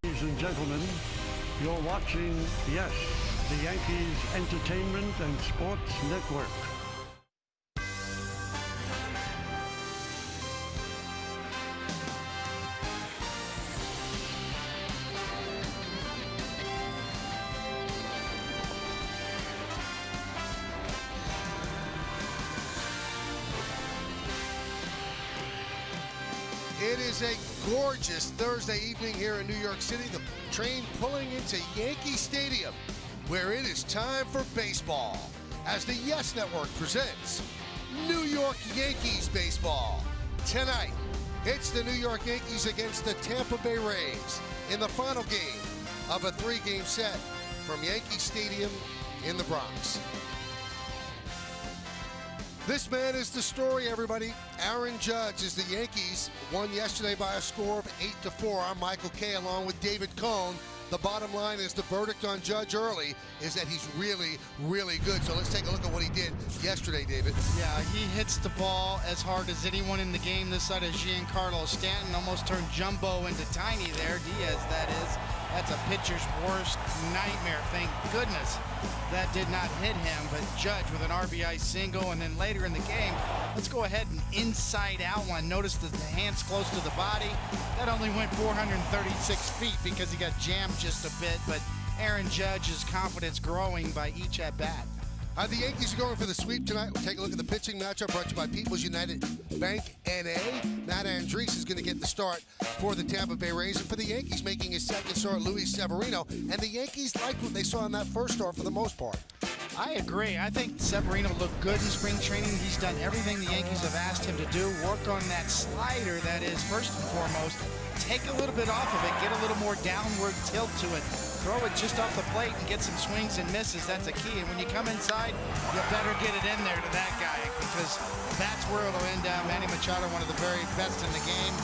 Ladies and gentlemen, you're watching, yes, the Yankees Entertainment and Sports Network. It is a gorgeous Thursday evening here in New York City. The train pulling into Yankee Stadium, where it is time for baseball, as the Yes Network presents New York Yankees baseball. Tonight, it's the New York Yankees against the Tampa Bay Rays in the final game of a three-game set from Yankee Stadium in the Bronx. This man is the story, everybody. Aaron Judge is the Yankees. Won yesterday by a score of 8-4. I'm Michael Kay along with David Cohn. The bottom line is the verdict on Judge early is that he's really, really good. So let's take a look at what he did yesterday, David. Yeah, he hits the ball as hard as anyone in the game this side of Giancarlo Stanton. Almost turned Jumbo into Tiny there. Diaz, that is. That's a pitcher's worst nightmare. Thank goodness that did not hit him. But Judge with an RBI single, and then later in the game, let's go ahead and inside out one. Notice that the hand's close to the body. That only went 436 feet because he got jammed just a bit. But Aaron Judge's confidence growing by each at bat. The Yankees are going for the sweep tonight. We'll take a look at the pitching matchup brought to you by People's United Bank N.A. Matt Andriese is going to get the start for the Tampa Bay Rays. And for the Yankees, making his second start, Luis Severino. And the Yankees liked what they saw in that first start for the most part. I agree. I think Severino looked good in spring training. He's done everything the Yankees have asked him to do. Work on that slider, that is, first and foremost. Take a little bit off of it. Get a little more downward tilt to it. Throw it just off the plate and get some swings and misses. That's a key. And when you come inside, you better get it in there to that guy, because that's where it'll end up. Manny Machado, one of the very best in the game.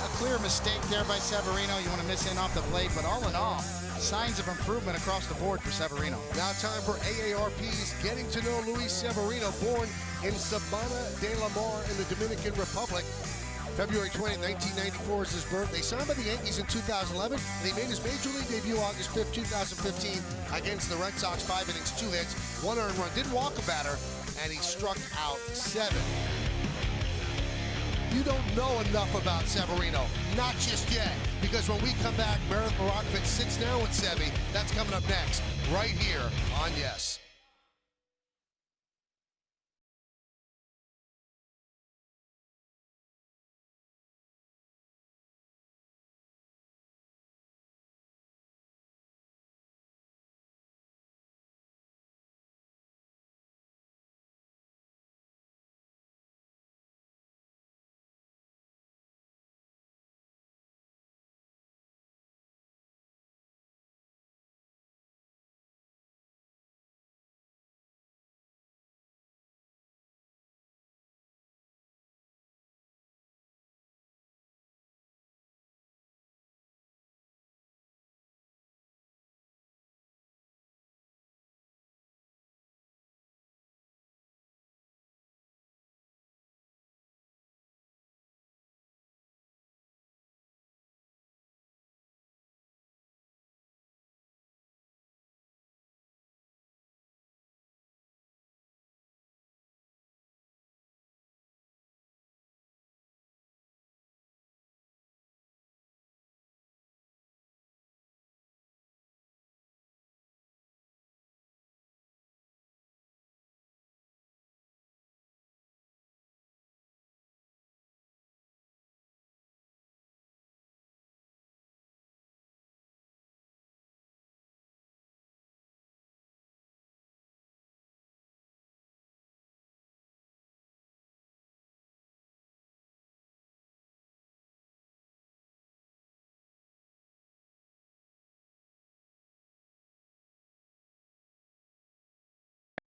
A clear mistake there by Severino. You want to miss in off the plate, but all in all, signs of improvement across the board for Severino. Now time for AARP's Getting to Know Luis Severino, born in Sabana de la Mar in the Dominican Republic. February 20, 1994 is his birthday. Signed by the Yankees in 2011, and he made his major league debut August 5, 2015 against the Red Sox. 5 innings, 2 hits, 1 earned run. Didn't walk a batter, and he struck out 7. You don't know enough about Severino. Not just yet, because when we come back, Meredith Marakovich sits down with Sevy. That's coming up next, right here on Yes.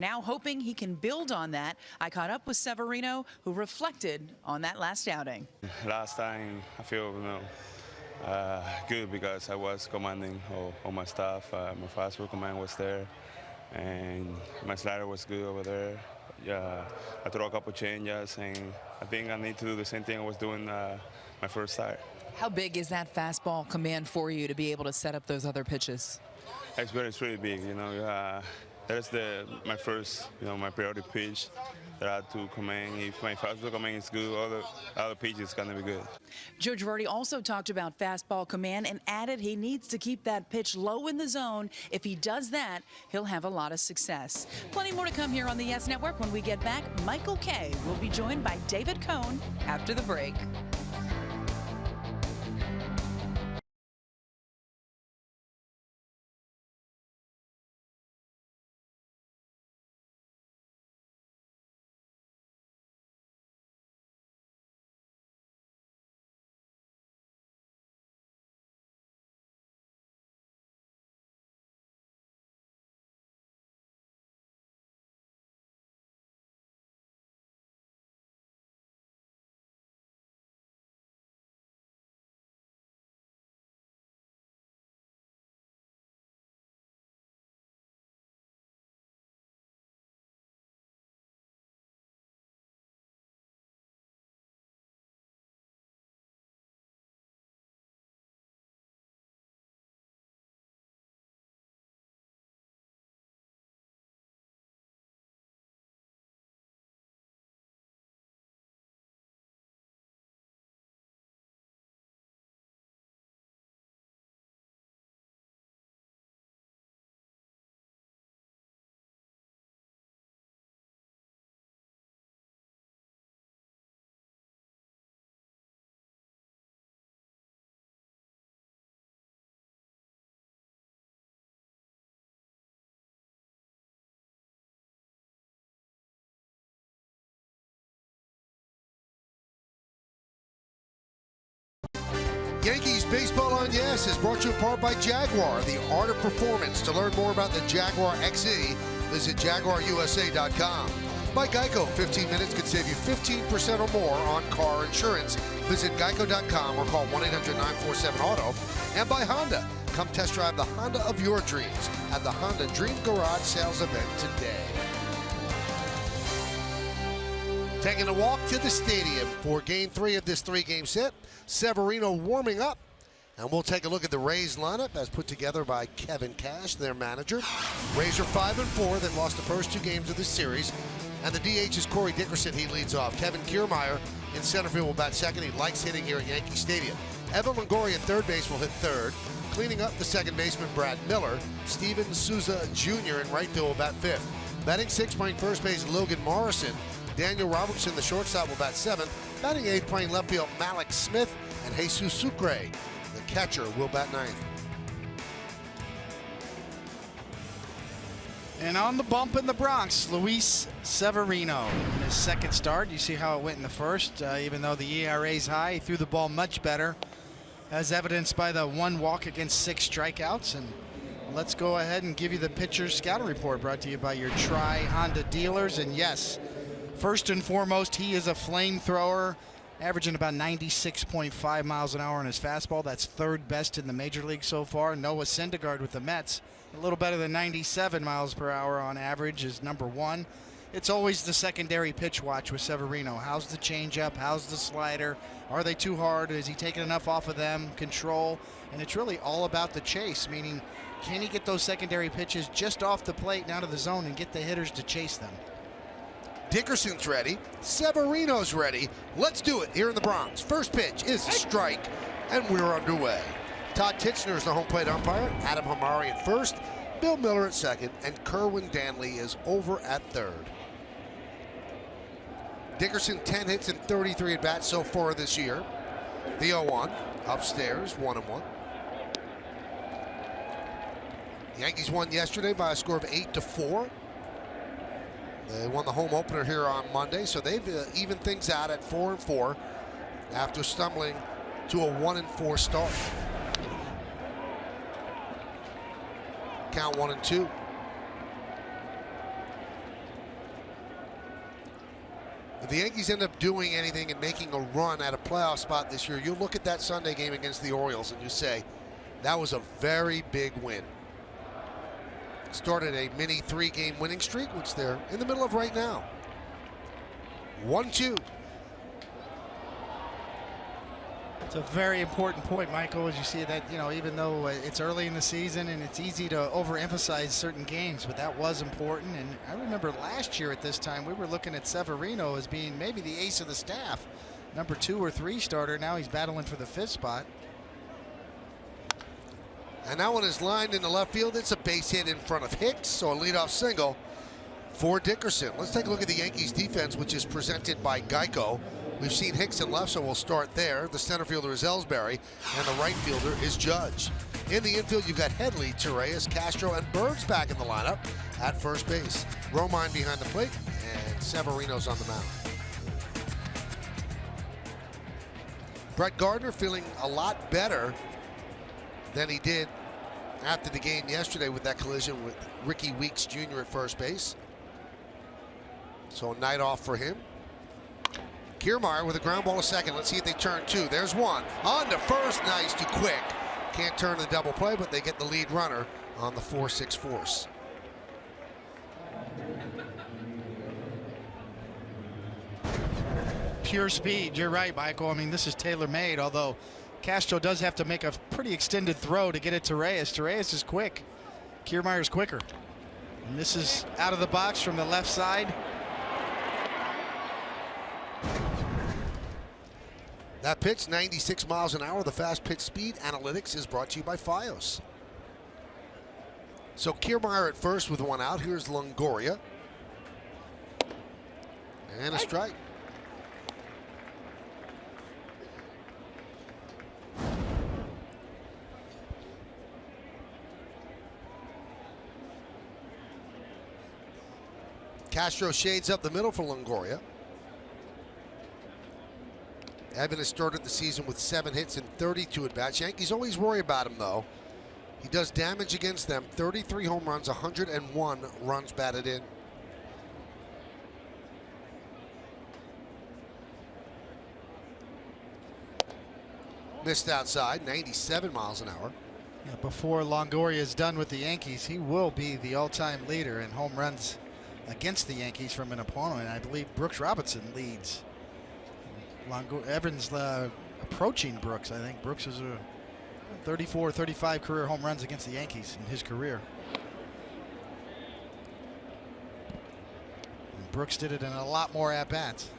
Now hoping he can build on that. I caught up with Severino, who reflected on that last outing. Last time I feel good because I was commanding all my stuff. My fastball command was there, and my slider was good over there. Yeah, I threw a couple changes, and I think I need to do the same thing I was doing my first start. How big is that fastball command for you to be able to set up those other pitches? It's really big. You know, that's my first, my priority pitch that I have to command. If my fastball command is good, all the other pitches gonna be good. Joe Girardi also talked about fastball command and added he needs to keep that pitch low in the zone. If he does that, he'll have a lot of success. Plenty more to come here on the Yes Network. When we get back, Michael Kay will be joined by David Cohn after the break. Yankees Baseball on Yes is brought to you in part by Jaguar, the art of performance. To learn more about the Jaguar XE, visit JaguarUSA.com. By Geico, 15 minutes could save you 15% or more on car insurance. Visit Geico.com or call 1-800-947-AUTO. And by Honda, come test drive the Honda of your dreams at the Honda Dream Garage sales event today. Taking a walk to the stadium for Game 3 of this 3-game set. Severino warming up. And we'll take a look at the Rays lineup as put together by Kevin Cash, their manager. Rays are 5-4. They've lost the first 2 games of this series. And the DH is Corey Dickerson. He leads off. Kevin Kiermaier in center field will bat second. He likes hitting here at Yankee Stadium. Evan Longoria at third base will hit third. Cleaning up the second baseman, Brad Miller. Steven Souza Jr. in right field will bat fifth. Batting sixth, playing first base, Logan Morrison. Daniel Robertson, the shortstop, will bat seventh. Batting eighth, playing left field, Malik Smith. And Jesus Sucre, the catcher, will bat ninth. And on the bump in the Bronx, Luis Severino in his second start. You see how it went in the first. Even though the ERA's high, he threw the ball much better, as evidenced by the 1 walk against 6 strikeouts. And let's go ahead and give you the pitcher's scouting report, brought to you by your Honda dealers. And yes, first and foremost, he is a flamethrower, averaging about 96.5 miles an hour on his fastball. That's third best in the major league so far. Noah Syndergaard with the Mets, a little better than 97 miles per hour on average, is number 1. It's always the secondary pitch watch with Severino. How's the changeup? How's the slider? Are they too hard? Is he taking enough off of them? Control. And it's really all about the chase, meaning can he get those secondary pitches just off the plate and out of the zone and get the hitters to chase them? Dickerson's ready. Severino's ready. Let's do it here in the Bronx. First pitch is a strike, and we're underway. Todd Titchener is the home plate umpire. Adam Hamari at first. Bill Miller at second. And Kerwin Danley is over at third. Dickerson, 10 hits and 33 at-bats so far this year. The 0-1. Upstairs, 1-1. The Yankees won yesterday by a score of 8-4. They won the home opener here on Monday, so they've evened things out at 4-4 after stumbling to a 1-4 start. Count 1-2. If the Yankees end up doing anything and making a run at a playoff spot this year, you'll look at that Sunday game against the Orioles and you say, that was a very big win. Started a mini 3-game winning streak, which they're in the middle of right now. 1-2. It's a very important point, Michael, as you see that, even though it's early in the season and it's easy to overemphasize certain games, but that was important. And I remember last year at this time, we were looking at Severino as being maybe the ace of the staff, number 2 or 3 starter. Now he's battling for the 5th spot. And that one is lined into left field. It's a base hit in front of Hicks, so a leadoff single for Dickerson. Let's take a look at the Yankees defense, which is presented by Geico. We've seen Hicks in left, so we'll start there. The center fielder is Ellsbury, and the right fielder is Judge. In the infield, you've got Headley, Torreyes, Castro, and Bird's back in the lineup at first base. Romine behind the plate, and Severino's on the mound. Brett Gardner feeling a lot better than he did after the game yesterday with that collision with Ricky Weeks Jr. at first base. So a night off for him. Kiermaier with a ground ball to second. Let's see if they turn 2. There's one. On to first. Nice, too quick. Can't turn the double play, but they get the lead runner on the 4-6 force. Pure speed. You're right, Michael. I mean, this is tailor-made, although Castro does have to make a pretty extended throw to get it to Reyes. Torreyes is quick. Kiermaier's quicker. And this is out of the box from the left side. That pitch, 96 miles an hour. The fast pitch speed analytics is brought to you by Fios. So Kiermaier at first with 1 out. Here's Longoria. And a strike. Castro shades up the middle for Longoria. Evan has started the season with 7 hits and 32 at-bats. Yankees always worry about him, though. He does damage against them. 33 home runs, 101 runs batted in. Missed outside, 97 miles an hour. Yeah, before Longoria is done with the Yankees, he will be the all-time leader in home runs against the Yankees from an opponent. I believe Brooks Robinson leads. Evans approaching Brooks. I think Brooks is a 34, 35 career home runs against the Yankees in his career. And Brooks did it in a lot more at-bats.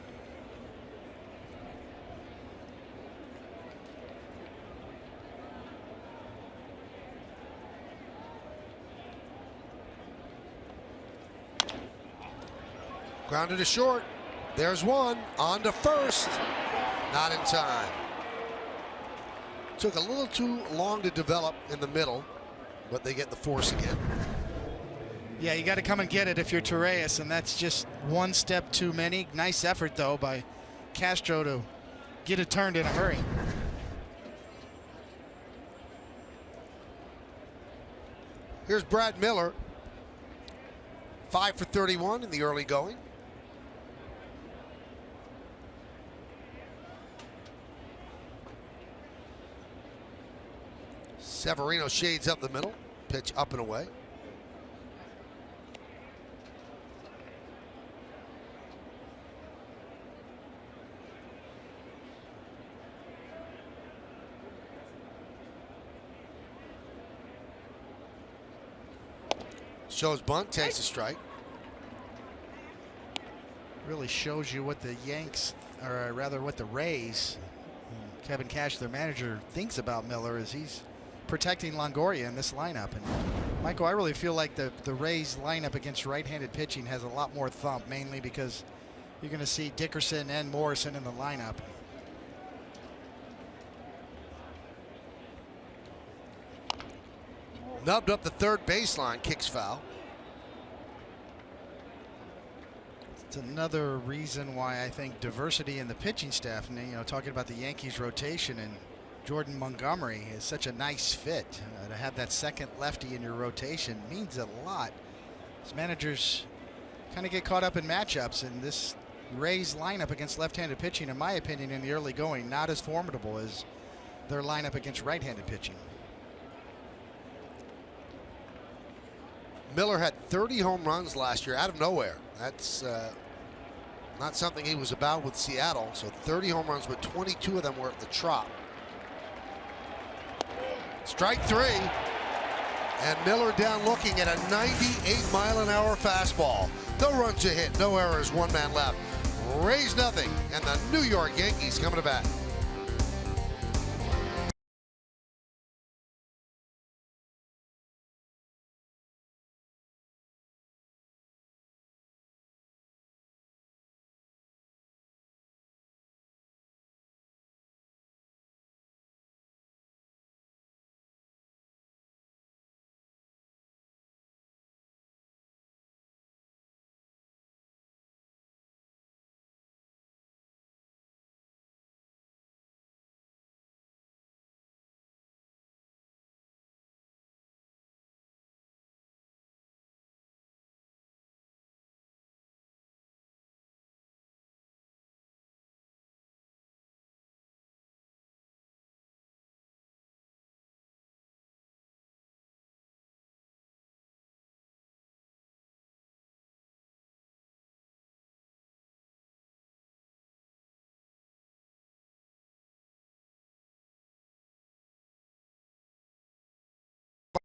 Grounded to short. There's one. On to first. Not in time. Took a little too long to develop in the middle, but they get the force again. Yeah, you got to come and get it if you're Torreyes, and that's just one step too many. Nice effort, though, by Castro to get it turned in a hurry. Here's Brad Miller. 5 for 31 in the early going. Severino shades up the middle. Pitch up and away. Shows bunt, takes a strike. Really shows you what the Yanks, or rather what the Rays, Kevin Cash, their manager, thinks about Miller as he's protecting Longoria in this lineup. And Michael, I really feel like the Rays lineup against right-handed pitching has a lot more thump, mainly because you're going to see Dickerson and Morrison in the lineup. Nubbed up the third baseline, kicks foul. It's another reason why I think diversity in the pitching staff, and talking about the Yankees rotation, and Jordan Montgomery is such a nice fit. To have that second lefty in your rotation means a lot. As managers kind of get caught up in matchups, and this Rays lineup against left-handed pitching, in my opinion, in the early going, not as formidable as their lineup against right-handed pitching. Miller had 30 home runs last year out of nowhere. That's not something he was about with Seattle. So 30 home runs, but 22 of them were at the Trop. Strike three. And Miller down looking at a 98-mile-an-hour fastball. No runs a hit, no errors, one man left. Rays nothing, and the New York Yankees coming to bat.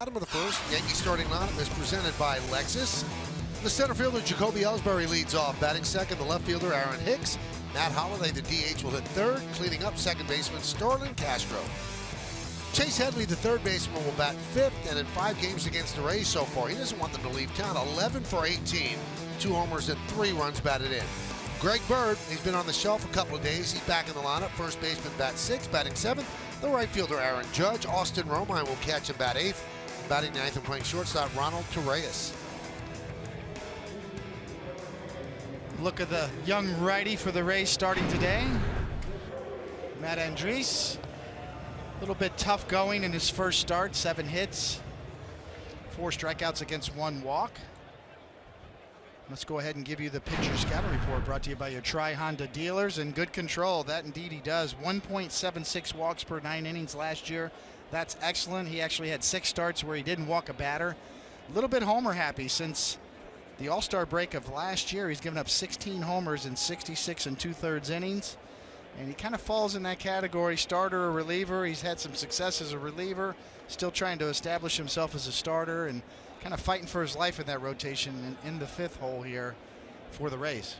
Bottom of the first, Yankees starting lineup is presented by Lexus. The center fielder, Jacoby Ellsbury, leads off. Batting second, the left fielder, Aaron Hicks. Matt Holliday, the DH, will hit third. Cleaning up, second baseman, Starlin Castro. Chase Headley, the third baseman, will bat fifth, and in 5 games against the Rays so far, he doesn't want them to leave town. 11 for 18, 2 homers and 3 runs batted in. Greg Bird, he's been on the shelf a couple of days. He's back in the lineup. First baseman, bat sixth. Batting seventh, the right fielder, Aaron Judge. Austin Romine will catch him, bat eighth. Batting ninth and playing shortstop, Ronald Torreyes. Look at the young righty for the Rays starting today. Matt Andriese. A little bit tough going in his first start. 7 hits, 4 strikeouts against 1 walk. Let's go ahead and give you the pitcher scouting report brought to you by your Tri-Honda dealers. And good control, that indeed he does. 1.76 walks per 9 innings last year. That's excellent. He actually had 6 starts where he didn't walk a batter. A little bit homer happy since the All-Star break of last year. He's given up 16 homers in 66 2/3 innings. And he kind of falls in that category, starter or reliever. He's had some success as a reliever, still trying to establish himself as a starter and kind of fighting for his life in that rotation in the 5th hole here for the Rays.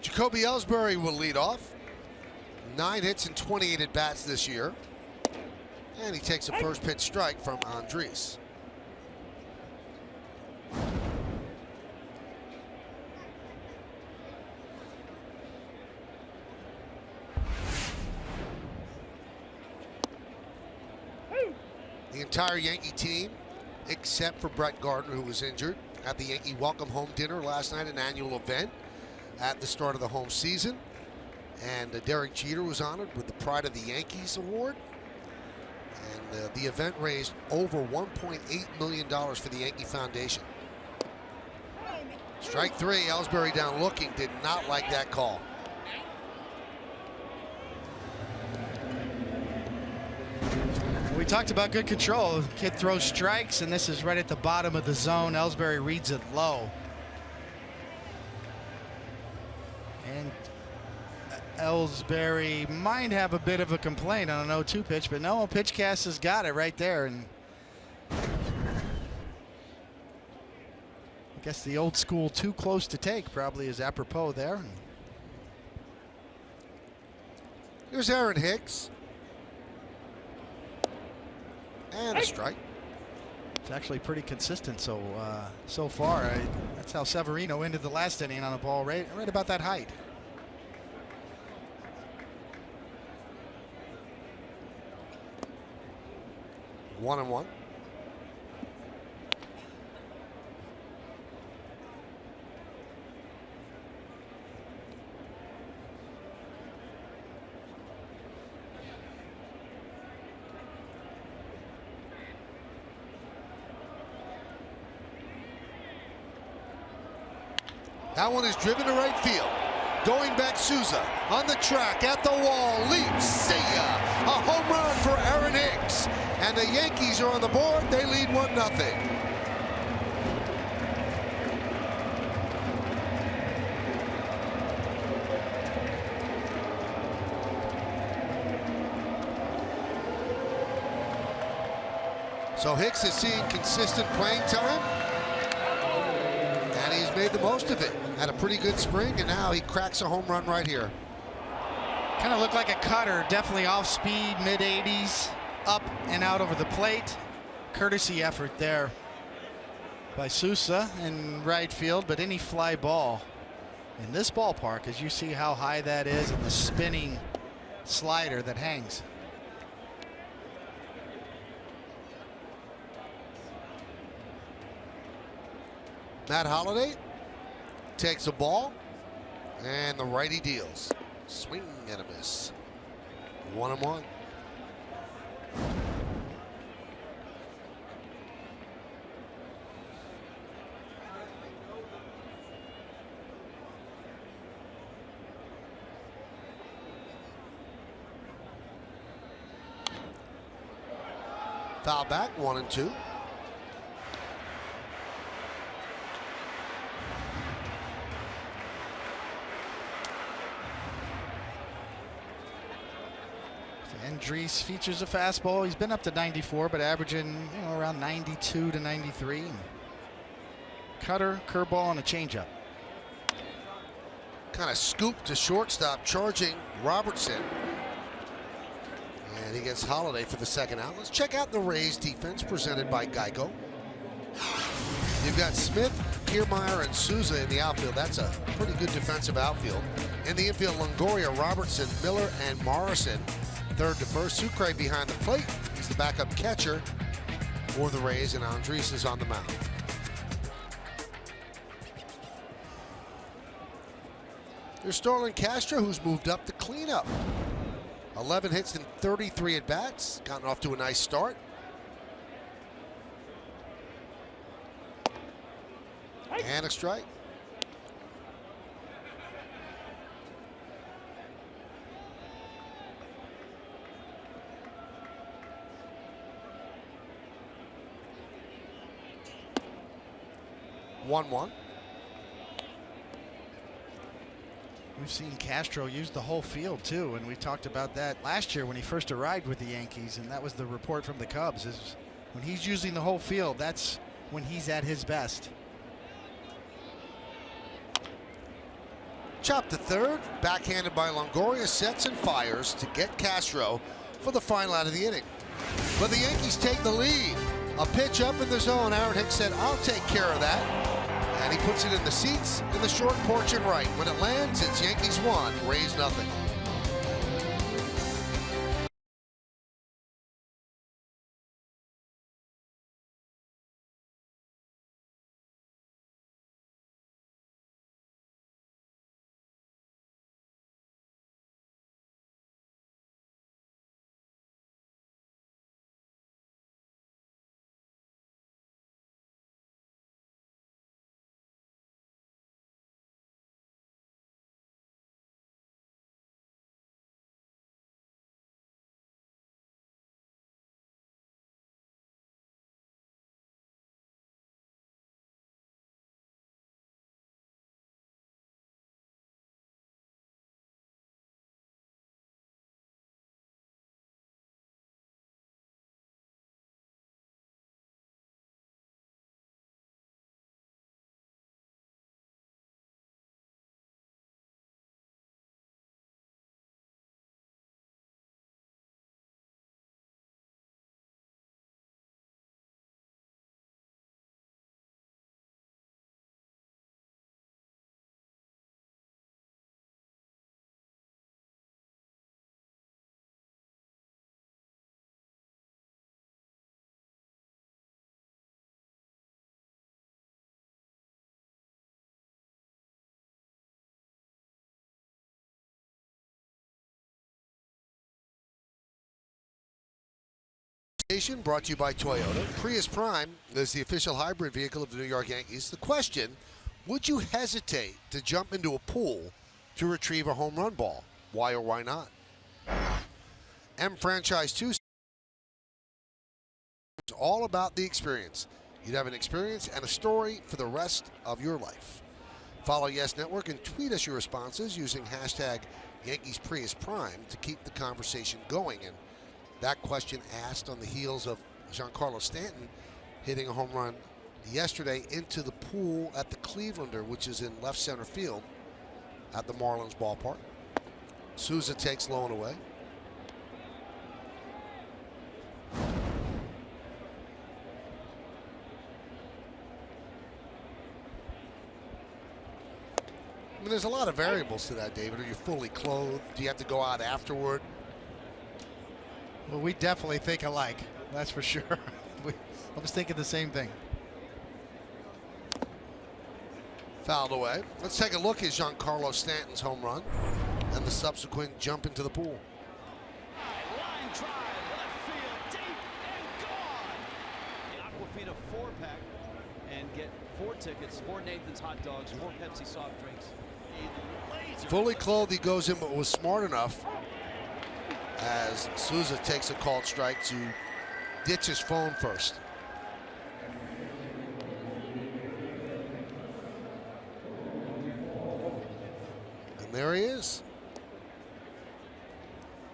Jacoby Ellsbury will lead off. 9 hits and 28 at-bats this year. And he takes a first pitch strike from Andriese. The entire Yankee team, except for Brett Gardner, who was injured, at the Yankee Welcome Home Dinner last night, an annual event at the start of the home season. And Derek Jeter was honored with the Pride of the Yankees Award. And the event raised over $1.8 million for the Yankee Foundation. Strike 3, Ellsbury down looking, did not like that call. We talked about good control. Kid throws strikes, and this is right at the bottom of the zone. Ellsbury reads it low. And Ellsbury might have a bit of a complaint on an 0-2 pitch, but no, PitchCast has got it right there. And I guess the old school too close to take probably is apropos there. Here's Aaron Hicks. And a strike. It's actually pretty consistent so far. That's how Severino ended the last inning on a ball right about that height. One and one. That one is driven to right field. Going back, Souza on the track, at the wall, leaps, see ya! A home run for Aaron Hicks. And the Yankees are on the board, they lead 1-0. So Hicks is seeing consistent playing time, and he's made the most of it. Had a pretty good spring, and now he cracks a home run right here. Kind of looked like a cutter, definitely off speed, mid-80s, up and out over the plate. Courtesy effort there by Sousa in right field, but any fly ball in this ballpark, as you see how high that is and the spinning slider that hangs. Matt Holliday takes a ball, and the righty deals. Swing and a miss. 1-1. Foul back, 1-2. Andres features a fastball. He's been up to 94, but averaging around 92 to 93. Cutter, curveball, and a changeup. Kind of scoop to shortstop, charging Robertson. And he gets Holliday for the second out. Let's check out the Rays defense presented by Geico. You've got Smith, Kiermaier, and Sousa in the outfield. That's a pretty good defensive outfield. In the infield, Longoria, Robertson, Miller, and Morrison. Third to first, Sucre behind the plate. He's the backup catcher for the Rays, and Andres is on the mound. There's Starlin Castro, who's moved up to cleanup. 11 hits and 33 at-bats. Gotten off to a nice start. And a strike. One. We've seen Castro use the whole field too, and we talked about that last year when he first arrived with the Yankees, and that was the report from the Cubs, is when he's using the whole field, that's when he's at his best. Chopped to third, backhanded by Longoria, sets and fires to get Castro for the final out of the inning. But the Yankees take the lead. A pitch up in the zone. Aaron Hicks said, "I'll take care of that." And he puts it in the seats in the short porch and right. When it lands, it's Yankees 1, Rays nothing. Brought to you by Toyota. Prius Prime is the official hybrid vehicle of the New York Yankees. The question, would you hesitate to jump into a pool to retrieve a home run ball? Why or why not? M Franchise 2 is all about the experience. You'd have an experience and a story for the rest of your life. Follow Yes Network and tweet us your responses using hashtag Yankees Prius Prime to keep the conversation going. And that question asked on the heels of Giancarlo Stanton hitting a home run yesterday into the pool at the Clevelander, which is in left center field at the Marlins ballpark. Souza takes low and away. I mean, there's a lot of variables to that, David. Are you fully clothed? Do you have to go out afterward? Well, we definitely think alike. That's for sure. I was thinking the same thing. Fouled away. Let's take a look at Giancarlo Stanton's home run and the subsequent jump into the pool. Line drive, left field, deep and gone. The Aquafina 4-pack and get 4 tickets, 4 Nathan's hot dogs, 4 Pepsi soft drinks. Fully clothed he goes in, but was smart enough as Souza takes a called strike to ditch his phone first. And there he is.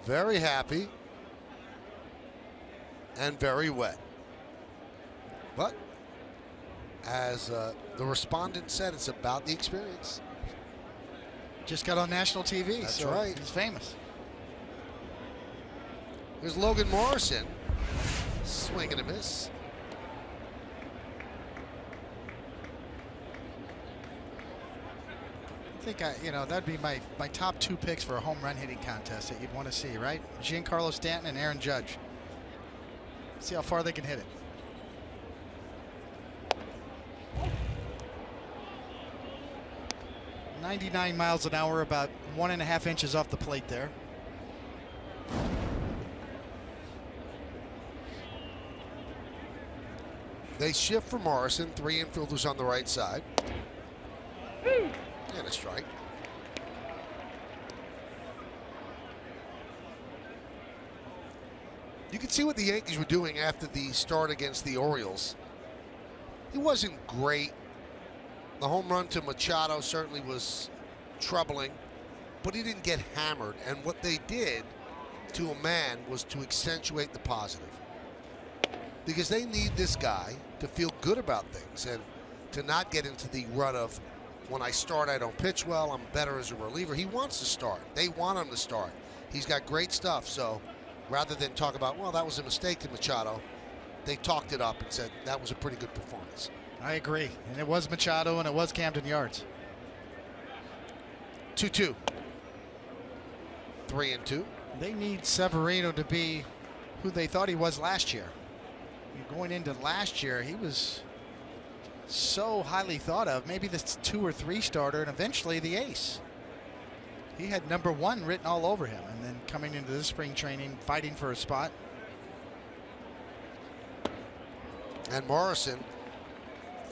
Very happy and very wet. But as the respondent said, it's about the experience. Just got on national TV. That's so right. He's famous. Here's Logan Morrison. Swing and a miss. I think that'd be my top 2 picks for a home run hitting contest that you'd want to see, right? Giancarlo Stanton and Aaron Judge. See how far they can hit it. .99 miles an hour, about 1.5 inches off the plate there. They shift for Morrison. 3 infielders on the right side. And a strike. You can see what the Yankees were doing after the start against the Orioles. It wasn't great. The home run to Machado certainly was troubling, but he didn't get hammered. And what they did to a man was to accentuate the positive. Because they need this guy to feel good about things and to not get into the rut of, when I start, I don't pitch well, I'm better as a reliever. He wants to start. They want him to start. He's got great stuff. So rather than talk about, well, that was a mistake to Machado, they talked it up and said that was a pretty good performance. I agree. And it was Machado and it was Camden Yards. 2-2. 3-2. They need Severino to be who they thought he was last year. Going into last year, he was so highly thought of, maybe the 2 or 3 starter, and eventually the ace. He had #1 written all over him, and then coming into this spring training, fighting for a spot. And Morrison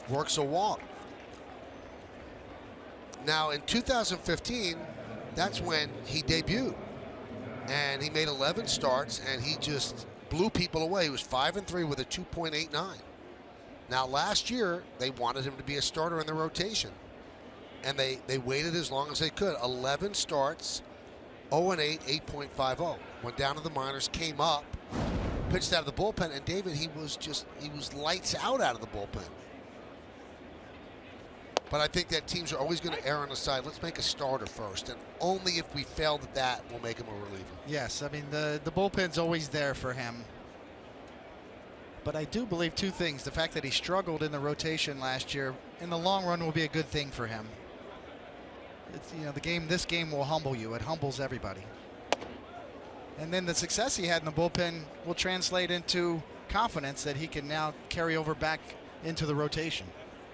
works a walk. Now in 2015, that's when he debuted, and he made 11 starts, and he just blew people away. He was 5-3 with a 2.89. Now last year they wanted him to be a starter in the rotation, and they waited as long as they could. 11 starts, 0-8, 8.50. Went down to the minors, came up, pitched out of the bullpen, and David, he was lights out of the bullpen. But I think that teams are always going to err on the side. Let's make a starter first, and only if we failed at that, we'll make him a reliever. Yes, I mean, the bullpen's always there for him. But I do believe 2 things. The fact that he struggled in the rotation last year, in the long run, will be a good thing for him. It's, this game will humble you. It humbles everybody. And then the success he had in the bullpen will translate into confidence that he can now carry over back into the rotation.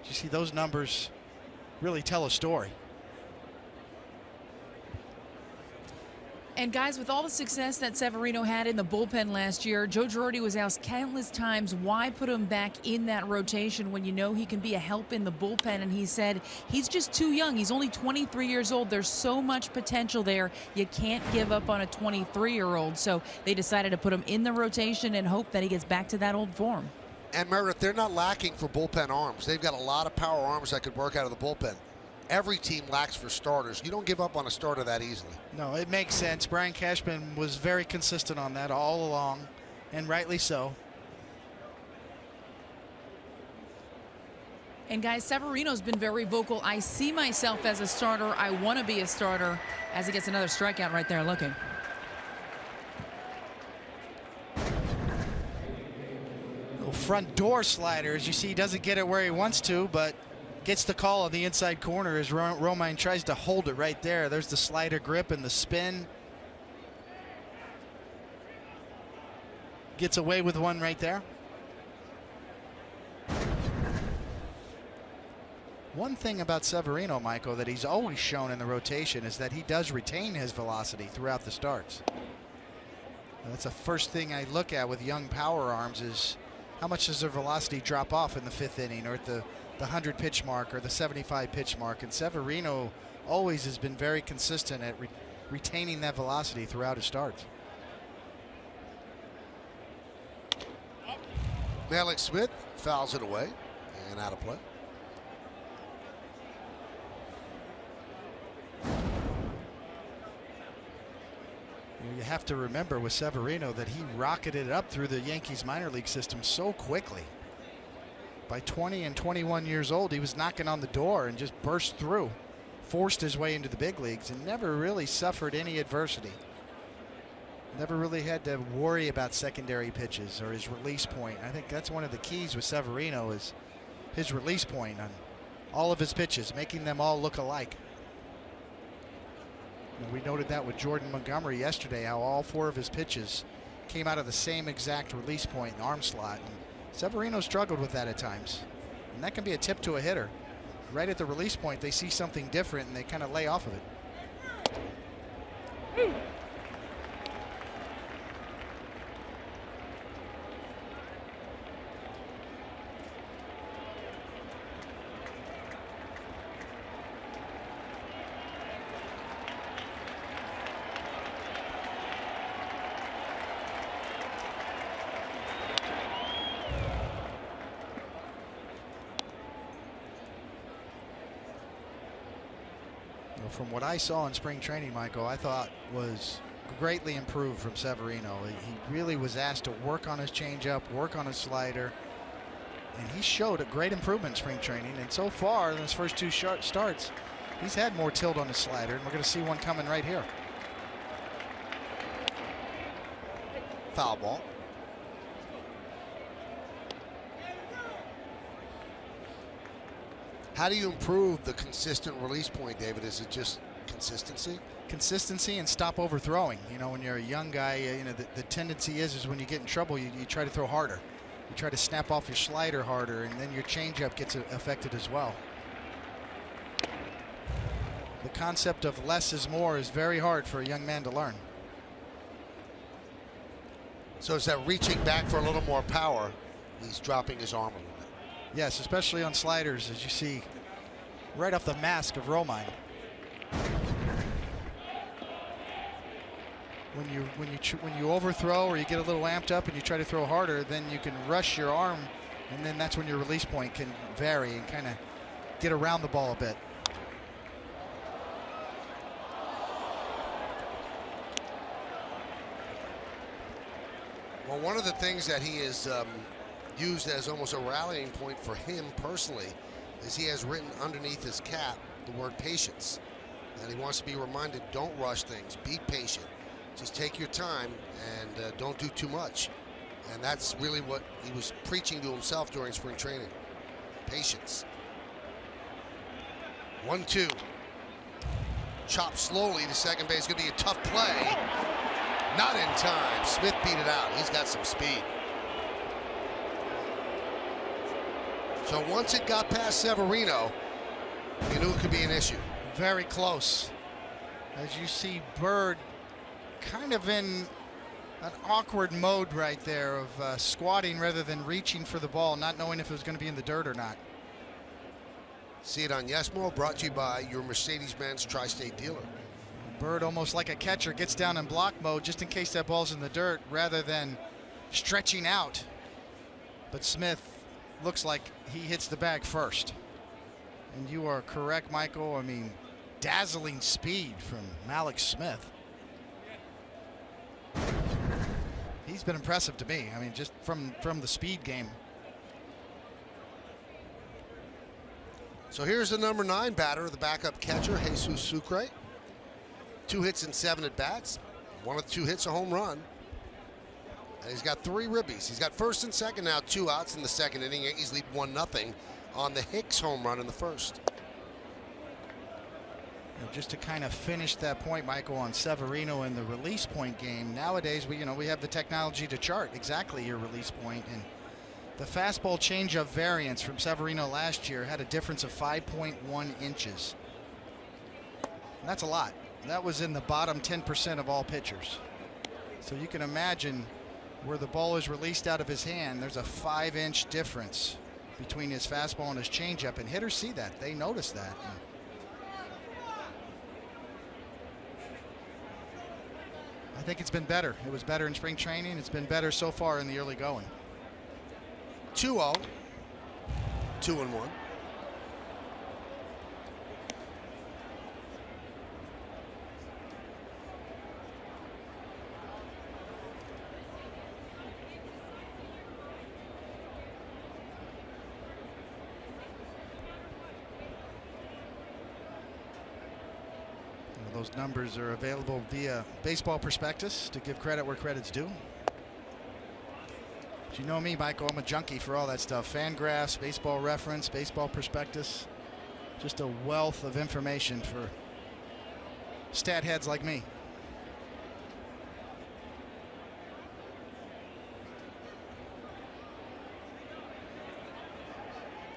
You see, those numbers really tell a story. And guys, with all the success that Severino had in the bullpen last year, Joe Girardi was asked countless times, why put him back in that rotation when you know he can be a help in the bullpen? And he said, he's just too young. He's only 23 years old. There's so much potential there. You can't give up on a 23-year-old. So they decided to put him in the rotation and hope that he gets back to that old form. And Meredith, they're not lacking for bullpen arms. They've got a lot of power arms that could work out of the bullpen. Every team lacks for starters. You don't give up on a starter that easily. No, it makes sense. Brian Cashman was very consistent on that all along, and rightly so. And guys, Severino's been very vocal. I see myself as a starter. I want to be a starter, as he gets another strikeout right there looking. Little front door slider. As you see, he doesn't get it where he wants to, but gets the call on the inside corner as Romine tries to hold it right there. There's the slider grip and the spin. Gets away with one right there. One thing about Severino, Michael, that he's always shown in the rotation is that he does retain his velocity throughout the starts. That's the first thing I look at with young power arms is how much does their velocity drop off in the 5th inning or at the 100 pitch mark or the 75 pitch mark. And Severino always has been very consistent at retaining that velocity throughout his starts. Mallex Smith fouls it away and out of play. You have to remember with Severino that he rocketed up through the Yankees minor league system so quickly. By 20 and 21 years old, he was knocking on the door and just burst through, forced his way into the big leagues, and never really suffered any adversity. Never really had to worry about secondary pitches or his release point. I think that's one of the keys with Severino is his release point on all of his pitches, making them all look alike. And we noted that with Jordan Montgomery yesterday, how all 4 of his pitches came out of the same exact release point and arm slot. And Severino struggled with that at times. And that can be a tip to a hitter. Right at the release point, they see something different and they kind of lay off of it. From what I saw in spring training, Michael, I thought was greatly improved from Severino. He really was asked to work on his changeup, work on his slider, and he showed a great improvement in spring training. And so far, in his first 2 starts, he's had more tilt on his slider, and we're going to see one coming right here. Foul ball. How do you improve the consistent release point, David? Is it just consistency? Consistency and stop overthrowing. You know, when you're a young guy, you know, the tendency is when you get in trouble, you try to throw harder. You try to snap off your slider harder, and then your changeup gets affected as well. The concept of less is more is very hard for a young man to learn. So is that reaching back for a little more power? He's dropping his arm a little bit. Yes, especially on sliders, as you see right off the mask of Romine. When you overthrow or you get a little amped up and you try to throw harder, then you can rush your arm, and then that's when your release point can vary and kind of get around the ball a bit. Well, one of the things that he is used as almost a rallying point for him personally is he has written underneath his cap the word patience, and he wants to be reminded, don't rush things, be patient, just take your time and don't do too much. And that's really what he was preaching to himself during spring training, patience. 1-2, chop slowly to second base. Gonna be a tough play, not in time. Smith beat it out. He's got some speed. So once it got past Severino, you knew it could be an issue. Very close. As you see Bird kind of in an awkward mode right there of squatting rather than reaching for the ball, not knowing if it was going to be in the dirt or not. See it on Yesmo, brought to you by your Mercedes-Benz Tri-State dealer. Bird, almost like a catcher, gets down in block mode just in case that ball's in the dirt rather than stretching out. But Smith looks like he hits the bag first. And you are correct, Michael. I mean, dazzling speed from Mallex Smith. He's been impressive to me. I mean, just from the speed game. So here's the number 9 batter, the backup catcher, Jesus Sucre. 2 hits and 7 at bats. 1 of the 2 hits, a home run. And he's got 3 ribbies. He's got first and second now, 2 outs in the second inning. Yankees lead 1-0 on the Hicks home run in the first. Just to kind of finish that point, Michael, on Severino in the release point game. Nowadays, we have the technology to chart exactly your release point, and the fastball changeup variance from Severino last year had a difference of 5.1 inches. And that's a lot. That was in the bottom 10% of all pitchers. So you can imagine where the ball is released out of his hand, there's a 5-inch difference between his fastball and his changeup, and hitters see that. They notice that. I think it's been better. It was better in spring training. It's been better so far in the early going. 2-0. 2-1. Those numbers are available via Baseball Prospectus to give credit where credit's due. But you know me, Michael, I'm a junkie for all that stuff. Fangraphs, Baseball Reference, Baseball Prospectus. Just a wealth of information for stat heads like me.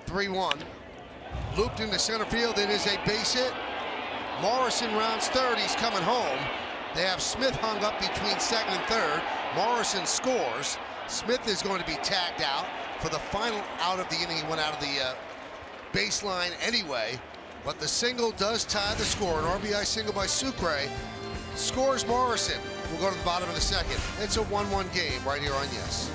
(3-1). Looped into center field. It is a base hit. Morrison rounds third. He's coming home. They have Smith hung up between second and third. Morrison scores. Smith is going to be tagged out for the final out of the inning. He went out of the baseline anyway, but the single does tie the score. An RBI single by Sucre scores Morrison. We'll go to the bottom of the second. It's a 1-1 game right here on Yes.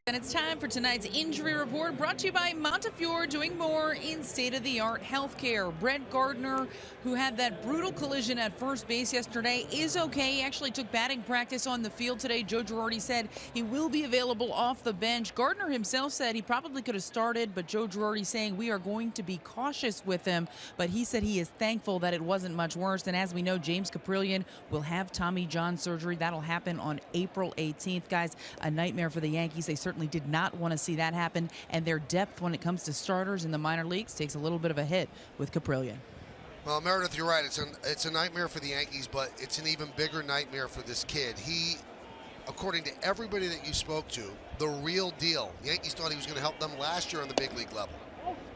And it's time for tonight's injury report, brought to you by Montefiore, doing more in state-of-the-art healthcare. Brett Gardner, who had that brutal collision at first base yesterday, is okay. He actually took batting practice on the field today. Joe Girardi said he will be available off the bench. Gardner himself said he probably could have started, but Joe Girardi saying we are going to be cautious with him. But he said he is thankful that it wasn't much worse. And as we know, James Caprillion will have Tommy John surgery. That'll happen on April 18th. Guys, a nightmare for the Yankees. They certainly did not want to see that happen, and their depth when it comes to starters in the minor leagues takes a little bit of a hit with Caprillion. Well, Meredith, you're right. It's a nightmare for the Yankees, but it's an even bigger nightmare for this kid. He, according to everybody that you spoke to, the real deal. The Yankees thought he was going to help them last year on the big league level.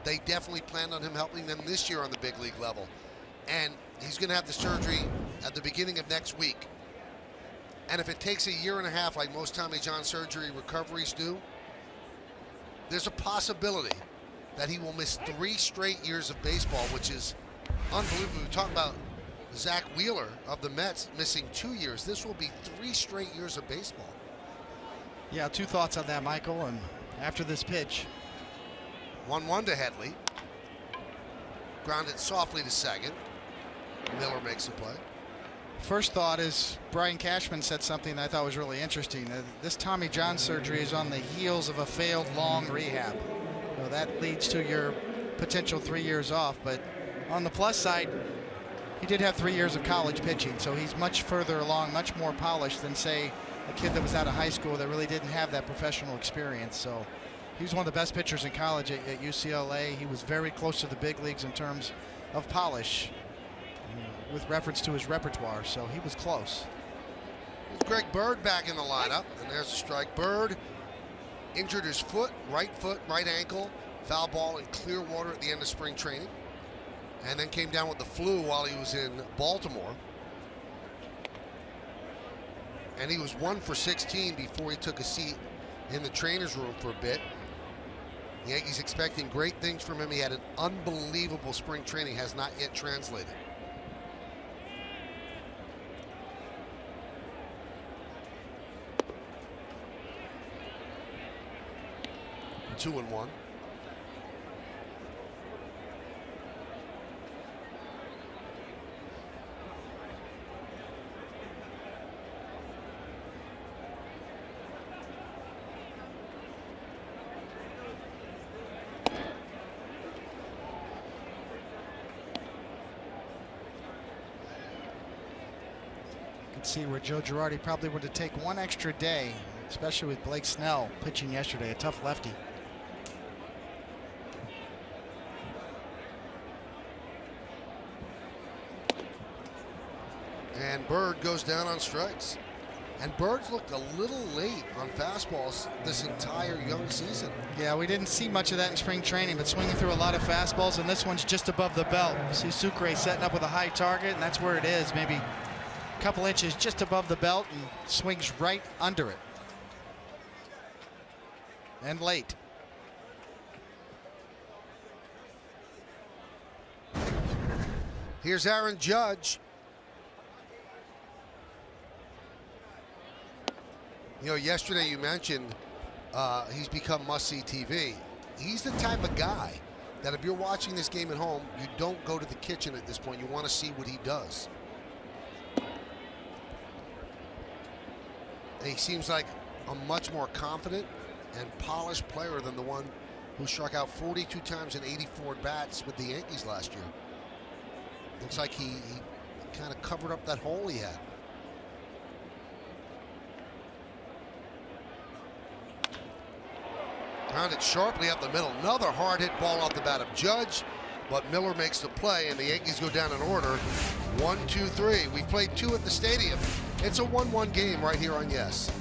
They definitely planned on him helping them this year on the big league level. And he's going to have the surgery at the beginning of next week. And if it takes a year and a half, like most Tommy John surgery recoveries do, there's a possibility that he will miss 3 straight years of baseball, which is unbelievable. We talk about Zach Wheeler of the Mets missing 2 years. This will be 3 straight years of baseball. Yeah, two thoughts on that, Michael. And after this pitch, 1-1 to Headley. Grounded softly to second. Miller makes the play. first thought is Brian Cashman said something that I thought was really interesting. This Tommy John surgery is on the heels of a failed long rehab. So that leads to your potential 3 years off. But on the plus side, he did have 3 years of college pitching, so he's much further along, much more polished than, say, a kid that was out of high school that really didn't have that professional experience. So he was one of the best pitchers in college at UCLA. He was very close to the big leagues in terms of polish with reference to his repertoire, so he was close. There's Greg Bird back in the lineup, and there's a strike. Bird injured his foot, right ankle, foul ball in Clearwater at the end of spring training, and then came down with the flu while he was in Baltimore. And he was 1 for 16 before he took a seat in the trainer's room for a bit. The Yankees expecting great things from him. He had an unbelievable spring training, has not yet translated. Two and one. You can see where Joe Girardi probably would have taken one extra day, especially with Blake Snell pitching yesterday, a tough lefty. And Bird goes down on strikes. And Bird's looked a little late on fastballs this entire young season. Yeah, we didn't see much of that in spring training, but swinging through a lot of fastballs, and this one's just above the belt. You see Sucre setting up with a high target, and that's where it is, maybe a couple inches just above the belt, and swings right under it. And late. Here's Aaron Judge. You know, yesterday you mentioned he's become must-see TV. He's the type of guy that if you're watching this game at home, you don't go to the kitchen at this point. You want to see what he does. And he seems like a much more confident and polished player than the one who struck out 42 times in 84 bats with the Yankees last year. Looks like he kind of covered up that hole he had. Grounded sharply up the middle. Another hard hit ball off the bat of Judge, but Miller makes the play, and the Yankees go down in order. 1, 2, 3. We've played 2 at the stadium. It's a 1-1 game right here on Yes.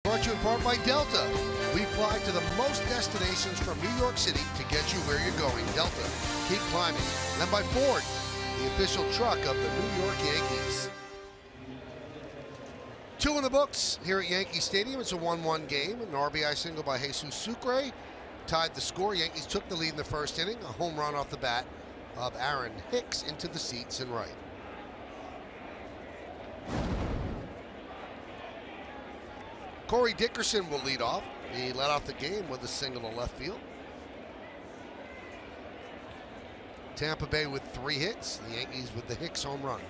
Brought to you in part by Delta. We fly to the most destinations from New York City to get you where you're going. Delta, keep climbing. And by Ford. the official truck of the New York Yankees. 2 in the books here at Yankee Stadium. It's a 1-1 game. An RBI single by Jesus Sucre tied the score. Yankees took the lead in the first inning. A home run off the bat of Aaron Hicks into the seats and right. Corey Dickerson will lead off. He led off the game with a single to left field. Tampa Bay with 3 hits. The Yankees with the Hicks home run.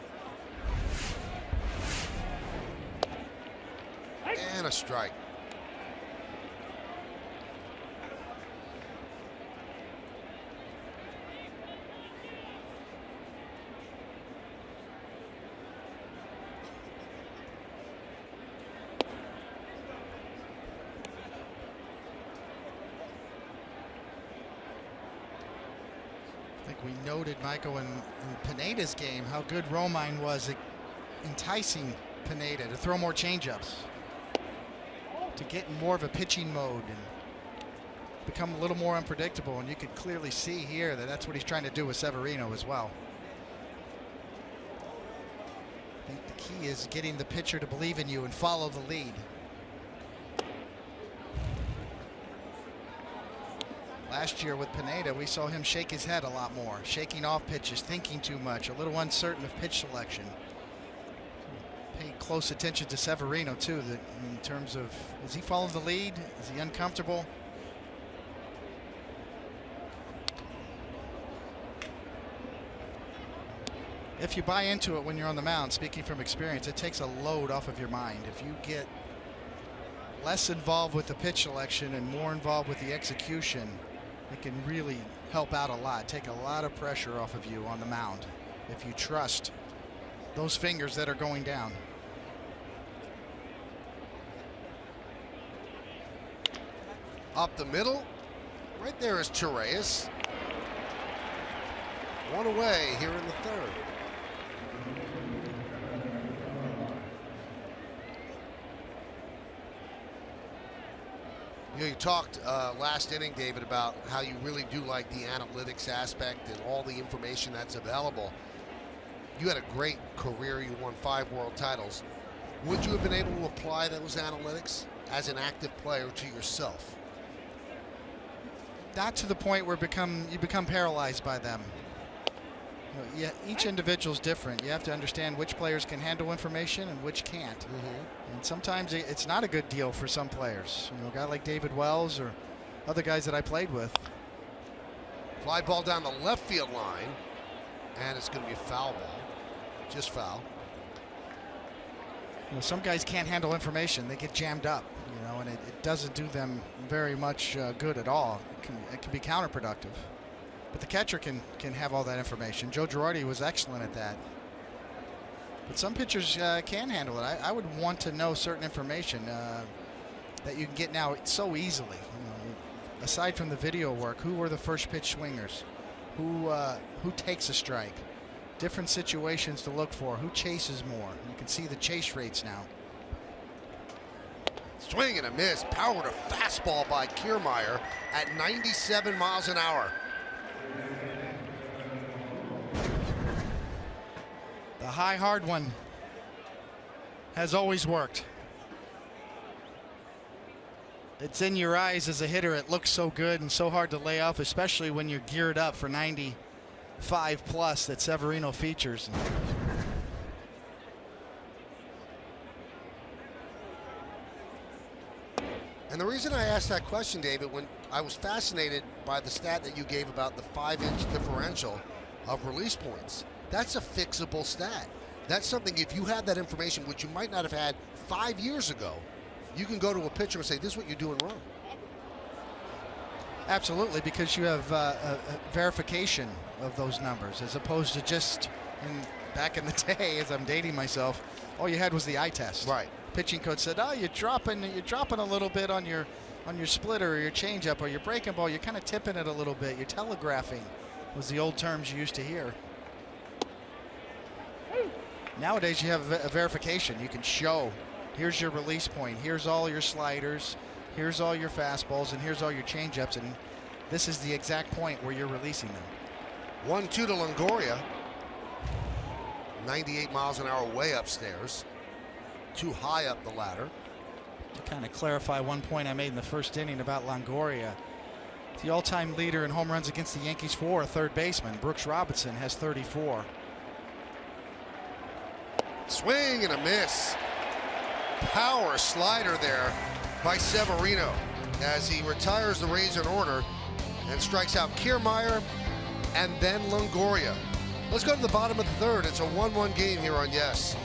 And a strike. I think we noted, Michael, in Pineda's game, how good Romine was at enticing Pineda to throw more changeups, to get in more of a pitching mode and become a little more unpredictable. And you could clearly see here that that's what he's trying to do with Severino as well. I think the key is getting the pitcher to believe in you and follow the lead. Last year with Pineda, we saw him shake his head a lot more, shaking off pitches, thinking too much, a little uncertain of pitch selection. Pay close attention to Severino too, that in terms of, is he following the lead? Is he uncomfortable? If you buy into it when you're on the mound, speaking from experience, it takes a load off of your mind. If you get less involved with the pitch selection and more involved with the execution, it can really help out a lot, take a lot of pressure off of you on the mound if you trust those fingers that are going down. Up the middle, right there is Torreyes. 1 away here in the third. You talked last inning, David, about how you really do like the analytics aspect and all the information that's available. You had a great career. You won 5 world titles. Would you have been able to apply those analytics as an active player to yourself? Not to the point where you become paralyzed by them. Yeah, each individual is different. You have to understand which players can handle information and which can't. And sometimes it's not a good deal for some players. You know, a guy like David Wells or other guys that I played with. Fly ball down the left field line, and it's going to be a foul ball. Just foul. You know, some guys can't handle information. They get jammed up, you know, and it doesn't do them very much good at all. It can be counterproductive. But the catcher can have all that information. Joe Girardi was excellent at that. But some pitchers can handle it. I would want to know certain information that you can get now so easily. You know, aside from the video work, who were the first pitch swingers? Who takes a strike? Different situations to look for. Who chases more? You can see the chase rates now. Swing and a miss. Power to fastball by Kiermaier at 97 miles an hour. The high, hard one has always worked. It's in your eyes as a hitter. It looks so good and so hard to lay off, especially when you're geared up for 95 plus that Severino features. And the reason I asked that question, David, when I was fascinated by the stat that you gave about the 5-inch differential of release points. That's a fixable stat. That's something, if you have that information, which you might not have had 5 years ago, you can go to a pitcher and say, this is what you're doing wrong. Absolutely, because you have a verification of those numbers, as opposed to just back in the day, as I'm dating myself, all you had was the eye test. Right. Pitching coach said, "Oh, you're dropping a little bit on your splitter or your changeup or your breaking ball. You're kind of tipping it a little bit. You're telegraphing," was the old terms you used to hear. Nowadays, you have a verification. You can show, here's your release point, here's all your sliders, here's all your fastballs, and here's all your changeups, and this is the exact point where you're releasing them. 1-2 to Longoria. 98 miles an hour way upstairs. Too high up the ladder. To kind of clarify one point I made in the first inning about Longoria, the all-time leader in home runs against the Yankees for a third baseman. Brooks Robinson has 34. Swing and a miss. Power slider there by Severino as he retires the Rays in order and strikes out Kiermaier and then Longoria. Let's go to the bottom of the third. It's a 1-1 game here on Yes.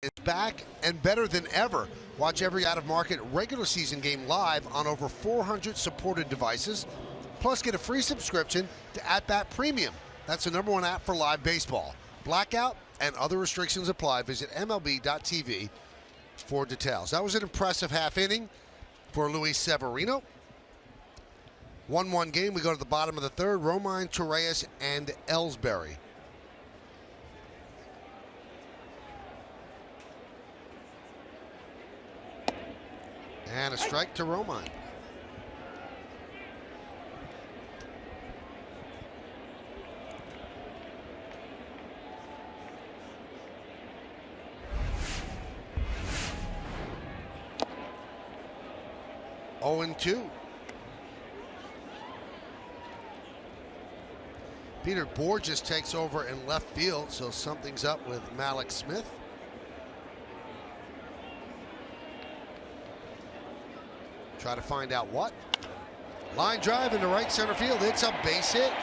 It's back and better than ever. Watch every out-of-market regular season game live on over 400 supported devices. Plus, get a free subscription to At Bat Premium. That's the #1 app for live baseball. Blackout and other restrictions apply. Visit MLB.tv for details. That was an impressive half inning for Luis Severino. 1-1 game. We go to the bottom of the third. Romine, Torreyes, and Ellsbury. And a strike to Romine. Oh, and 2. Peter Borges takes over in left field, so something's up with Malik Smith. Try to find out what. Line drive into right center field. It's a base hit.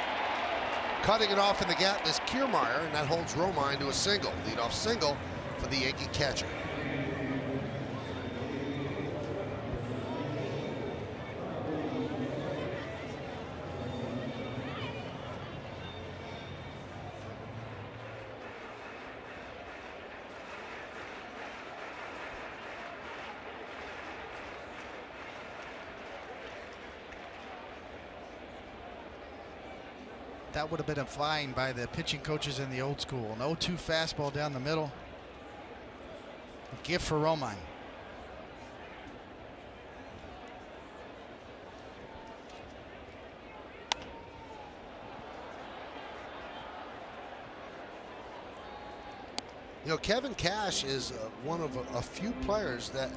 Cutting it off in the gap is Kiermaier, and that holds Romine to a single. Leadoff single for the Yankee catcher. That would have been a fine by the pitching coaches in the old school. An 0-2 fastball down the middle. A gift for Romine. You know, Kevin Cash is one of a few players that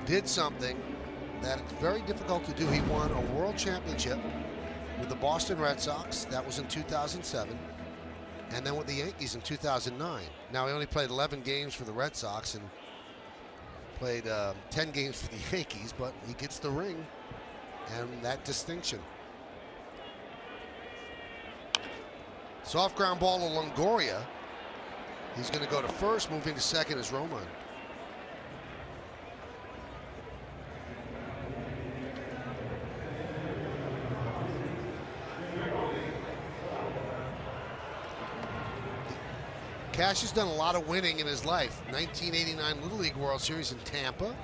did something that it's very difficult to do. He won a world championship with the Boston Red Sox. That was in 2007. And then with the Yankees in 2009. Now, he only played 11 games for the Red Sox and played 10 games for the Yankees, but he gets the ring and that distinction. Soft ground ball to Longoria. He's going to go to first. Moving to second is Romine. Cash has done a lot of winning in his life. 1989 Little League World Series in Tampa.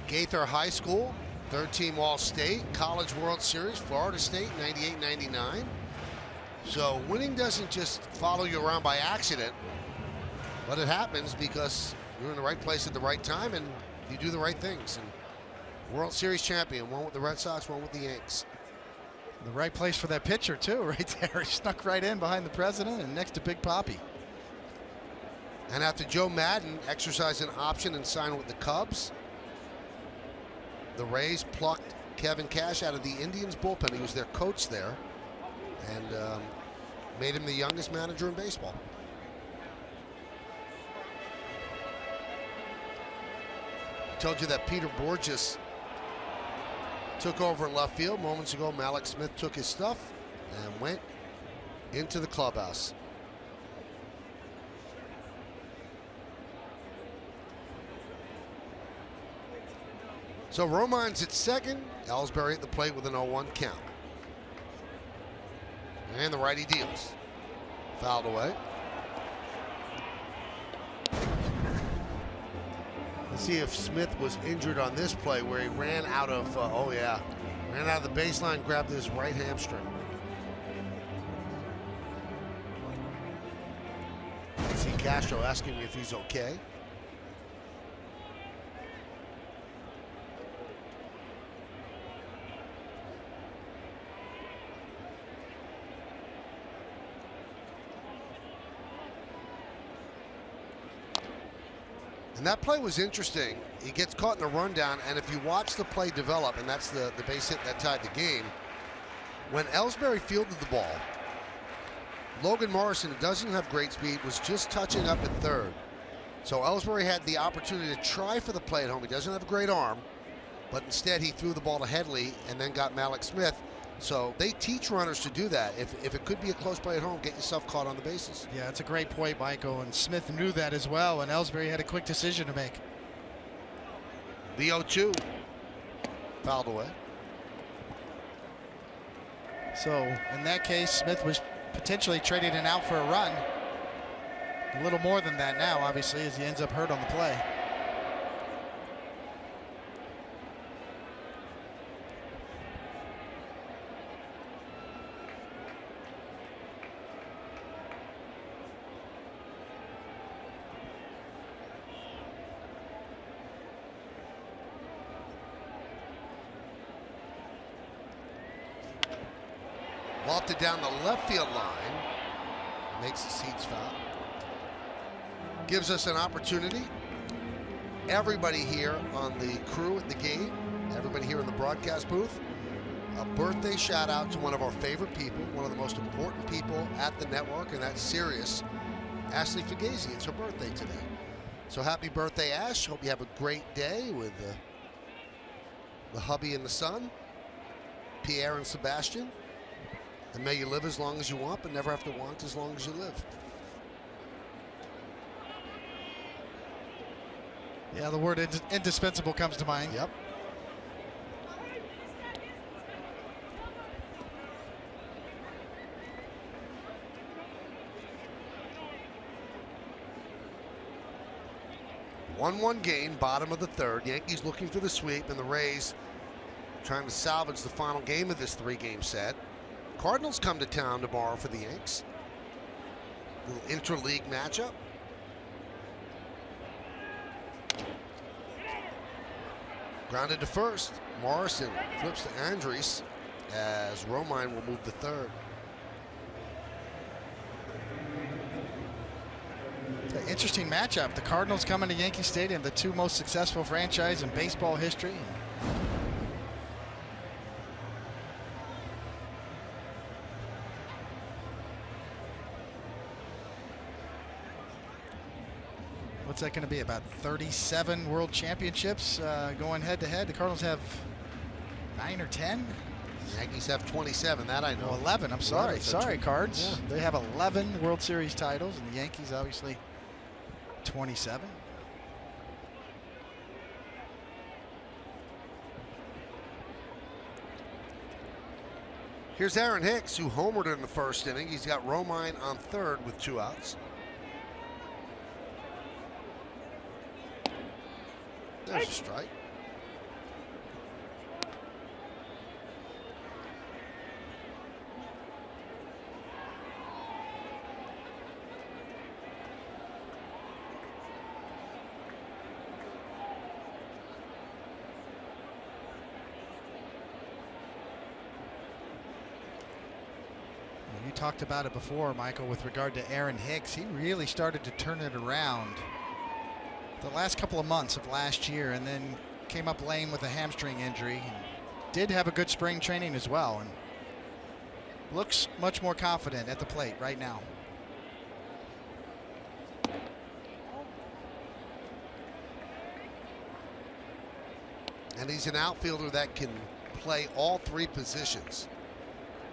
Gaither High School, third-team All-State, College World Series, Florida State, 98-99. So winning doesn't just follow you around by accident, but it happens because you're in the right place at the right time and you do the right things. And World Series champion, one with the Red Sox, one with the Yanks. The right place for that pitcher, too, right there. He snuck right in behind the president and next to Big Papi. And after Joe Madden exercised an option and signed with the Cubs, the Rays plucked Kevin Cash out of the Indians bullpen. He was their coach there and made him the youngest manager in baseball. Told you that Peter Borges took over in left field. Moments ago, Malik Smith took his stuff and went into the clubhouse. So Romine's at second, Ellsbury at the plate with an 0-1 count. And the righty deals. Fouled away. Let's see if Smith was injured on this play where he ran out of, ran out of the baseline, grabbed his right hamstring. See Castro asking me if he's okay. And that play was interesting. He gets caught in the rundown, and if you watch the play develop, and that's the base hit that tied the game, when Ellsbury fielded the ball, Logan Morrison, who doesn't have great speed, was just touching up at third. So Ellsbury had the opportunity to try for the play at home. He doesn't have a great arm, but instead he threw the ball to Headley and then got Malik Smith. So they teach runners to do that. If it could be a close play at home, get yourself caught on the bases. Yeah, that's a great point, Michael. And Smith knew that as well, and Ellsbury had a quick decision to make. The 0-2. Fouled away. So in that case, Smith was potentially traded in out for a run. A little more than that now, obviously, as he ends up hurt on the play. Lofted down the left field line. Makes the seats foul. Gives us an opportunity. Everybody here on the crew at the game, everybody here in the broadcast booth, a birthday shout out to one of our favorite people, one of the most important people at the network, and that's Sirius, Ashley Fugazi. It's her birthday today. So happy birthday, Ash. Hope you have a great day with the hubby and the son, Pierre and Sebastian. And may you live as long as you want, but never have to want as long as you live. Yeah, the word indispensable comes to mind. Yep. One game, bottom of the third. Yankees looking for the sweep, and the Rays trying to salvage the final game of this three-game set. Cardinals come to town tomorrow for the Yanks. Little intra-league matchup. Grounded to first. Morrison flips to Andres as Romine will move to third. Interesting matchup. The Cardinals coming to Yankee Stadium, the two most successful franchise in baseball history. What's that going to be? About 37 World Championships going head to head. The Cardinals have 9 or 10. The Yankees have 27. That I know. Oh, 11. I'm sorry. 11, Sorry, Cards. Yeah. They have 11 World Series titles, and the Yankees obviously 27. Here's Aaron Hicks, who homered in the first inning. He's got Romine on third with 2 outs. There's a strike. talked about it before, Michael, with regard to Aaron Hicks. He really started to turn it around the last couple of months of last year, and then came up lame with a hamstring injury. Did have a good spring training as well, and looks much more confident at the plate right now. And he's an outfielder that can play all three positions.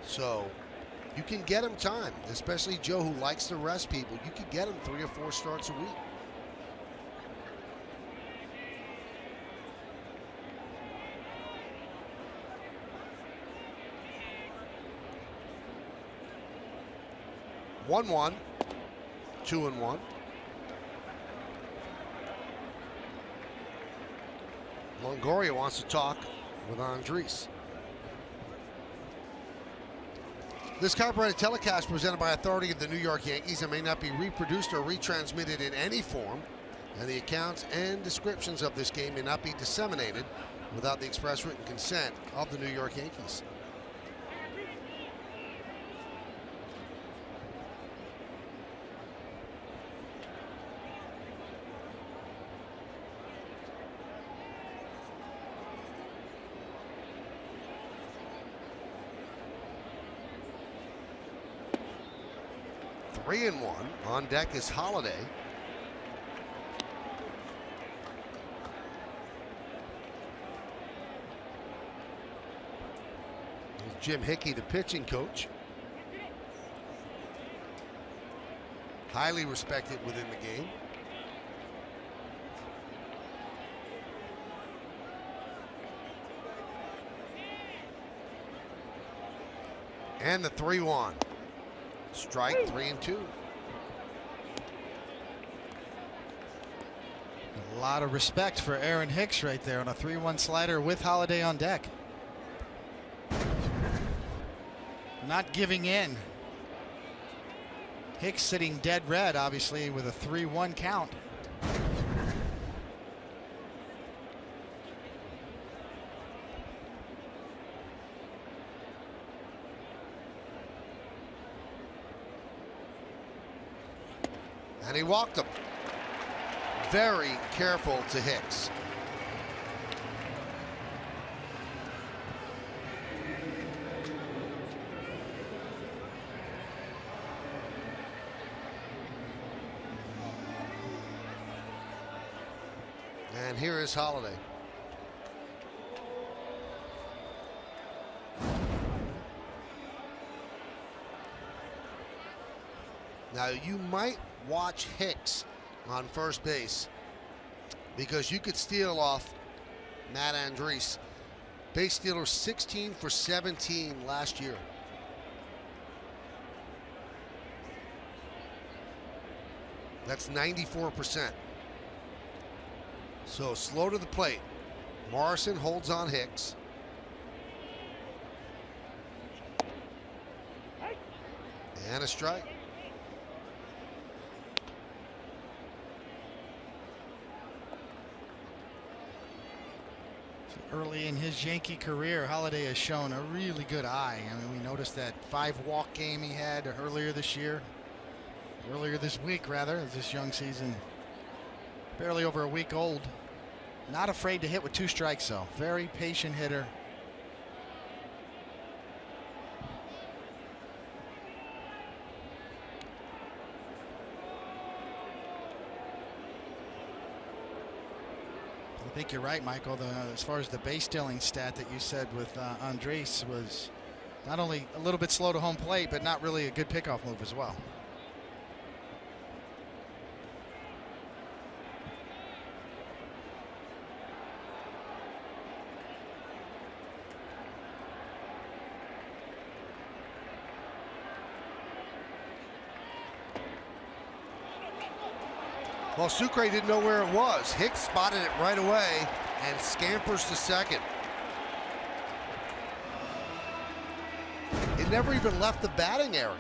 So you can get him time, especially Joe, who likes to rest people. You can get him 3 or 4 starts a week. One, 2-1. Longoria wants to talk with Andres. This copyrighted telecast presented by authority of the New York Yankees and may not be reproduced or retransmitted in any form, and the accounts and descriptions of this game may not be disseminated without the express written consent of the New York Yankees. Three and one. On deck is Holiday. There's Jim Hickey, the pitching coach. Highly respected within the game. And the 3-1. Strike, 3-2. A lot of respect for Aaron Hicks right there on a 3-1 slider with Holiday on deck. Not giving in. Hicks sitting dead red, obviously, with a 3-1 count. And he walked him. Very careful to Hicks. And here is Holiday. Now you might watch Hicks on first base because you could steal off Matt Andres. Base stealer 16 for 17 last year. That's 94%. So slow to the plate. Morrison holds on Hicks. And a strike. Early in his Yankee career, Holiday has shown a really good eye. I mean, we noticed that 5-walk game he had earlier this week, this young season. Barely over a week old. Not afraid to hit with 2 strikes, though. Very patient hitter. I think you're right, Michael. As far as the base stealing stat that you said with Andres was not only a little bit slow to home plate, but not really a good pickoff move as well. Well, Sucre didn't know where it was. Hicks spotted it right away and scampers to second. It never even left the batting area.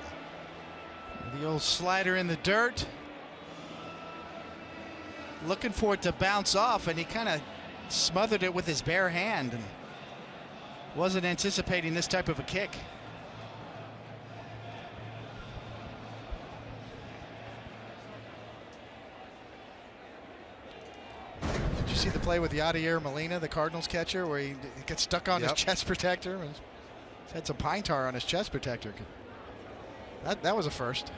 The old slider in the dirt. Looking for it to bounce off, and he kind of smothered it with his bare hand and wasn't anticipating this type of a kick. see the play with Yadier Molina, the Cardinals catcher, where he gets stuck on his chest protector and had some pine tar on his chest protector? That was a first.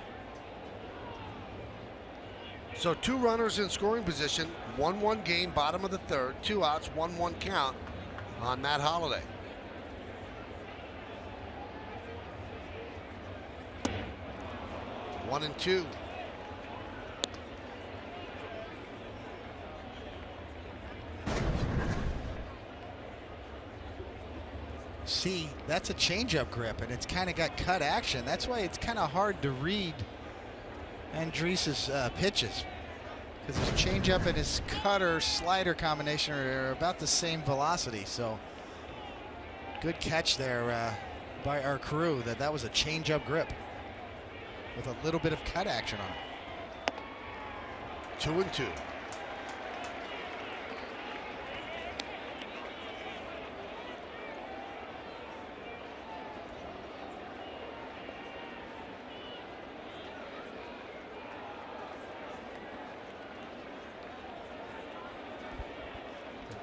So 2 runners in scoring position, 1-1 game, bottom of the third, 2 outs, 1-1 count on Matt Holliday. One and 2. See, that's a changeup grip, and it's kind of got cut action. That's why it's kind of hard to read Andries's pitches, because his changeup and his cutter slider combination are about the same velocity. So good catch there by our crew. That was a changeup grip with a little bit of cut action on it. 2 and 2.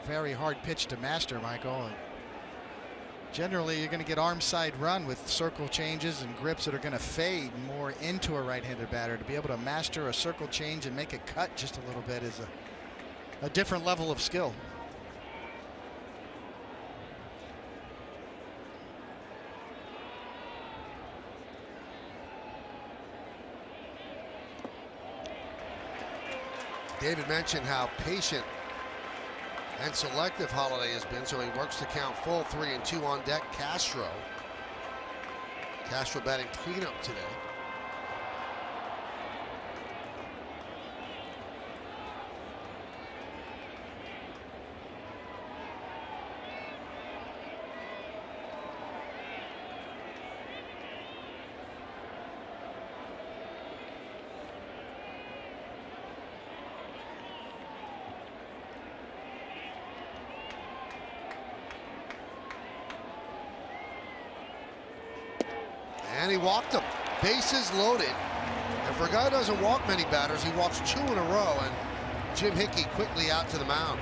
Very hard pitch to master, Michael. Generally, you're going to get arm side run with circle changes and grips that are going to fade more into a right-handed batter. To be able to master a circle change and make it cut just a little bit is a different level of skill. David mentioned how patient and selective Holliday has been, so he works to count full. 3 and 2 on deck. Castro batting cleanup today. And he walked him. Bases loaded. And for a guy who doesn't walk many batters, he walks 2 in a row, and Jim Hickey quickly out to the mound.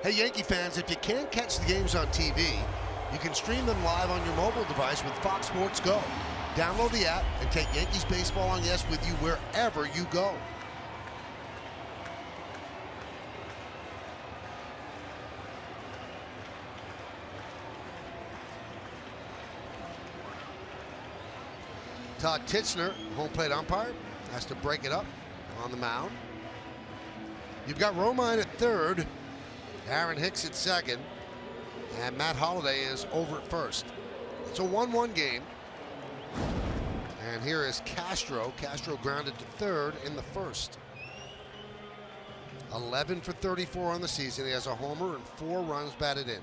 Hey, Yankee fans, if you can't catch the games on TV, you can stream them live on your mobile device with Fox Sports Go. Download the app and take Yankees baseball on Yes with you wherever you go. Todd Titchener, home plate umpire, has to break it up on the mound. You've got Romine at third, Aaron Hicks at second, and Matt Holliday is over at first. It's a 1-1 game. And here is Castro. Castro grounded to third in the first. 11 for 34 on the season. He has a homer and 4 runs batted in.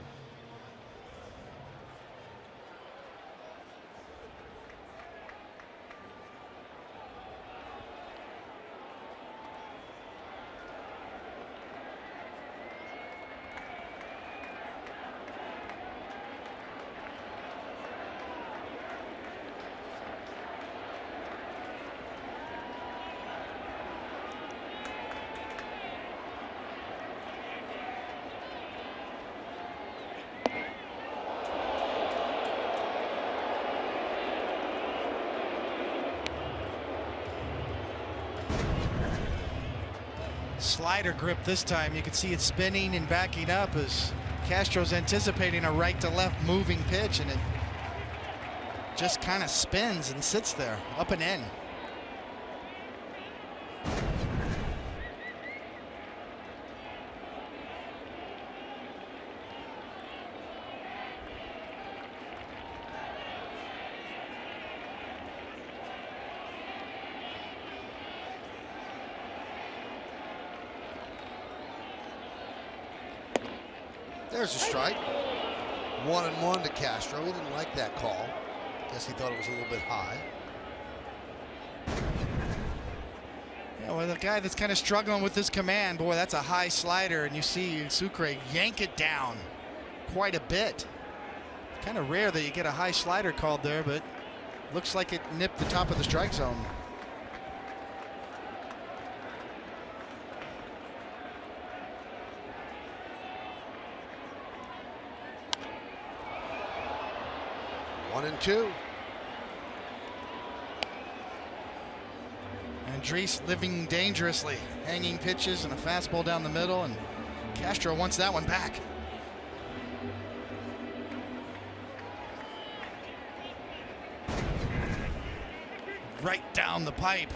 Slider grip this time. You can see it spinning and backing up as Castro's anticipating a right to left moving pitch, and it just kind of spins and sits there up and in. There's a strike. 1-1 to Castro. He didn't like that call. Guess he thought it was a little bit high. Yeah, well, the guy that's kind of struggling with his command, boy, that's a high slider, and you see Sucre yank it down quite a bit. Kind of rare that you get a high slider called there, but Looks like it nipped the top of the strike zone. One and two. Andres living dangerously, hanging pitches and a fastball down the middle, and Castro wants that one back. Right down the pipe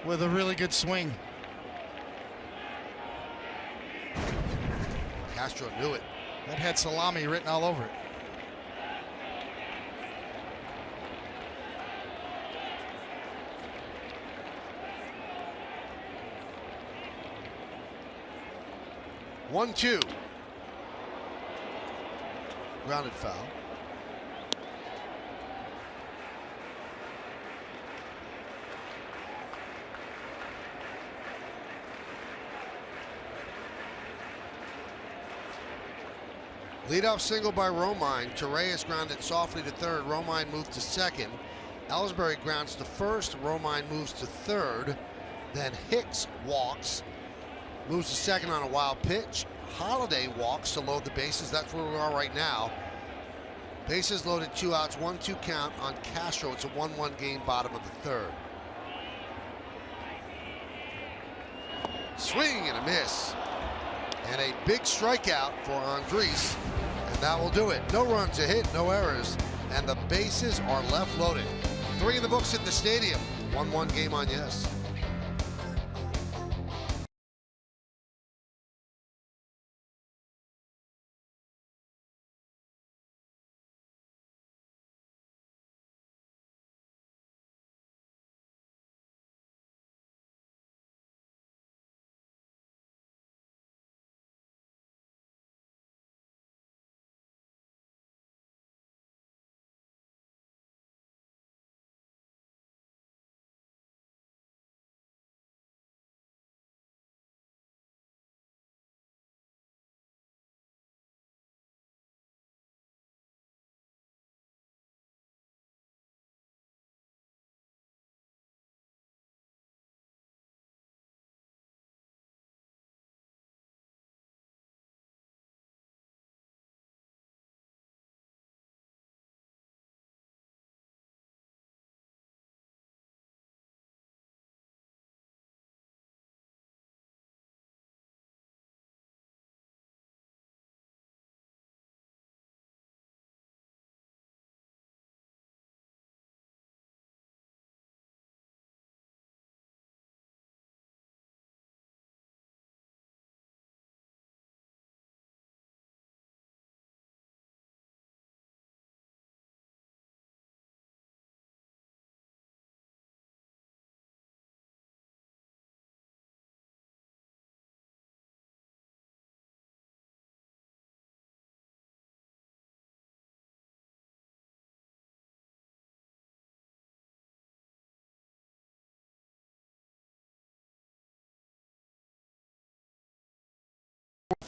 with a really good swing. Castro knew it. That had salami written all over it. One, two. Grounded foul. Leadoff single by Romine. Torreyes grounded softly to third. Romine moved to second. Ellsbury grounds to first. Romine moves to third. Then Hicks walks. Moves to second on a wild pitch. Holiday walks to load the bases. That's where we are right now. Bases loaded, 2 outs, 1-2 count on Castro. It's a 1-1 game, bottom of the third. Swing and a miss. And a big strikeout for Andres. And that will do it. No runs, a hit, no errors. And the bases are left loaded. 3 in the books at the stadium. 1-1 game on Yes.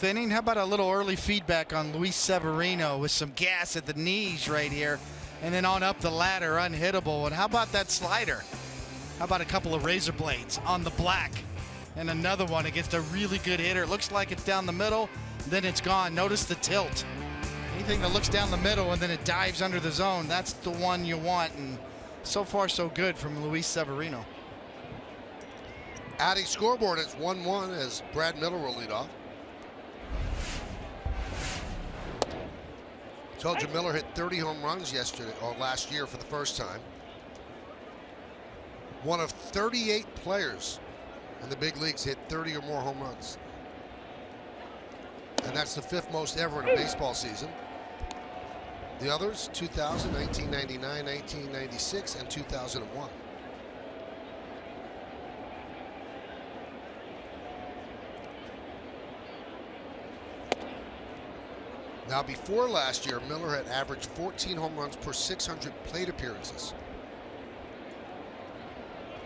Inning. How about a little early feedback on Luis Severino with some gas at the knees right here, and then on up the ladder, unhittable. And how about that slider? How about a couple of razor blades on the black, and another one against a really good hitter. It looks like it's down the middle, then it's gone. Notice the tilt. Anything that looks down the middle and then it dives under the zone, that's the one you want. And so far so good from Luis Severino. Adding scoreboard, it's 1-1 as Brad Miller will lead off. Told you Miller hit 30 home runs yesterday or last year for the first time. One of 38 players in the big leagues hit 30 or more home runs. And that's the 5th most ever in a baseball season. The others, 2000, 1999, 1996, and 2001. Now, before last year, Miller had averaged 14 home runs per 600 plate appearances.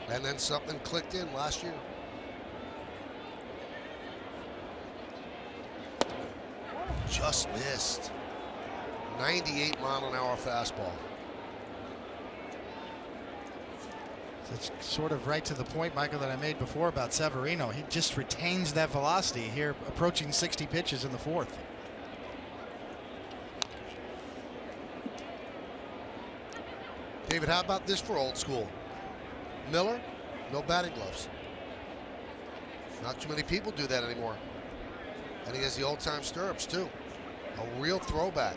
And then something clicked in last year. Just missed. 98-mile-an-hour fastball. It's sort of right to the point, Michael, that I made before about Severino. He just retains that velocity here, approaching 60 pitches in the fourth. David, how about this for old school? Miller, no batting gloves. Not too many people do that anymore. And he has the old-time stirrups, too. A real throwback.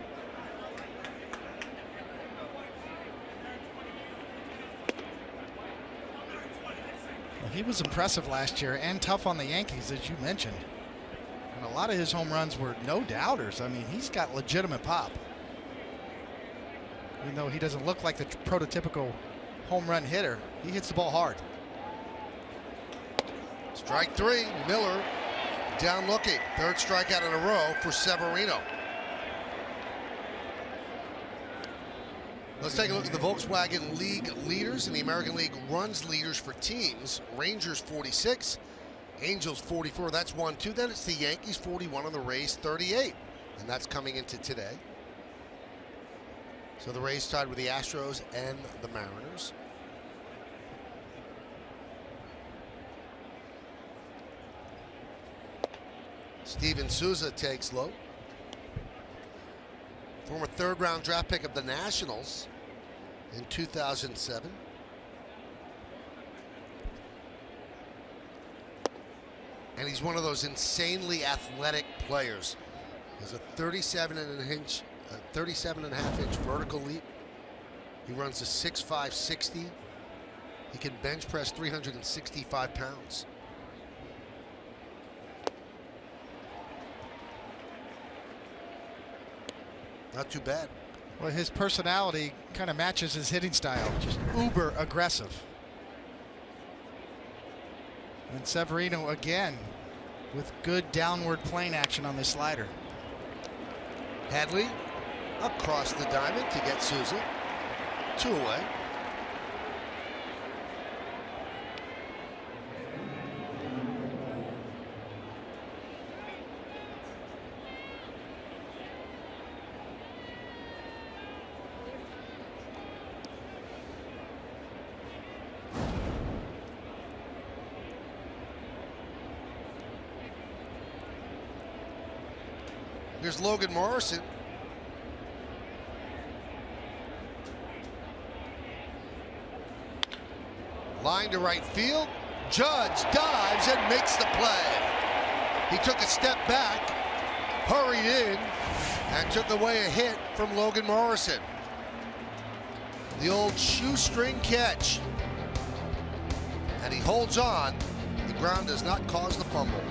Well, he was impressive last year and tough on the Yankees, as you mentioned. And a lot of his home runs were no doubters. I mean, he's got legitimate pop. Even though he doesn't look like the prototypical home run hitter, he hits the ball hard. Strike three, Miller down looking. Third strikeout in a row for Severino. Let's take a look at the Volkswagen League leaders and the American League runs leaders for teams. Rangers 46, Angels 44. That's 1-2. Then it's the Yankees 41 and the Rays 38. And that's coming into today. So the Rays tied with the Astros and the Mariners. Steven Souza takes low. Former third-round draft pick of the Nationals in 2007. And he's one of those insanely athletic players. He has a 37.5-inch vertical leap. He runs a 6'5", 60. He can bench press 365 pounds. Not too bad. Well, his personality kind of matches his hitting style, just uber aggressive. And Severino again with good downward plane action on this slider. Hadley across the diamond to get Souza. 2 away. Here's Logan Morrison. Line to right field. Judge dives and makes the play. He took a step back, hurried in, and took away a hit from Logan Morrison. The old shoestring catch. And he holds on. The ground does not cause the fumble.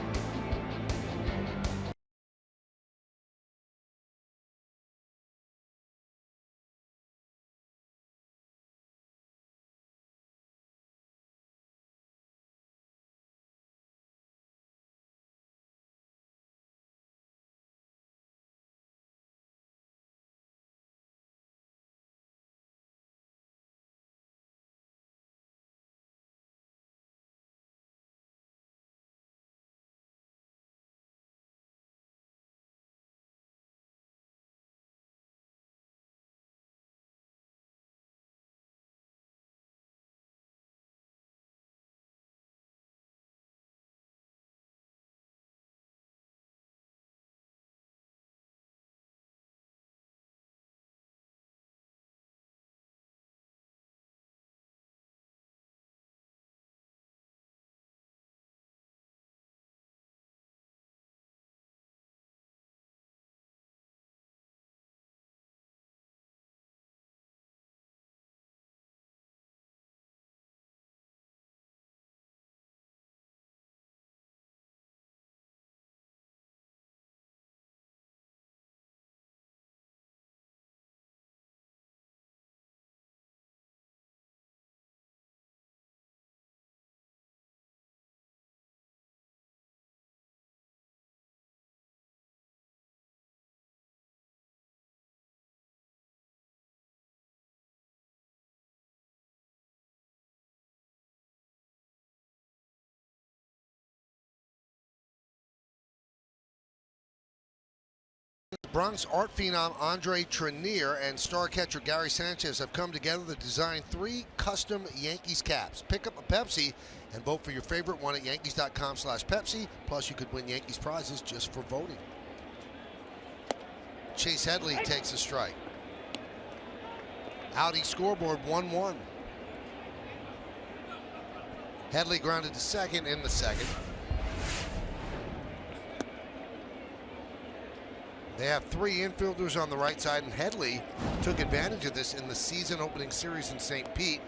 Bronx art phenom Andre Trenier and star catcher Gary Sanchez have come together to design 3 custom Yankees caps. Pick up a Pepsi and vote for your favorite one at Yankees.com/Pepsi. Plus, you could win Yankees prizes just for voting. Chase Headley takes a strike. Audi scoreboard 1-1. Headley grounded to second in the second. They have 3 infielders on the right side, and Headley took advantage of this in the season opening series in St. Pete.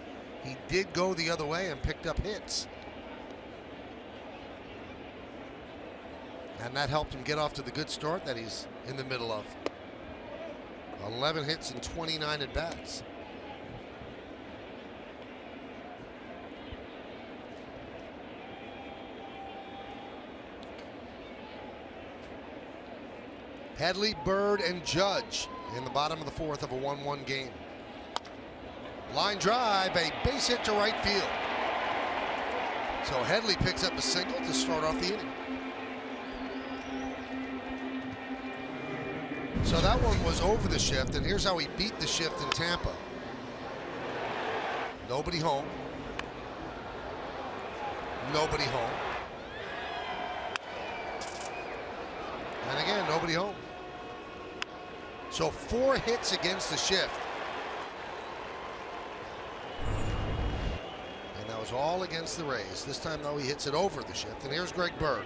He did go the other way and picked up hits. And that helped him get off to the good start that he's in the middle of. 11 hits and 29 at-bats. Headley, Bird, and Judge in the bottom of the 4th of a 1-1 game. Line drive, a base hit to right field. So Headley picks up a single to start off the inning. So that one was over the shift, and here's how he beat the shift in Tampa. Nobody home. Nobody home. And again, nobody home. So 4 hits against the shift. And that was all against the Rays. This time, though, he hits it over the shift. And here's Greg Bird.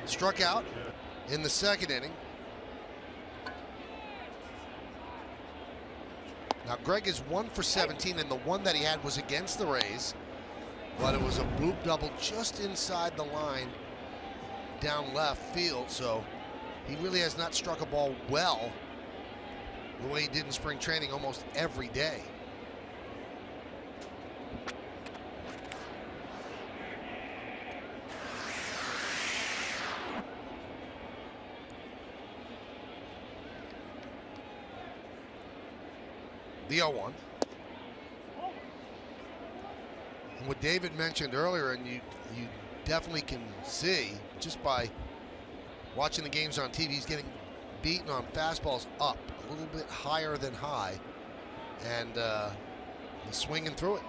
Struck out in the second inning. Now, Greg is 1 for 17, and the one that he had was against the Rays. But it was a bloop double just inside the line down left field. So he really has not struck a ball well the way he did in spring training almost every day. The 0-1. And what David mentioned earlier, and you definitely can see just by watching the games on TV, he's getting beaten on fastballs up a little bit higher than high, and he's swinging through it.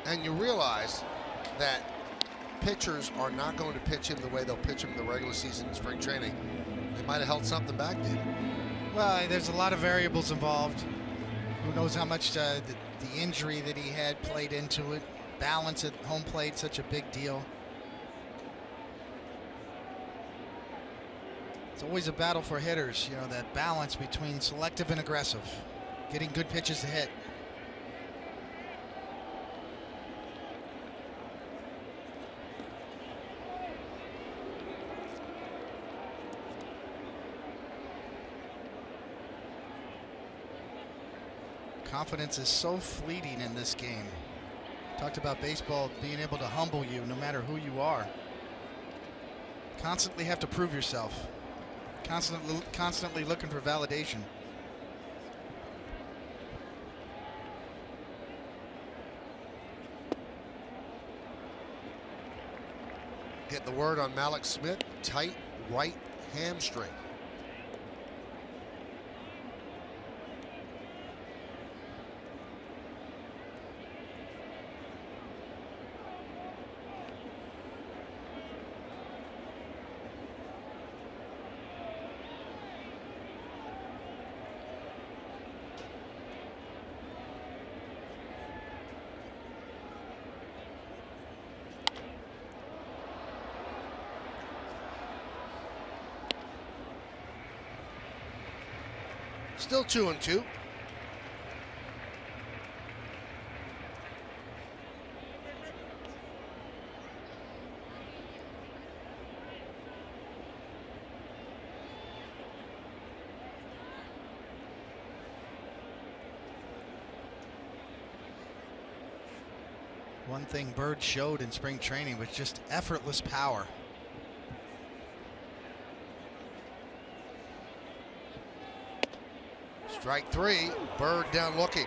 And you realize that pitchers are not going to pitch him the way they'll pitch him in the regular season and spring training. They might have held something back, David. Well, there's a lot of variables involved. Who knows how much the injury that he had played into it. Balance at home plate, such a big deal. It's always a battle for hitters, you know, that balance between selective and aggressive. Getting good pitches to hit. Confidence is so fleeting in this game. Talked about baseball being able to humble you no matter who you are. Constantly have to prove yourself. Constantly looking for validation. Get the word on Malik Smith, tight right hamstring. Still 2-2. One thing Bird showed in spring training was just effortless power. Strike 3, Bird down looking.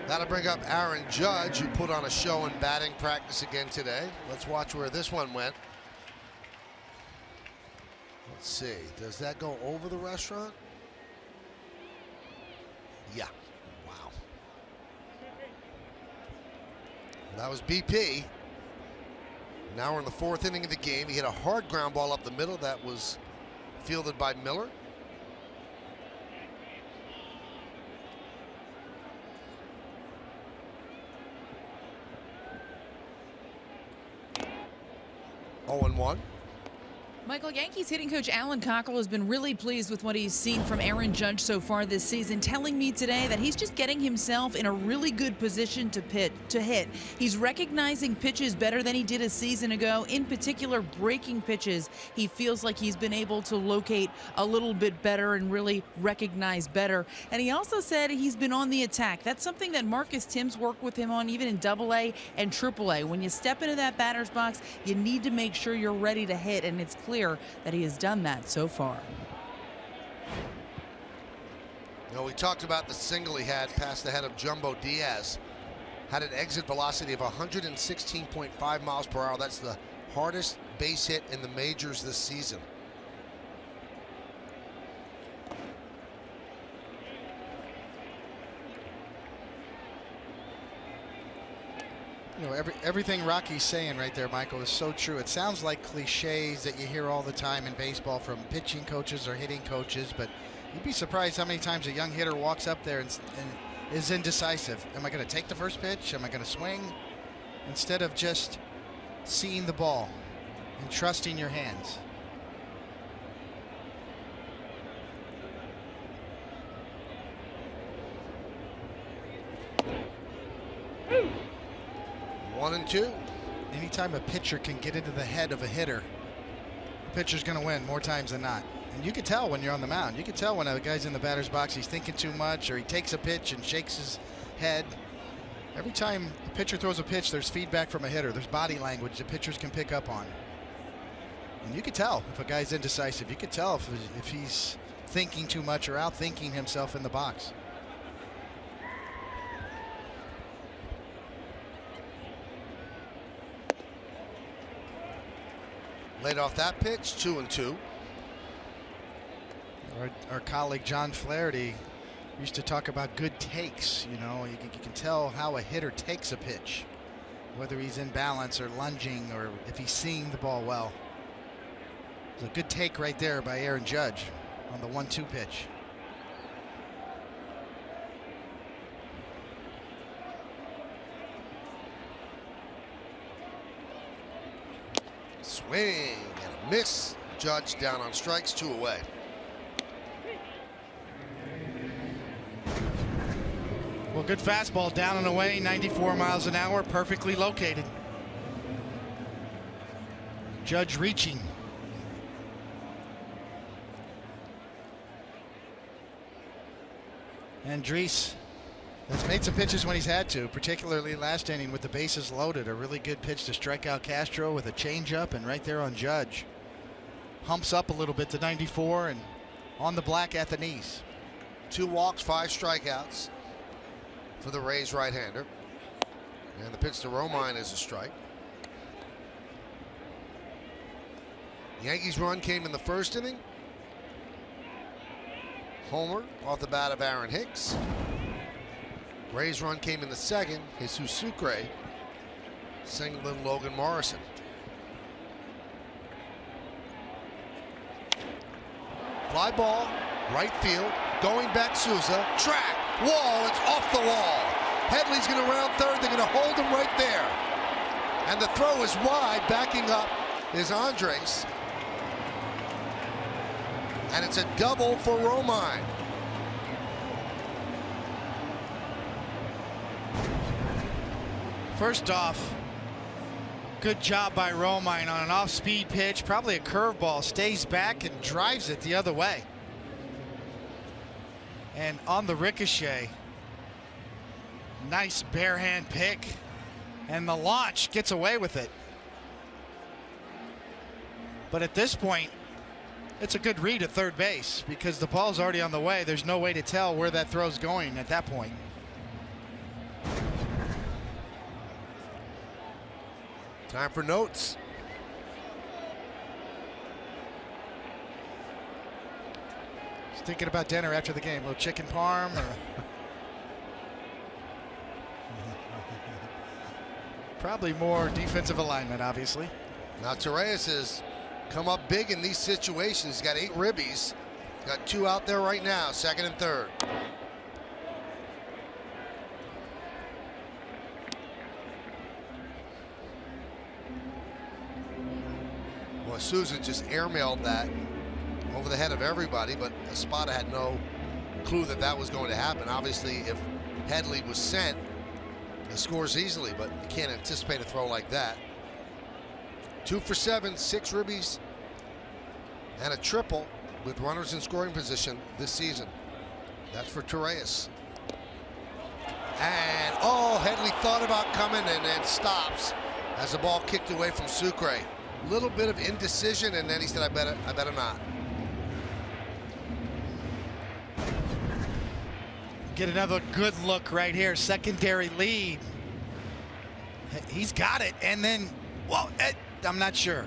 That'll bring up Aaron Judge, who put on a show in batting practice again today. Let's watch where this one went. Let's see. Does that go over the restaurant? Yeah. Wow. That was BP. Now we're in the 4th inning of the game. He hit a hard ground ball up the middle that was fielded by Miller. Oh, 0-1. Michael, Yankees hitting coach Alan Cockle has been really pleased with what he's seen from Aaron Judge so far this season, telling me today that he's just getting himself in a really good position to hit. He's recognizing pitches better than he did a season ago, in particular breaking pitches. He feels like he's been able to locate a little bit better and really recognize better. And he also said he's been on the attack. That's something that Marcus Timms worked with him on even in AA and AAA. When you step into that batter's box, you need to make sure you're ready to hit, and it's clear that he has done that so far. You know, we talked about the single he had past the head of Jumbo Diaz. Had an exit velocity of 116.5 miles per hour. That's the hardest base hit in the majors this season. You know, everything Rocky's saying right there, Michael, is so true. It sounds like cliches that you hear all the time in baseball from pitching coaches or hitting coaches, but you'd be surprised how many times a young hitter walks up there and is indecisive. Am I going to take the first pitch? Am I going to swing? Instead of just seeing the ball and trusting your hands. Ooh. 1-2. Anytime a pitcher can get into the head of a hitter, the pitcher's going to win more times than not. And you can tell when you're on the mound. You can tell when a guy's in the batter's box, he's thinking too much, or he takes a pitch and shakes his head. Every time the pitcher throws a pitch, there's feedback from a hitter. There's body language that pitchers can pick up on. And you can tell if a guy's indecisive. You can tell if he's thinking too much or outthinking himself in the box. Laid off that pitch, 2-2. Our colleague John Flaherty used to talk about good takes. You know, you can tell how a hitter takes a pitch, whether he's in balance or lunging or if he's seeing the ball well. It's a good take right there by Aaron Judge on the 1-2 pitch. Swing and a miss. Judge down on strikes, 2 away. Well, good fastball down and away, 94 miles an hour, perfectly located. Judge reaching. Andres has made some pitches when he's had to, particularly last inning with the bases loaded. A really good pitch to strike out Castro with a changeup, and right there on Judge. Humps up a little bit to 94 and on the black at the knees. 2 walks, 5 strikeouts for the Rays right-hander. And the pitch to Romine is a strike. The Yankees' run came in the 1st inning. Homer off the bat of Aaron Hicks. Rays' run came in the 2nd. Jesus Sucre singled in Logan Morrison. Fly ball, right field, going back Souza, track, wall, it's off the wall. Headley's going to round third, they're going to hold him right there. And the throw is wide, backing up is Andres. And it's a double for Romine. First off, good job by Romine on an off-speed pitch, probably a curveball, stays back and drives it the other way. And on the ricochet, nice bare hand pick, and the launch gets away with it. But at this point, it's a good read at third base because the ball's already on the way. There's no way to tell where that throw's going at that point. Time for notes. Just thinking about dinner after the game. A little chicken parm or probably more defensive alignment, obviously. Now Torreyes has come up big in these situations. He's got 8 ribbies. He's got 2 out there right now, second and third. Well, Souza just airmailed that over the head of everybody, but Espada had no clue that that was going to happen. Obviously, if Headley was sent, he scores easily, but you can't anticipate a throw like that. 2 for 7, 6 ribbies, and a triple with runners in scoring position this season. That's for Torreyes. And, oh, Headley thought about coming and then stops as the ball kicked away from Sucre. Little bit of indecision, and then he said, I better not. Get another good look right here. Secondary lead. He's got it, and then, well, I'm not sure.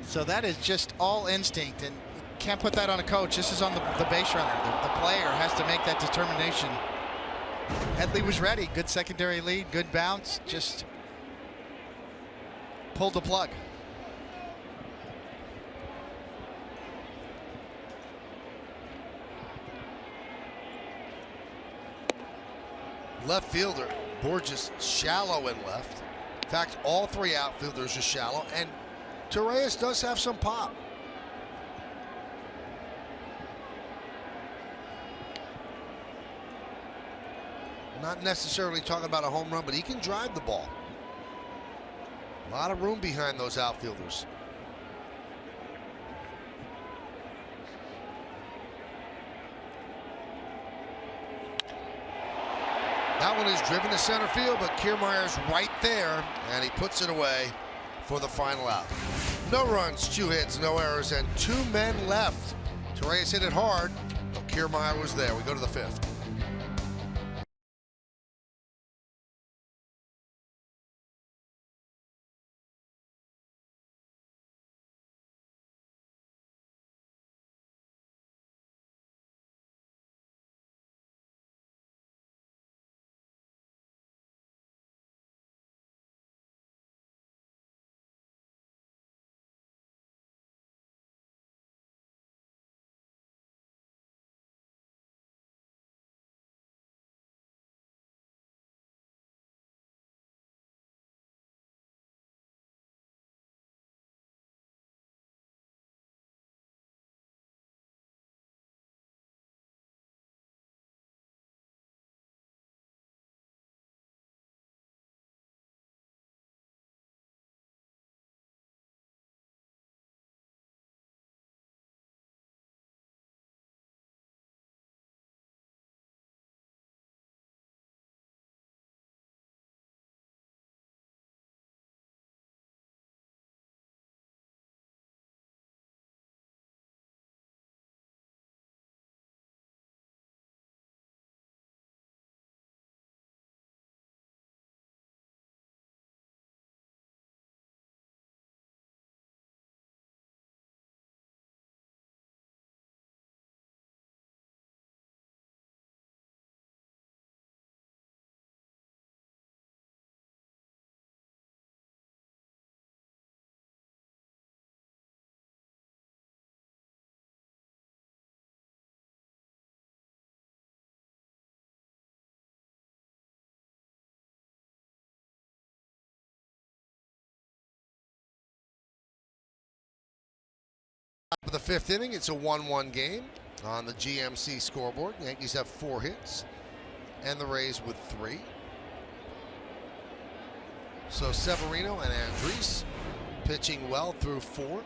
So that is just all instinct, and you can't put that on a coach. This is on the base runner. The player has to make that determination. Headley was ready. Good secondary lead, good bounce. Just pulled the plug. Left fielder, Borges, shallow in left. In fact, all 3 outfielders are shallow, and Torreyes does have some pop. Not necessarily talking about a home run, but he can drive the ball. A lot of room behind those outfielders. That one is driven to center field, but Kiermaier's right there, and he puts it away for the final out. No runs, 2 hits, no errors, and 2 men left. Torreyes hit it hard, but Kiermaier was there. We go to the 5th. Top of the 5th inning, it's a 1-1 game on the GMC scoreboard. The Yankees have 4 hits, and the Rays with 3. So Severino and Andres pitching well through 4.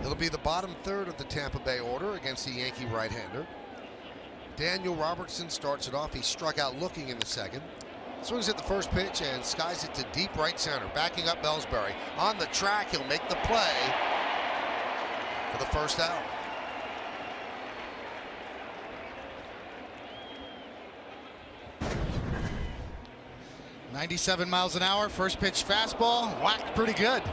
It'll be the bottom third of the Tampa Bay order against the Yankee right-hander. Daniel Robertson starts it off. He struck out looking in the second. Swings at the first pitch and skies it to deep right center. Backing up Ellsbury. On the track, he'll make the play for the first out. 97 miles an hour, first pitch fastball, whacked pretty good.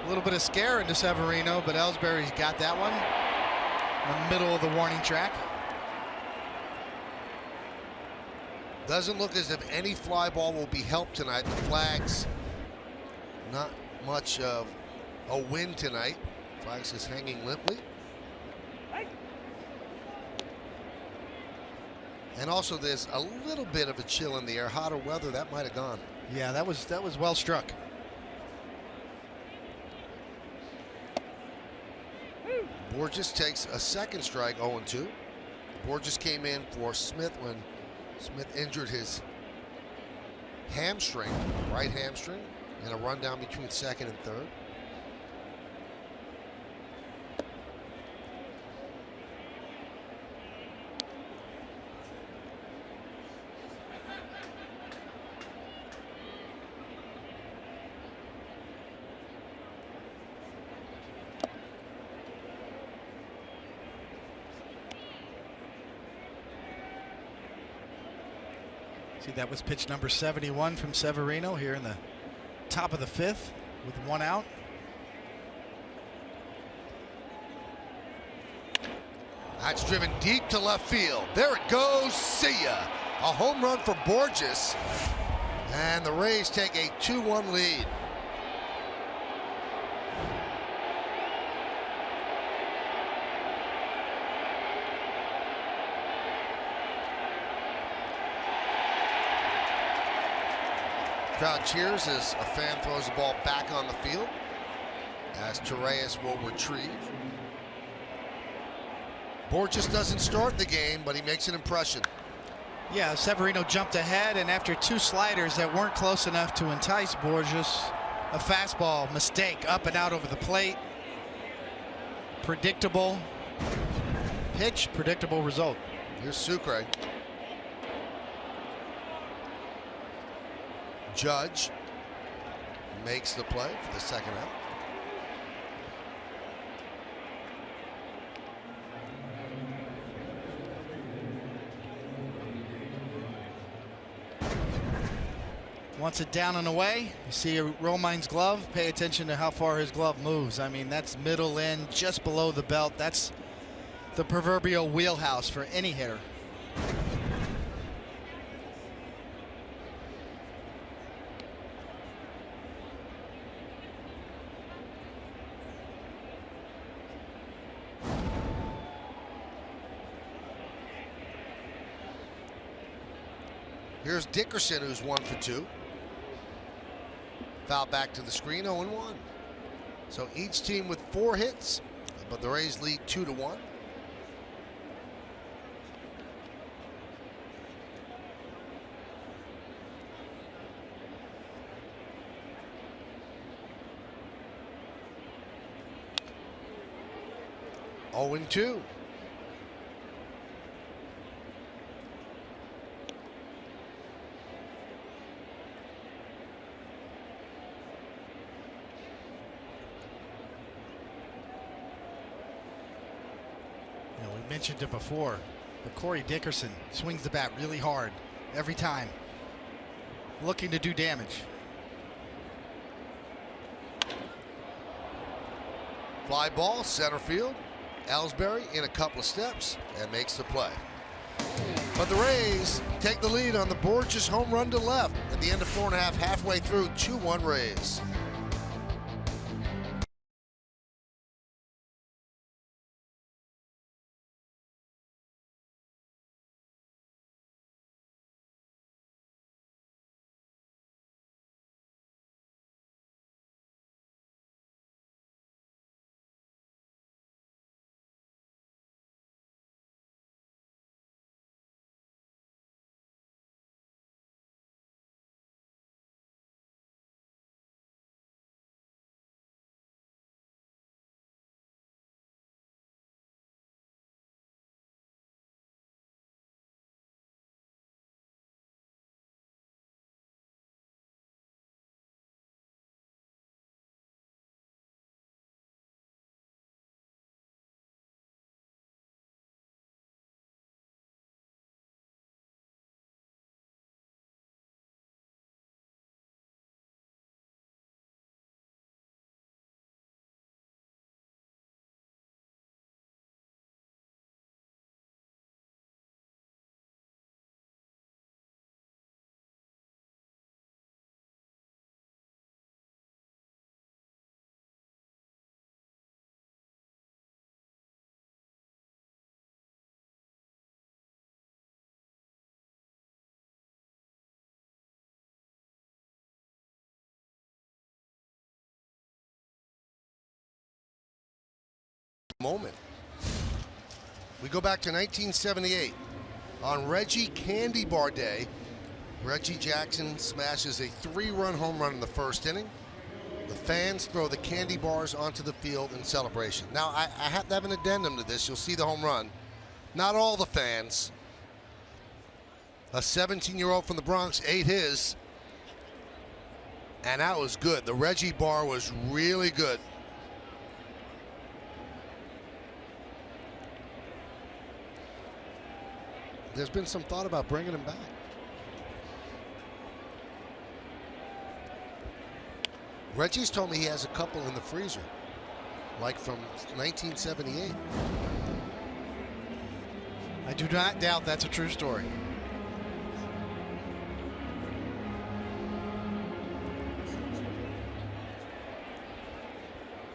A little bit of scare into Severino, but Ellsbury's got that one in the middle of the warning track. Doesn't look as if any fly ball will be helped tonight. The flags, not much of a win tonight. Flags is hanging limply. And also there's a little bit of a chill in the air. Hotter weather, that might have gone. Yeah, that was well struck. Borges takes a second strike, 0-2. Borges came in for Smith when Smith injured his hamstring, right hamstring, in a rundown between second and third. See, that was pitch number 71 from Severino here in the top of the fifth with one out. That's driven deep to left field. There it goes. See ya. A home run for Borges. And the Rays take a 2-1 lead. Crowd cheers as a fan throws the ball back on the field as Torreyes will retrieve. Borges doesn't start the game, but he makes an impression. Yeah, Severino jumped ahead, and after two sliders that weren't close enough to entice Borges, a fastball mistake up and out over the plate. Predictable pitch, predictable result. Here's Sucre. Judge makes the play for the second out. Wants it down and away. You see Romine's glove. Pay attention to how far his glove moves. I mean, that's middle in, just below the belt. That's the proverbial wheelhouse for any hitter. Here's Dickerson, who's 1 for 2. Foul back to the screen, 0-1. So each team with 4 hits, but the Rays lead 2-1. Oh, and 2. Mentioned it before, but Corey Dickerson swings the bat really hard every time, looking to do damage. Fly ball, center field. Ellsbury in a couple of steps and makes the play. But the Rays take the lead on the Borges home run to left at the end of 4.5, halfway through. 2-1 Rays. moment. We go back to 1978. On Reggie Candy Bar Day, Reggie Jackson smashes a 3-run home run in the first inning. The fans throw the candy bars onto the field in celebration. Now, I have to have an addendum to this. You'll see the home run. Not all the fans. A 17-year-old from the Bronx ate his, and that was good. The Reggie bar was really good. There's been some thought about bringing him back. Reggie's told me he has a couple in the freezer, like from 1978. I do not doubt that's a true story.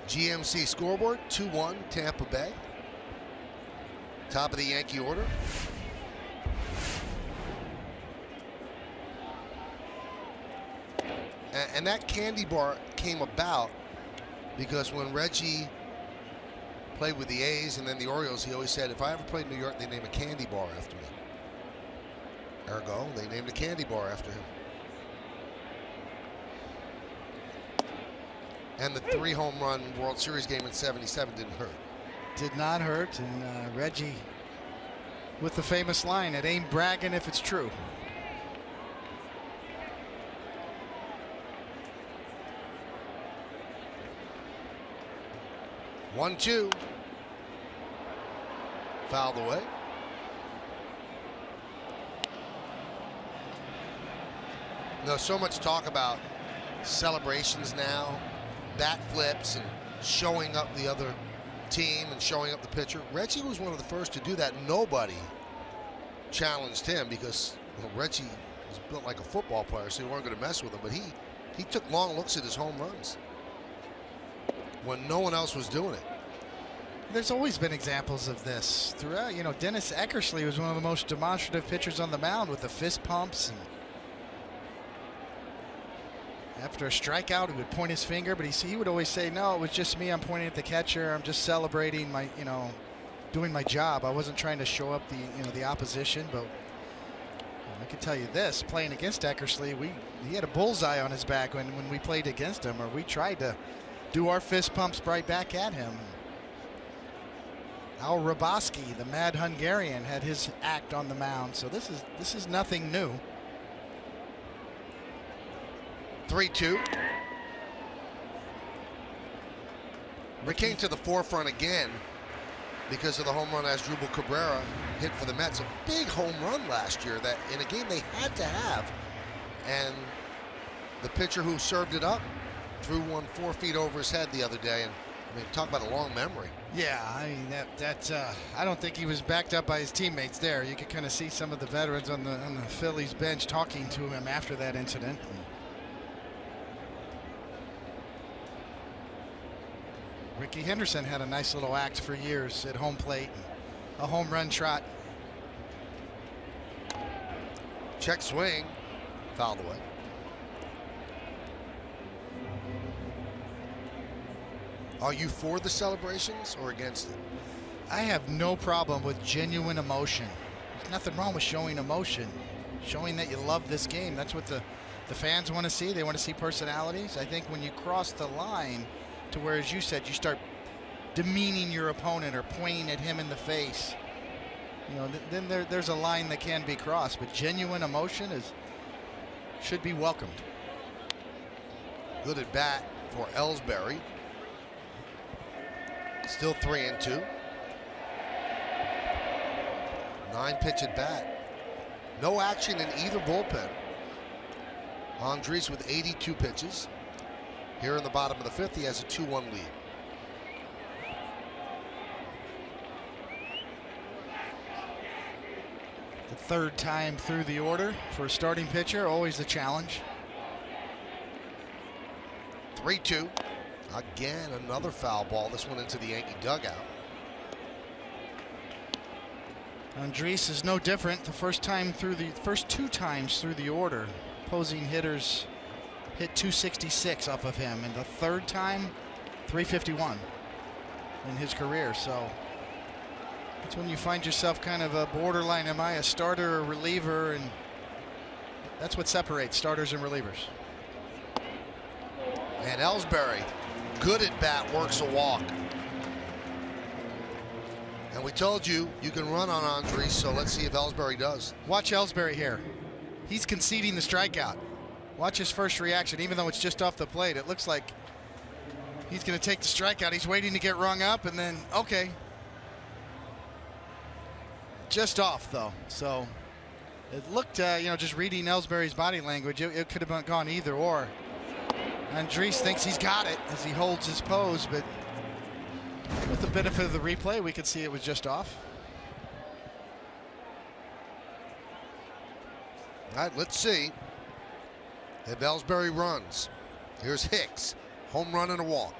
GMC scoreboard, 2-1 Tampa Bay. Top of the Yankee order. And that candy bar came about because when Reggie played with the A's and then the Orioles, he always said, if I ever played in New York, they name a candy bar after me. Ergo, they named a candy bar after him. And the 3-home run World Series game in '77 didn't hurt. Did not hurt, and Reggie with the famous line, "It ain't bragging if it's true." One-two. Fouled away. There's so much talk about celebrations now, bat flips and showing up the other team and showing up the pitcher. Reggie was one of the first to do that. Nobody challenged him because Reggie was built like a football player, so you weren't going to mess with him. But he took long looks at his home runs when no one else was doing it. There's always been examples of this throughout. You know, Dennis Eckersley was one of the most demonstrative pitchers on the mound with the fist pumps. And after a strikeout, he would point his finger, but he would always say, "No, it was just me. I'm pointing at the catcher. I'm just celebrating my, doing my job. I wasn't trying to show up the opposition." But I can tell you this: playing against Eckersley, he had a bullseye on his back when we played against him, or we tried to do our fist pumps right back at him. Al Raboski, the mad Hungarian, had his act on the mound. So this is nothing new. 3-2. We came to the forefront again because of the home run Asdrubal Cabrera hit for the Mets. A big home run last year that in a game they had to have. And the pitcher who served it up threw one 4 feet over his head the other day. And I mean, talk about a long memory. Yeah, I mean I don't think he was backed up by his teammates there. You could kind of see some of the veterans on the Phillies bench talking to him after that incident. Ricky Henderson had a nice little act for years at home plate. A home run trot. Check swing. Fouled away. Are you for the celebrations or against it? I have no problem with genuine emotion. There's nothing wrong with showing emotion. Showing that you love this game. That's what the fans want to see. They want to see personalities. I think when you cross the line to where, as you said, you start demeaning your opponent or pointing at him in the face, then there's a line that can be crossed. But genuine emotion should be welcomed. Good at bat for Ellsbury. Still 3-2. 9-pitch at bat. No action in either bullpen. Andres with 82 pitches. Here in the bottom of the fifth, he has a 2-1 lead. The third time through the order for a starting pitcher, always a challenge. 3-2. Again, another foul ball. This one into the Yankee dugout. Andres is no different. The first two times through the order, opposing hitters hit 266 off of him, and the third time, 351. in his career. So it's when you find yourself kind of a borderline, am I a starter or reliever? And that's what separates starters and relievers. And Ellsbury, good at bat, works a walk. And we told you, you can run on Andres, so let's see if Ellsbury does. Watch Ellsbury here. He's conceding the strikeout. Watch his first reaction, even though it's just off the plate. It looks like he's going to take the strikeout. He's waiting to get rung up, and then, okay. Just off, though. So it looked, just reading Ellsbury's body language, it could have gone either or. Andres thinks he's got it as he holds his pose, but with the benefit of the replay, we could see it was just off. All right, let's see if Ellsbury runs. Here's Hicks, home run and a walk.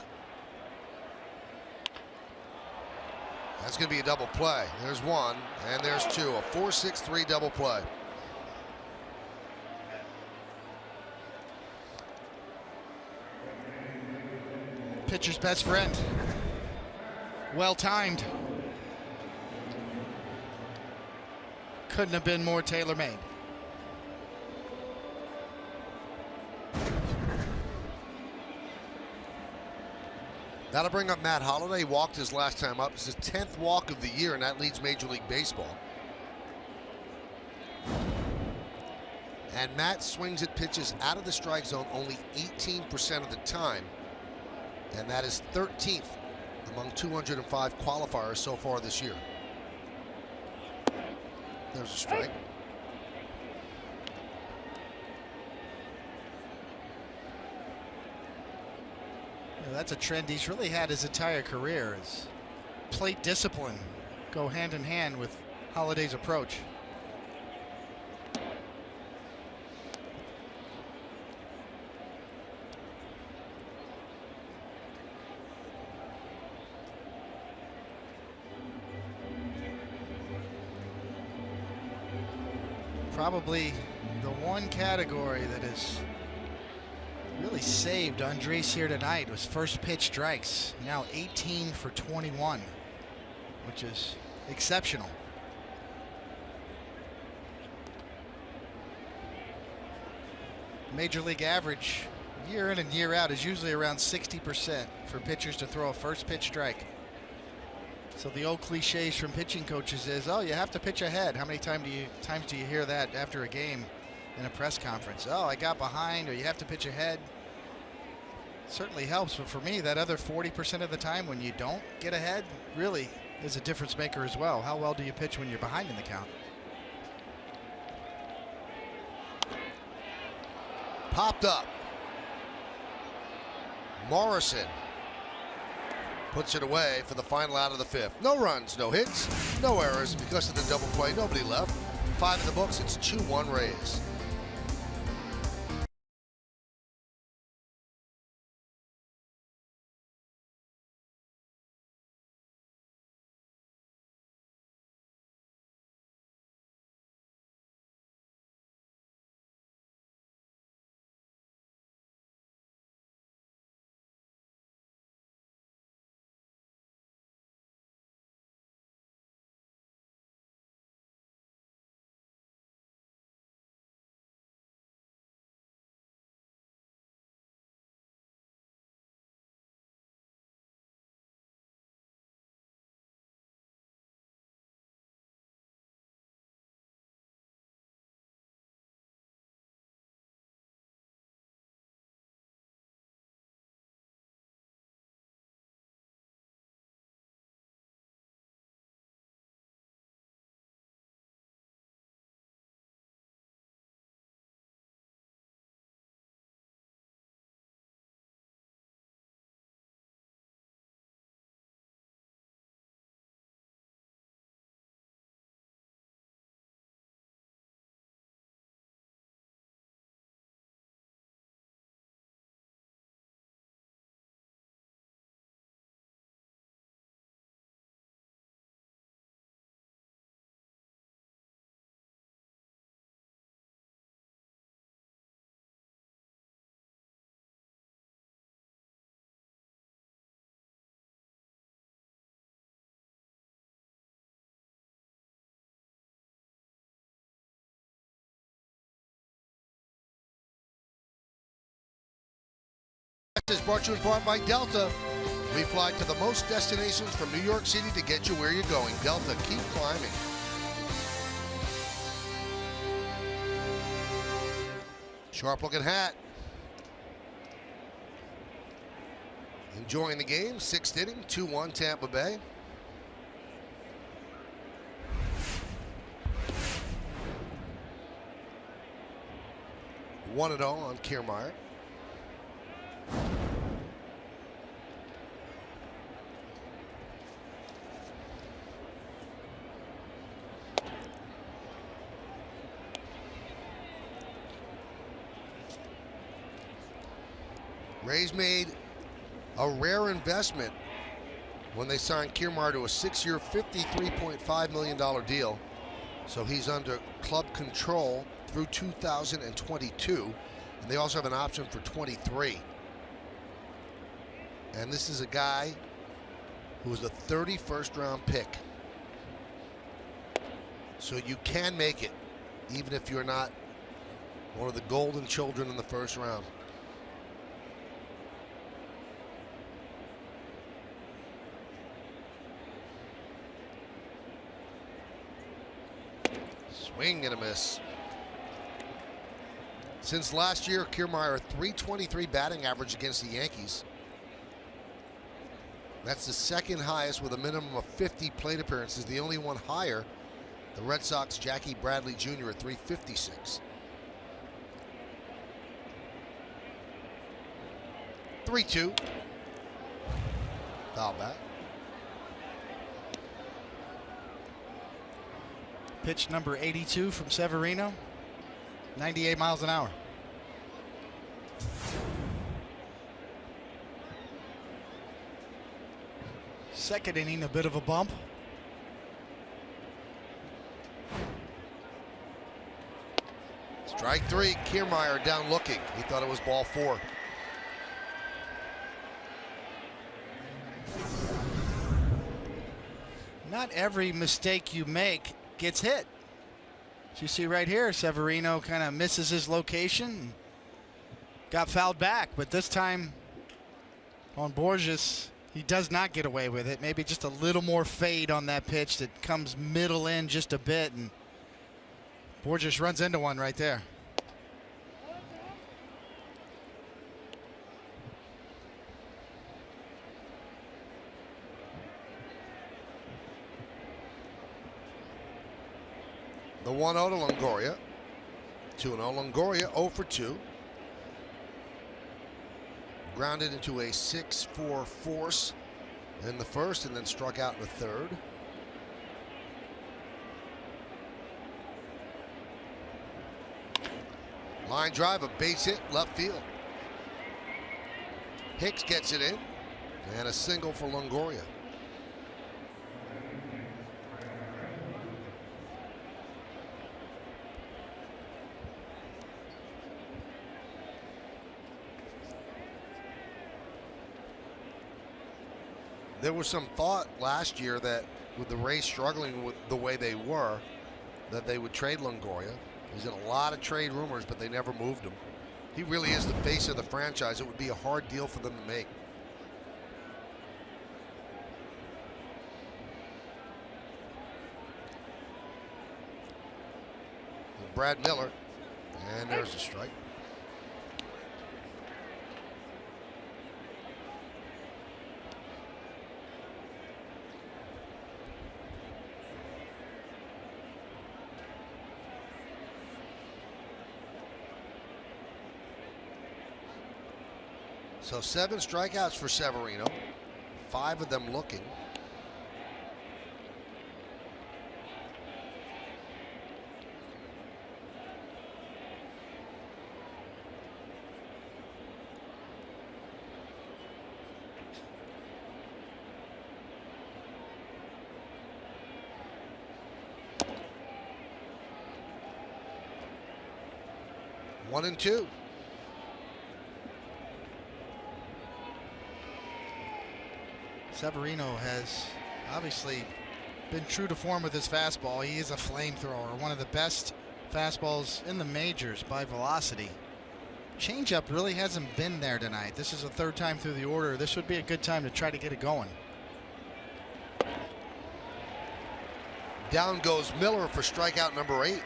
That's going to be a double play. There's one, and there's two. A 4-6-3 double play. Pitcher's best friend. Well timed. Couldn't have been more tailor-made. That'll bring up Matt Holliday. He walked his last time up. It's his 10th walk of the year, and that leads Major League Baseball. And Matt swings at pitches out of the strike zone only 18% of the time. And that is 13th among 205 qualifiers so far this year. There's a strike. That's a trend he's really had his entire career, is plate discipline go hand in hand with Holliday's approach. Probably the one category that has really saved Andres here tonight was first pitch strikes. Now 18 for 21, which is exceptional. Major league average year in and year out is usually around 60% for pitchers to throw a first pitch strike. So the old cliches from pitching coaches is, oh, you have to pitch ahead. How many times do you hear that after a game in a press conference? Oh, I got behind, or you have to pitch ahead. Certainly helps, but for me, that other 40% of the time when you don't get ahead really is a difference maker as well. How well do you pitch when you're behind in the count? Popped up. Morrison puts it away for the final out of the fifth. No runs, no hits, no errors because of the double play. Nobody left. 5 in the books. It's 2-1 Rays. Is brought to you in part by Delta. We fly to the most destinations from New York City to get you where you're going. Delta, keep climbing. Sharp looking hat. Enjoying the game. 6th inning, 2-1 Tampa Bay. One and all on Kiermaier. Rays made a rare investment when they signed Kiermaier to a 6-year, $53.5 million deal. So he's under club control through 2022. And they also have an option for 23. And this is a guy who was a 31st round pick. So you can make it, even if you're not one of the golden children in the first round. Swing and a miss. Since last year, Kiermaier, a .323 batting average against the Yankees. That's the second highest with a minimum of 50 plate appearances. The only one higher, the Red Sox Jackie Bradley Jr. at .356. 3-2. Foul back. Pitch number 82 from Severino. 98 miles an hour. Second inning, a bit of a bump. Strike 3, Kiermaier down looking. He thought it was ball 4. Not every mistake you make gets hit. As you see right here, Severino kind of misses his location. Got fouled back, but this time on Borges, he does not get away with it. Maybe just a little more fade on that pitch that comes middle in just a bit, and Borges runs into one right there. The 1-0 to Longoria. 2-0. Longoria 0 for 2. Grounded into a 6-4 force in the first and then struck out in the third. Line drive, a base hit, left field. Hicks gets it in, and a single for Longoria. There was some thought last year that with the Rays struggling with the way they were, that they would trade Longoria. He's in a lot of trade rumors, but they never moved him. He really is the face of the franchise. It would be a hard deal for them to make. Brad Miller, and there's a strike. So 7 strikeouts for Severino, 5 of them looking. One and 2. Severino has obviously been true to form with his fastball. He is a flamethrower, one of the best fastballs in the majors by velocity. Changeup really hasn't been there tonight. This is the third time through the order. This would be a good time to try to get it going. Down goes Miller for strikeout number 8.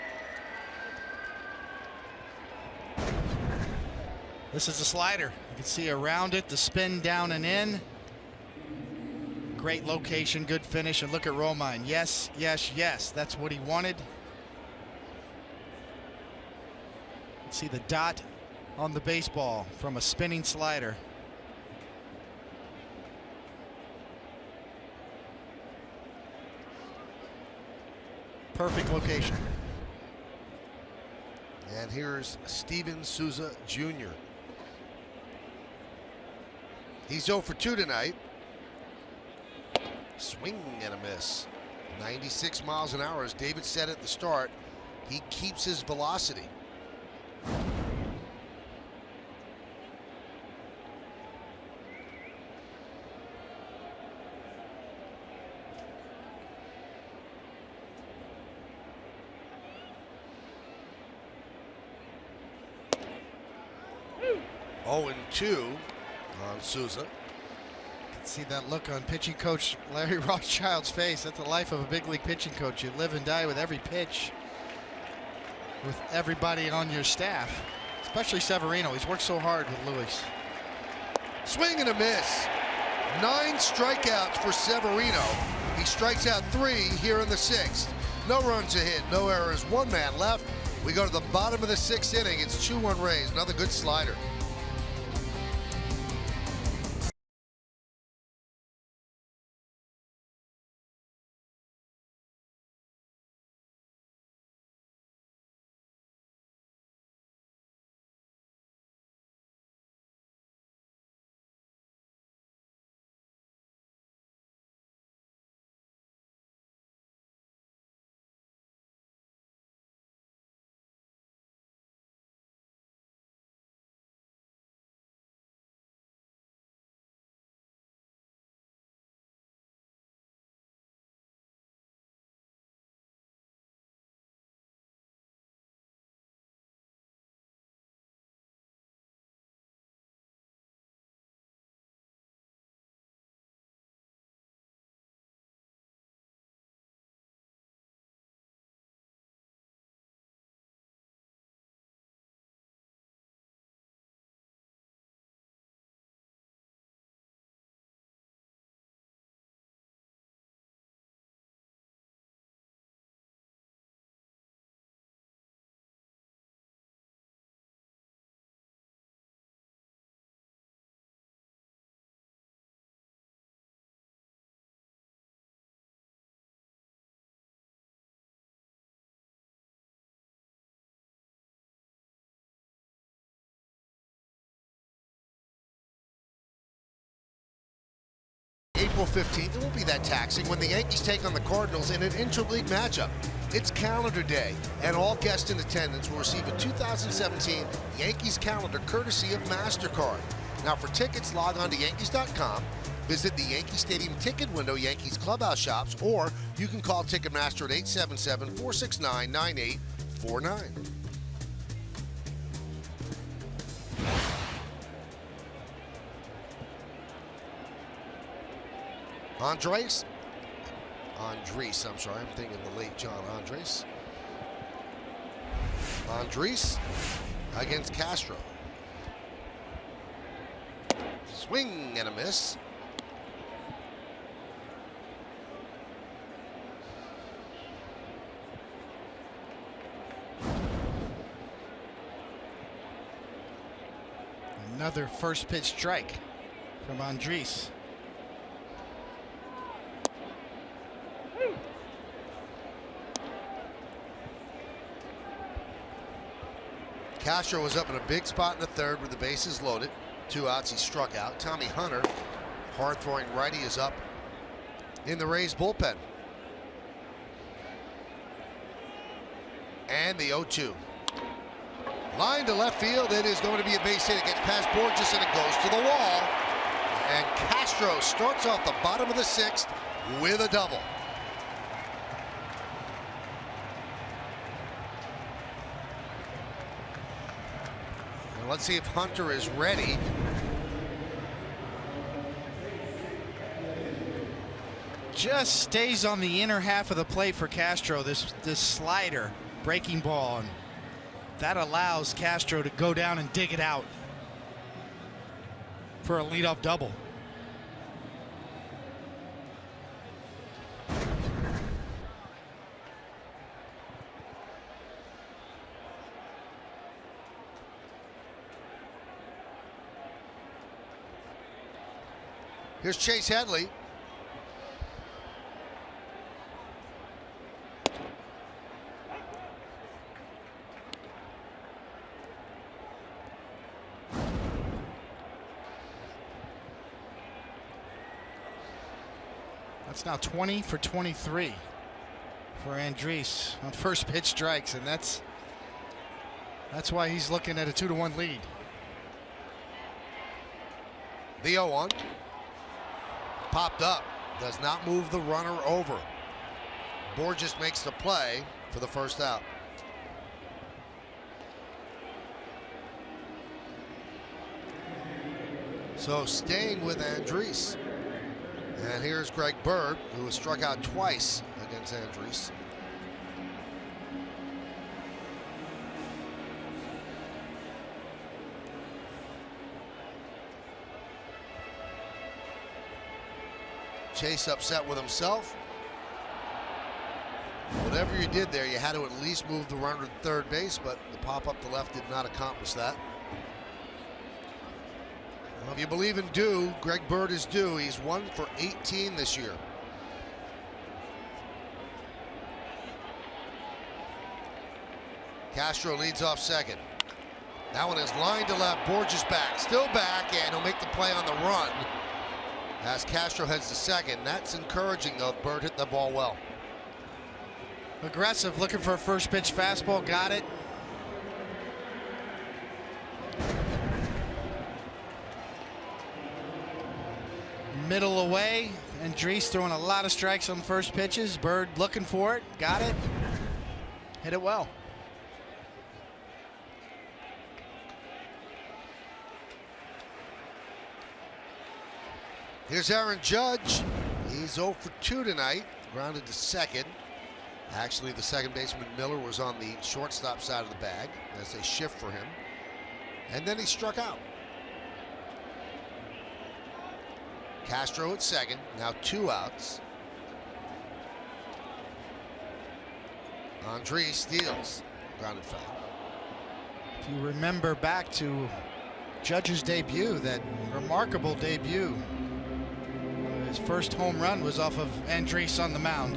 This is a slider. You can see around it, the spin down and in. Great location, good finish, and look at Romine. Yes, yes, yes. That's what he wanted. See the dot on the baseball from a spinning slider. Perfect location. And here's Steven Souza Jr. He's 0 for 2 tonight. Swing and a miss. 96 miles an hour, as David said at the start. He keeps his velocity. Oh, and 2 on Souza. See that look on pitching coach Larry Rothschild's face. That's the life of a big league pitching coach. You live and die with every pitch, with everybody on your staff, especially Severino. He's worked so hard with Luis. Swing and a miss. 9 strikeouts for Severino. He strikes out 3 here in the 6th. No runs a hit, no errors, 1 man left. We go to the bottom of the 6th inning. It's 2-1 Rays. Another good slider. April 15th, it won't be that taxing when the Yankees take on the Cardinals in an interleague matchup. It's calendar day, and all guests in attendance will receive a 2017 Yankees calendar courtesy of MasterCard. Now for tickets, log on to Yankees.com, visit the Yankee Stadium ticket window, Yankees clubhouse shops, or you can call Ticketmaster at 877-469-9849. Andres, I'm sorry, I'm thinking the late John Andres. Andres against Castro. Swing and a miss. Another first pitch strike from Andres. Castro was up in a big spot in the 3rd with the bases loaded. 2 outs, he struck out. Tommy Hunter, hard-throwing righty, is up in the Rays bullpen. And the 0-2. Line to left field. It is going to be a base hit. It gets past Borges and it goes to the wall. And Castro starts off the bottom of the 6th with a double. Let's see if Hunter is ready. Just stays on the inner half of the plate for Castro. This slider, breaking ball, and that allows Castro to go down and dig it out for a leadoff double. Here's Chase Headley. That's now 20 for 23 for Andres on first pitch strikes, and that's why he's looking at a 2-1 lead. The 0-1. Popped up. Does not move the runner over. Borges makes the play for the first out. So staying with Andres. And here's Greg Bird, who has struck out twice against Andres. Chase upset with himself. Whatever you did there, you had to at least move the runner to third base, but the pop up to left did not accomplish that. Well, if you believe in due, Greg Bird is due. He's 1 for 18 this year. Castro leads off second. That one is lined to left. Borges back, still back, and he'll make the play on the run as Castro heads to second. That's encouraging, though. Bird hit the ball well. Aggressive, looking for a first pitch fastball, got it. Middle away, Andres throwing a lot of strikes on the first pitches. Bird looking for it, got it, hit it well. Here's Aaron Judge. He's 0 for 2 tonight, grounded to second. Actually, the second baseman Miller was on the shortstop side of the bag as they shift for him. And then he struck out. Castro at second, now 2 outs. Andres steals, grounded foul. If you remember back to Judge's debut, that remarkable debut, his first home run was off of Andres on the mound.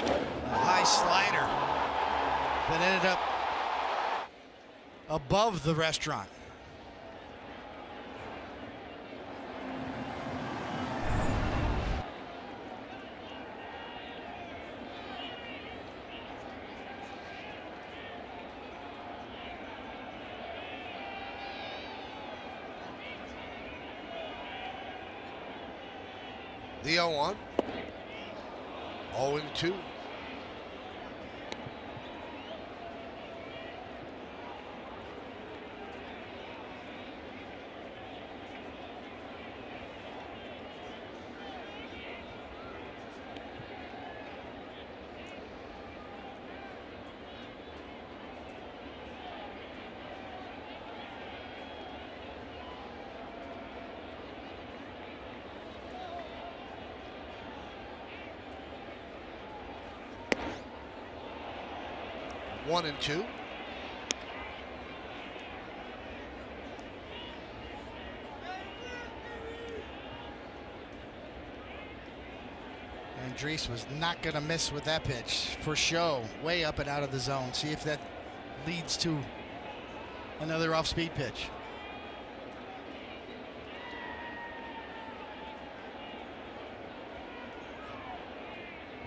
A high slider that ended up above the restaurant. The 0-1. 0-2. One and two. Andres was not going to miss with that pitch for show, way up and out of the zone. See if that leads to another off-speed pitch.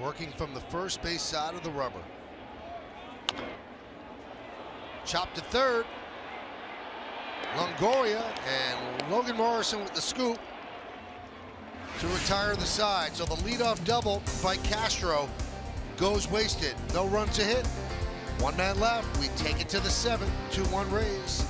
Working from the first base side of the rubber. Chopped to third. Longoria and Logan Morrison with the scoop to retire the side. So the leadoff double by Castro goes wasted. No run to hit. One man left. We take it to the 7th. 2-1 Rays.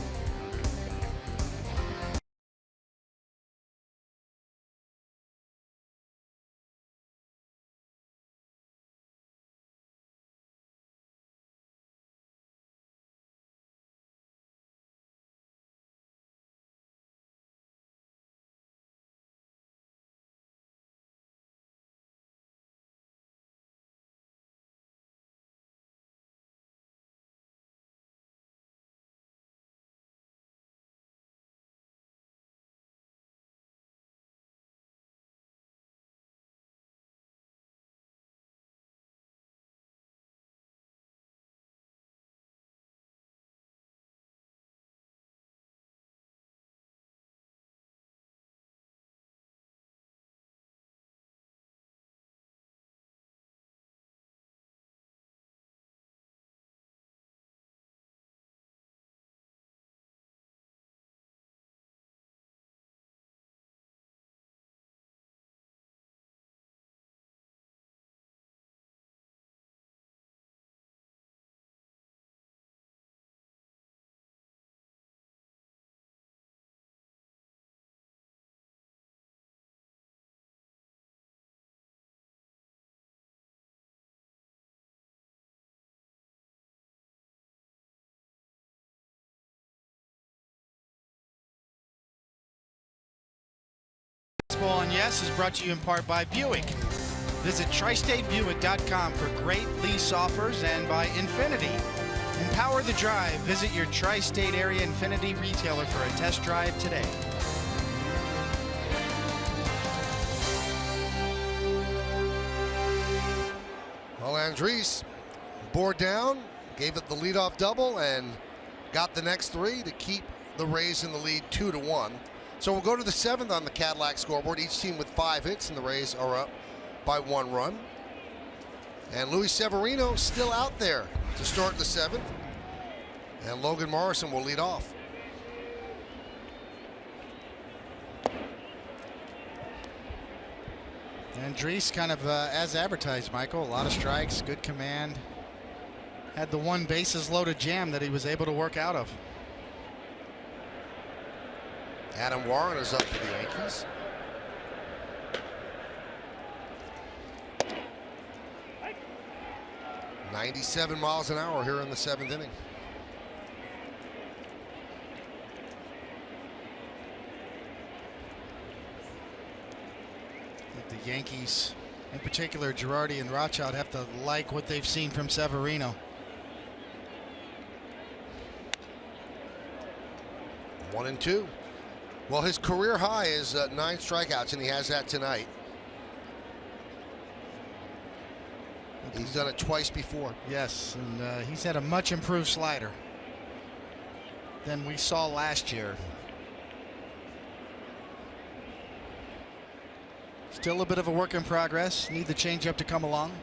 Baseball on Yes is brought to you in part by Buick. Visit tristatebuick.com for great lease offers and by Infinity. Empower the drive. Visit your tri-state area Infinity retailer for a test drive today. Well, Andres bore down, gave it the leadoff double, and got the next 3 to keep the Rays in the lead 2-1. So we'll go to the 7th on the Cadillac scoreboard. Each team with 5 hits, and the Rays are up by 1 run. And Luis Severino still out there to start the 7th. And Logan Morrison will lead off. Andres kind of as advertised, Michael. A lot of strikes, good command. Had the one bases loaded jam that he was able to work out of. Adam Warren is up for the Yankees. .97 miles an hour here in the 7th inning. I think the Yankees, in particular Girardi and Rothschild, have to like what they've seen from Severino. 1-2. Well, his career high is 9 strikeouts, and he has that tonight. He's done it twice before. Yes, and he's had a much improved slider than we saw last year. Still a bit of a work in progress. Need the changeup to come along.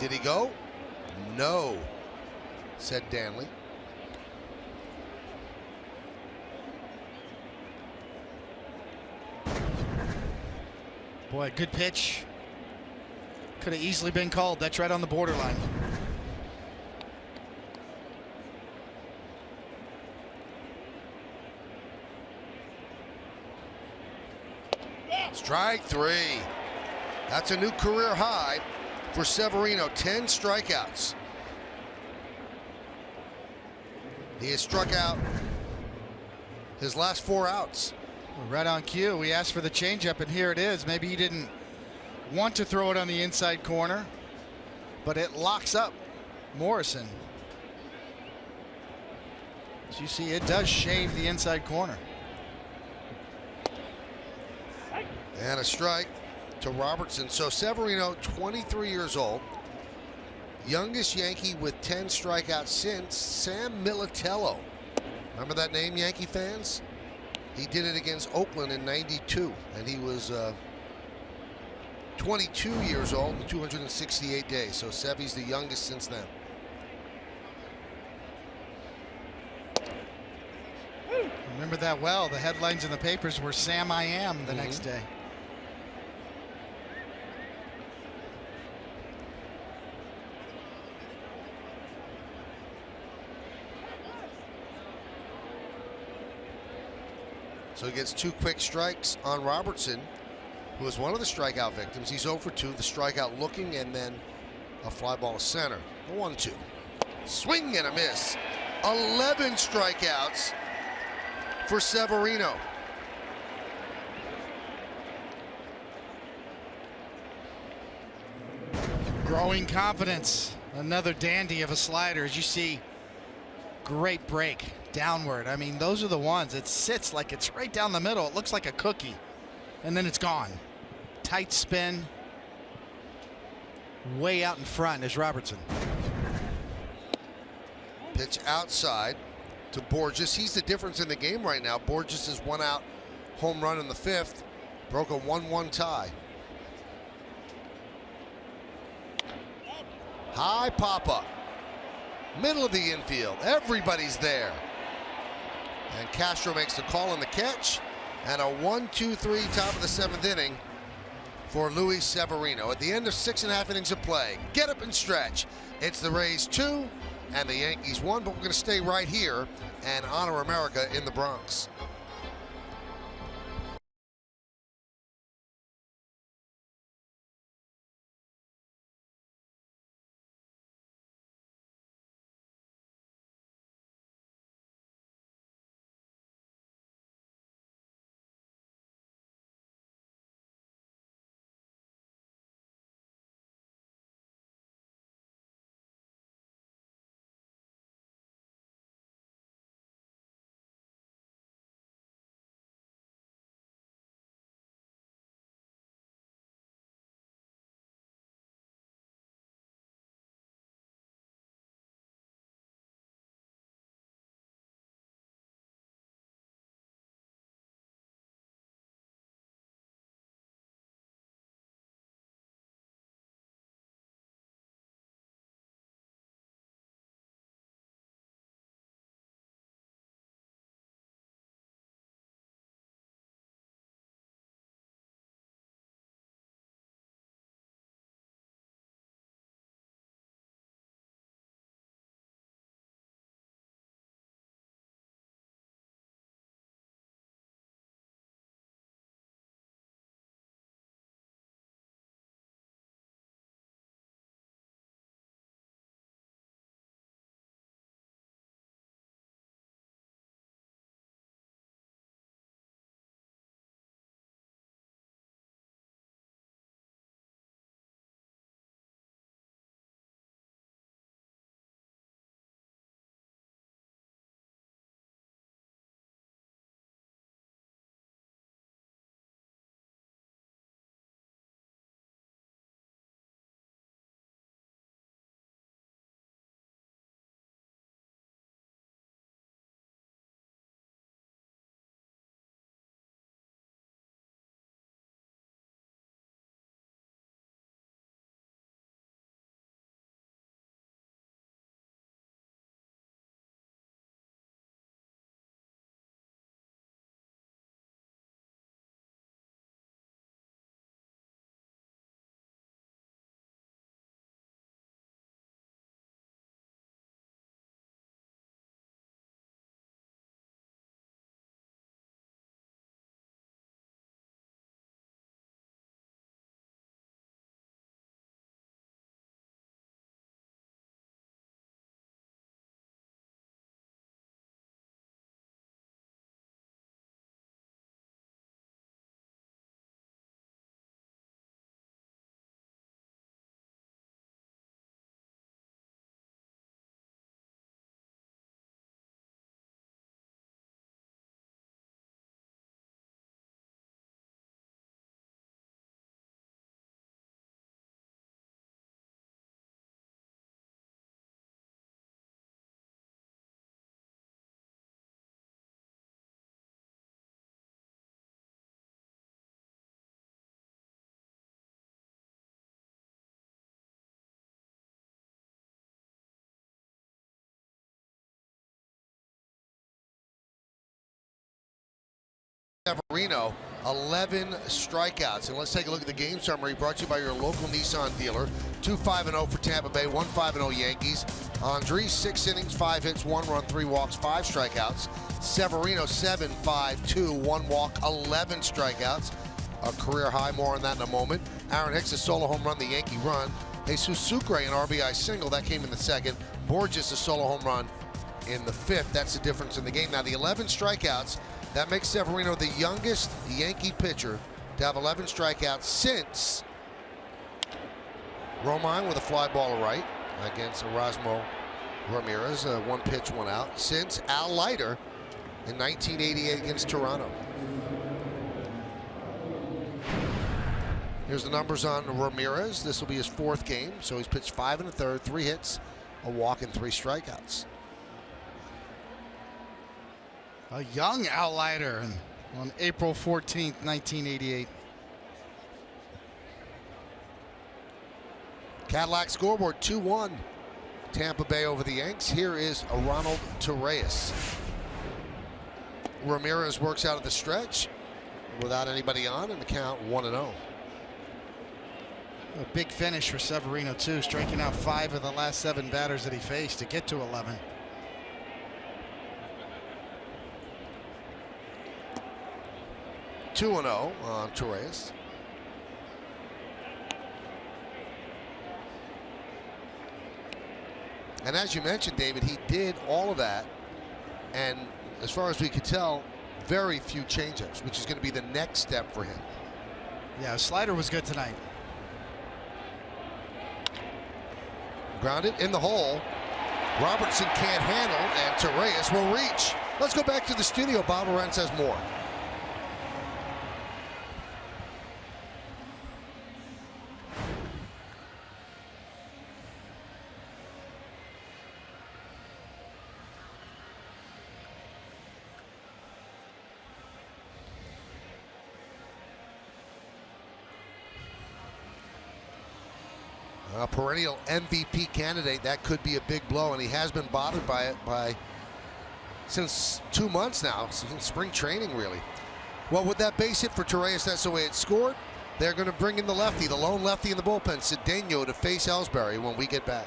Did he go? No, said Danley. Boy, good pitch. Could have easily been called. That's right on the borderline. Strike 3. That's a new career high for Severino. 10 strikeouts. He has struck out his last 4 outs. Right on cue. We asked for the changeup, and here it is. Maybe he didn't want to throw it on the inside corner, but it locks up Morrison. As you see, it does shave the inside corner. And a strike to Robertson. So Severino, 23 years old, youngest Yankee with 10 strikeouts since Sam Militello. Remember that name, Yankee fans? He did it against Oakland in '92, and he was 22 years old in 268 days. So Sevy's the youngest since then. Remember that well. The headlines in the papers were Sam I Am the next day. So he gets 2 quick strikes on Robertson, who was one of the strikeout victims. He's 0 for 2. The strikeout looking, and then a fly ball to center. The 1-2. Swing and a miss. 11 strikeouts for Severino. Growing confidence. Another dandy of a slider. As you see, great break downward. I mean, those are the ones. It sits like it's right down the middle. It looks like a cookie, and then it's gone. Tight spin. Way out in front is Robertson. Pitch outside to Borges. He's the difference in the game right now. Borges is 1 out, home run in the 5th. Broke a 1-1 tie. High pop-up. Middle of the infield. Everybody's there. And Castro makes the call on the catch. And a 1-2-3 top of the 7th inning for Luis Severino. At the end of 6.5 innings of play. Get up and stretch. It's the Rays 2 and the Yankees 1, but we're going to stay right here and honor America in the Bronx. Severino, 11 strikeouts. And let's take a look at the game summary brought to you by your local Nissan dealer. 2-5-0 for Tampa Bay, 1-5-0 Yankees. Andres, 6 innings, 5 hits, 1 run, 3 walks, 5 strikeouts. Severino, 7, 5, 2, 1 walk, 11 strikeouts. A career high, more on that in a moment. Aaron Hicks, a solo home run, the Yankee run. Jesus Sucre, an RBI single, that came in the second. Borges, a solo home run in the 5th. That's the difference in the game. Now, the 11 strikeouts, that makes Severino the youngest Yankee pitcher to have 11 strikeouts since Romine with a fly ball to right against Erasmo Ramirez, 1 pitch, 1 out, since Al Leiter in 1988 against Toronto. Here's the numbers on Ramirez. This will be his 4th game, so he's pitched 5 1/3, 3 hits, a walk, and 3 strikeouts. A young Al Leiter on April 14th, 1988. Cadillac scoreboard 2-1. Tampa Bay over the Yanks. Here is Ronald Torreyes. Ramirez works out of the stretch without anybody on, and the count 1-0. A big finish for Severino, too, striking out 5 of the last 7 batters that he faced to get to 11. (2-0) on Torreyes. And as you mentioned, David, he did all of that, and as far as we could tell, very few changeups, which is going to be the next step for him. Yeah, slider was good tonight. Grounded in the hole. Robertson can't handle, and Torreyes will reach. Let's go back to the studio. Bob Lorenz has more. A perennial MVP candidate, that could be a big blow, and he has been bothered by it since 2 months now, since spring training, really. Well, with that base hit for Torreyes, that's the way it scored. They're going to bring in the lefty, the lone lefty in the bullpen, Cedeno, to face Ellsbury when we get back.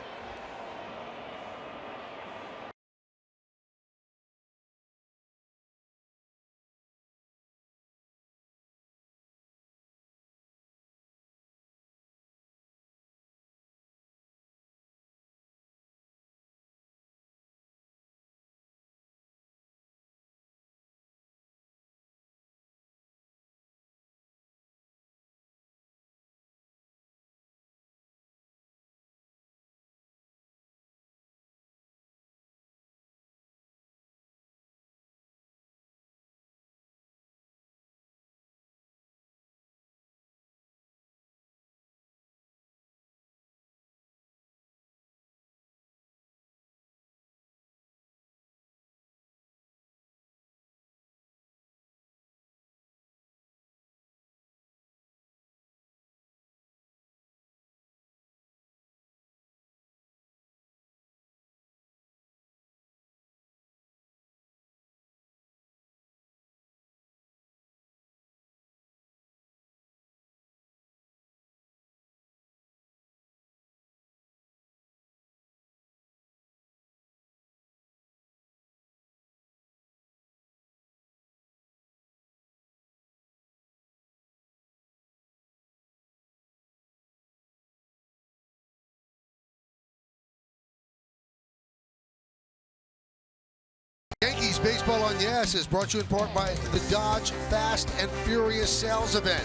Yankees Baseball on Yes is brought to you in part by the Dodge Fast and Furious sales event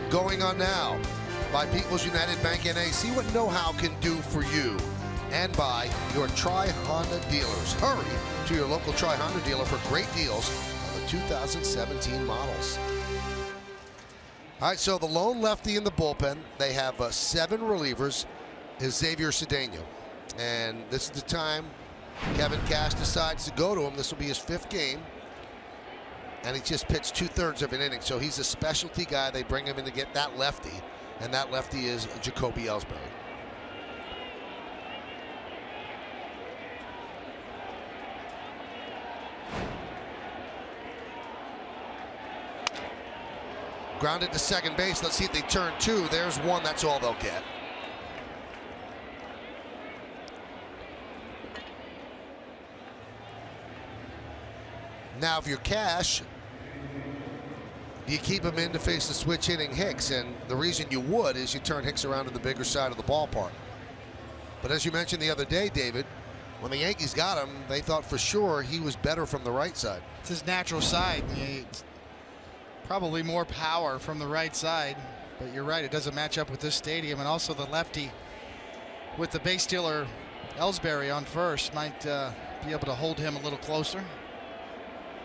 going on now by People's United Bank NA. See what know-how can do for you, and by your Tri-Honda dealers. Hurry to your local Tri-Honda dealer for great deals on the 2017 models. All right, so the lone lefty in the bullpen, they have 7 relievers, is Xavier Cedeno. And this is the time Kevin Cash decides to go to him. This will be his 5th game, and he just pitched 2/3 of an inning, so he's a specialty guy. They bring him in to get that lefty, and that lefty is Jacoby Ellsbury. Grounded to second base. Let's see if they turn 2. There's 1. That's all they'll get. Now, if you're Cash, you keep him in to face the switch hitting Hicks, and the reason you would is you turn Hicks around to the bigger side of the ballpark. But as you mentioned the other day, David, when the Yankees got him, they thought for sure he was better from the right side. It's his natural side. Probably more power from the right side, but you're right, it doesn't match up with this stadium. And also the lefty with the base stealer Ellsbury on first might be able to hold him a little closer.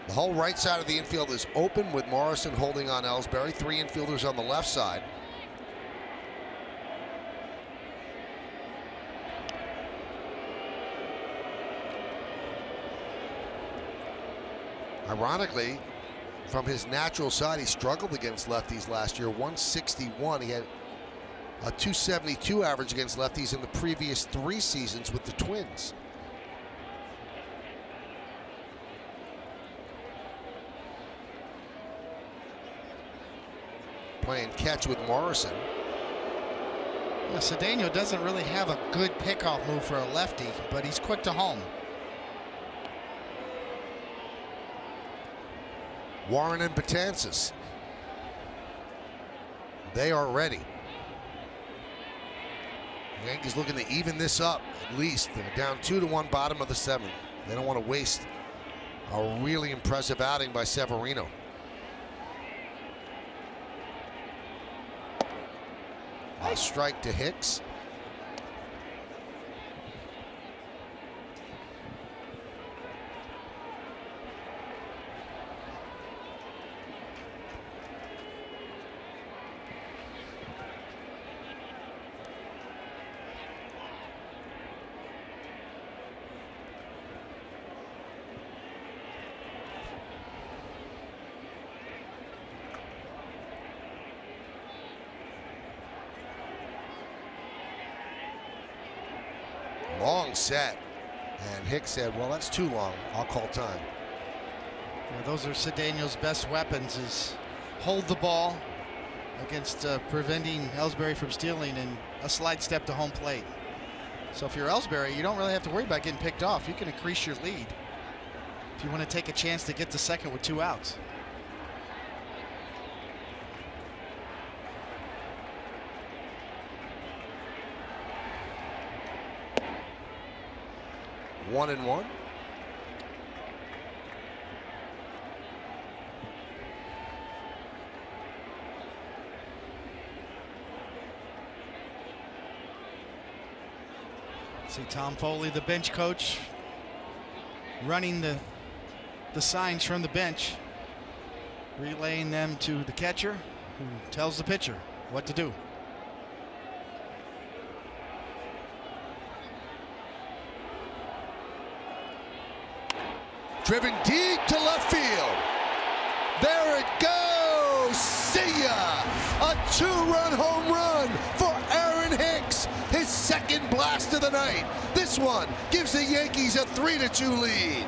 The whole right side of the infield is open with Morrison holding on Ellsbury. 3 infielders on the left side. Ironically, from his natural side, he struggled against lefties last year. 161. He had a 272 average against lefties in the previous 3 seasons with the Twins. Playing catch with Morrison. Yeah, Cedeno doesn't really have a good pickoff move for a lefty, but he's quick to home. Warren and Betances. They are ready. The Yankees looking to even this up at least. They're down 2-1 bottom of the 7th. They don't want to waste a really impressive outing by Severino. A strike to Hicks. Long set, and Hicks said, well, that's too long, I'll call time. Yeah, those are Cedeno's best weapons, is hold the ball against preventing Ellsbury from stealing and a slide step to home plate. So if you're Ellsbury, you don't really have to worry about getting picked off. You can increase your lead if you want to take a chance to get to second with 2 outs. One and one. See Tom Foley, the bench coach, running the signs from the bench, relaying them to the catcher, who tells the pitcher what to do. Driven deep to left field. There it goes. See ya. A 2-run home run for Aaron Hicks. His second blast of the night. This one gives the Yankees a 3-2 lead.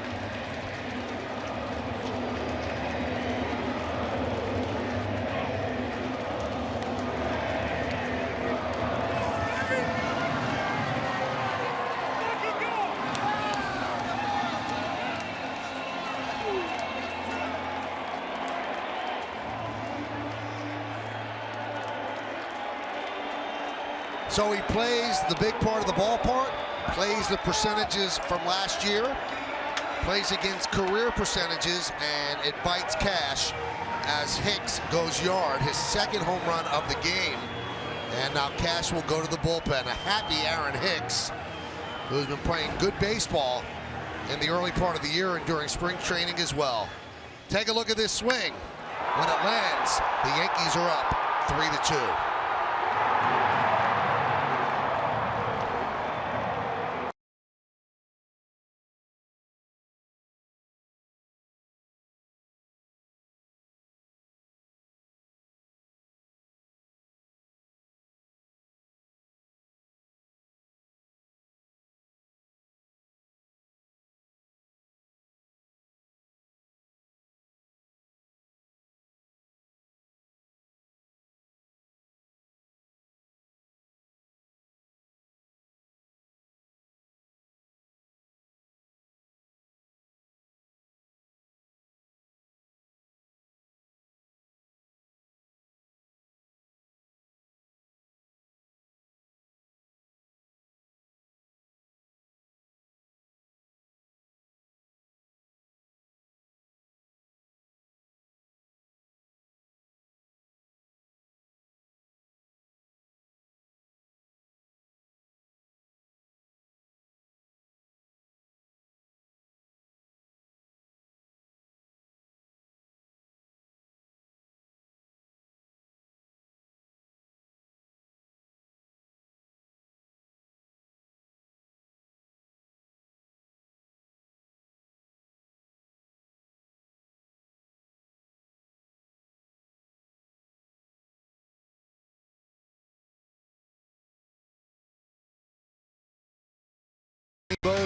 So he plays the big part of the ballpark, plays the percentages from last year, plays against career percentages, and it bites Cash as Hicks goes yard, his second home run of the game. And now Cash will go to the bullpen. A happy Aaron Hicks, who's been playing good baseball in the early part of the year and during spring training as well. Take a look at this swing. When it lands, the Yankees are up 3-2.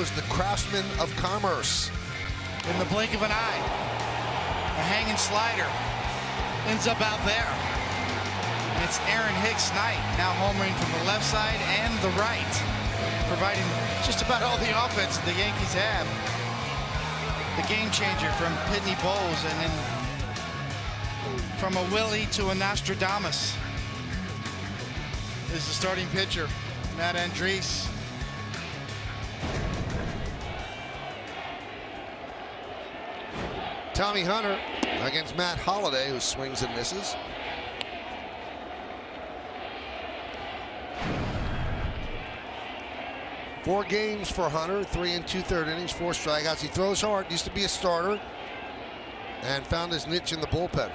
was the craftsman of commerce. In the blink of an eye, a hanging slider ends up out there. And it's Aaron Hicks' night, now homering from the left side and the right, providing just about all the offense that the Yankees have. The game changer from Pitney Bowles, and then from a Willie to a Nostradamus is the starting pitcher, Matt Andriese. Tommy Hunter against Matt Holliday, who swings and misses. Four games for Hunter, 3 2/3 innings, 4 strikeouts. He throws hard, used to be a starter, and found his niche in the bullpen.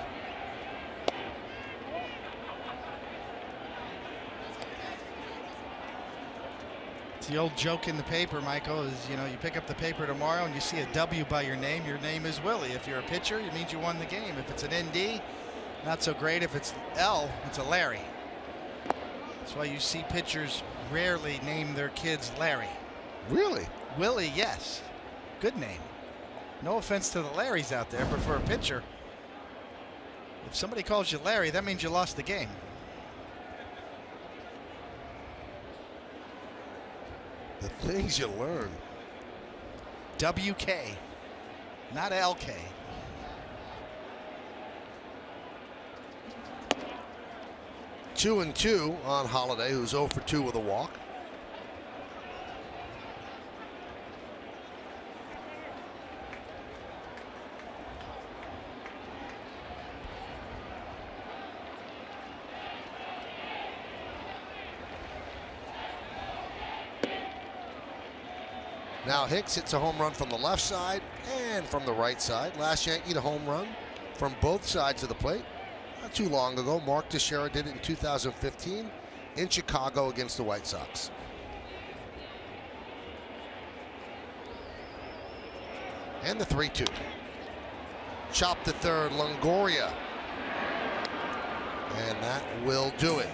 It's the old joke in the paper, Michael, is, you know, you pick up the paper tomorrow and you see a W by your name is Willie. If you're a pitcher, it means you won the game. If it's an ND, not so great. If it's L, it's a Larry. That's why you see pitchers rarely name their kids Larry. Really? Willie, yes. Good name. No offense to the Larrys out there, but for a pitcher, if somebody calls you Larry, that means you lost the game. The things you learn. WK, not LK. Two and 2 on Holliday, who's 0 for 2 with a walk. Now Hicks hits a home run from the left side and from the right side. Last Yankee to home run from both sides of the plate. Not too long ago, Mark Teixeira did it in 2015 in Chicago against the White Sox. And the 3-2. Chop to third, Longoria. And that will do it.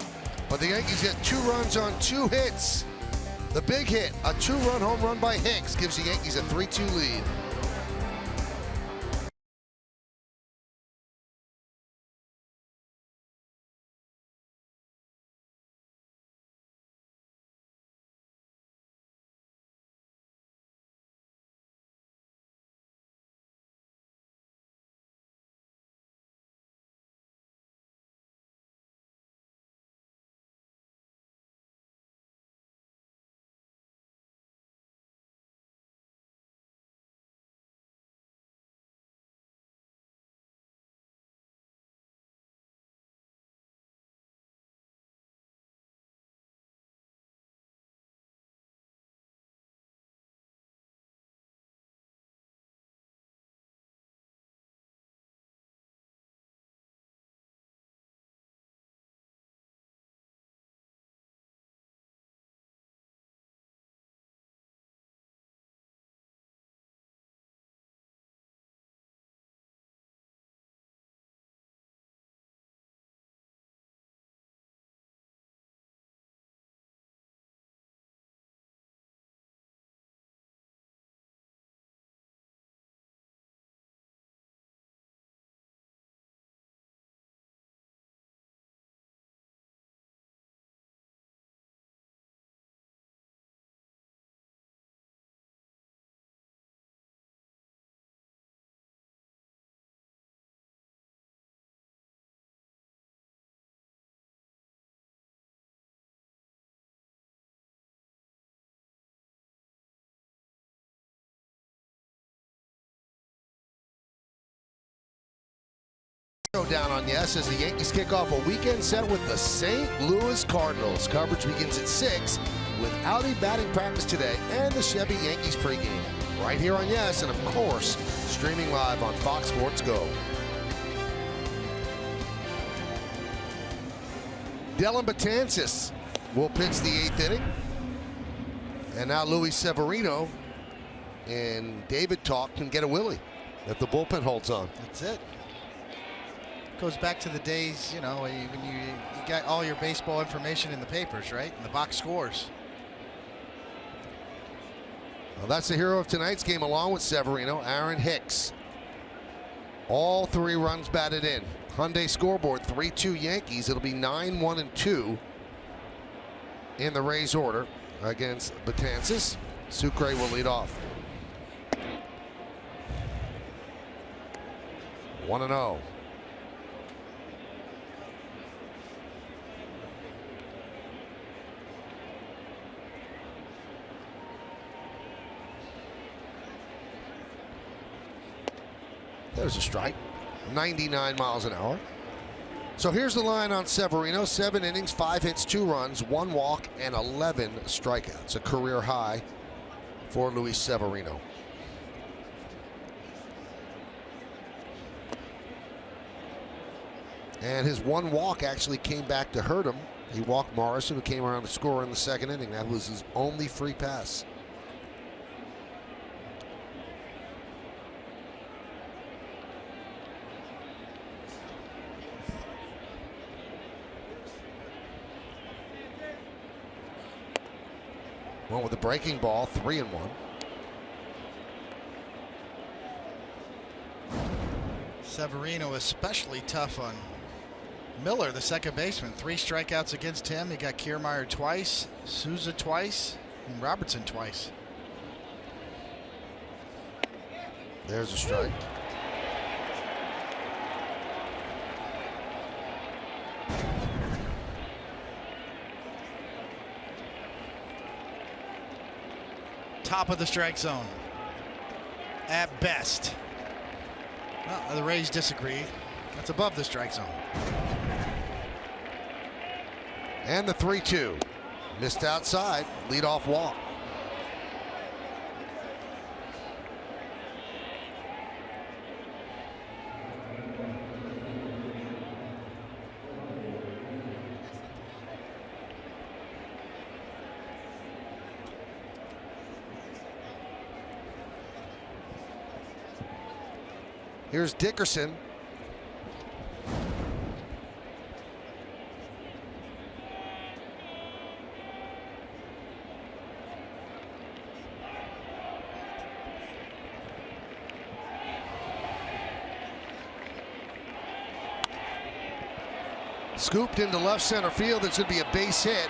But the Yankees get 2 runs on 2 hits. The big hit, a 2-run home run by Hicks, gives the Yankees a 3-2 lead. Down on Yes as the Yankees kick off a weekend set with the St. Louis Cardinals. Coverage begins at 6 with Audi batting practice today and the Chevy Yankees pregame. Right here on Yes, and of course, streaming live on Fox Sports Go. Dylan Betances will pitch the 8th inning. And now Luis Severino and David Talk can get a Willie if the bullpen holds on. That's it. Goes back to the days, you know, when you got all your baseball information in the papers, right? And the box scores. Well, that's the hero of tonight's game, along with Severino, Aaron Hicks. All 3 runs batted in. Hyundai scoreboard, 3-2 Yankees. It'll be 9-1-2 in the Rays order against Betances. Sucre will lead off. 1-0. There's a strike. 99 miles an hour. So here's the line on Severino. 7 innings, 5 hits, 2 runs, 1 walk, and 11 strikeouts. A career high for Luis Severino. And his 1 walk actually came back to hurt him. He walked Morrison, who came around to score in the 2nd inning. That was his only free pass. One with a breaking ball, 3-1. Severino especially tough on Miller, the second baseman. 3 strikeouts against him. He got Kiermaier twice, Souza twice, and Robertson twice. There's a strike. Top of the strike zone at best. Well, the Rays disagree. That's above the strike zone. And the 3-2. Missed outside. Leadoff walk. Here's Dickerson. Scooped into left center field. It should be a base hit.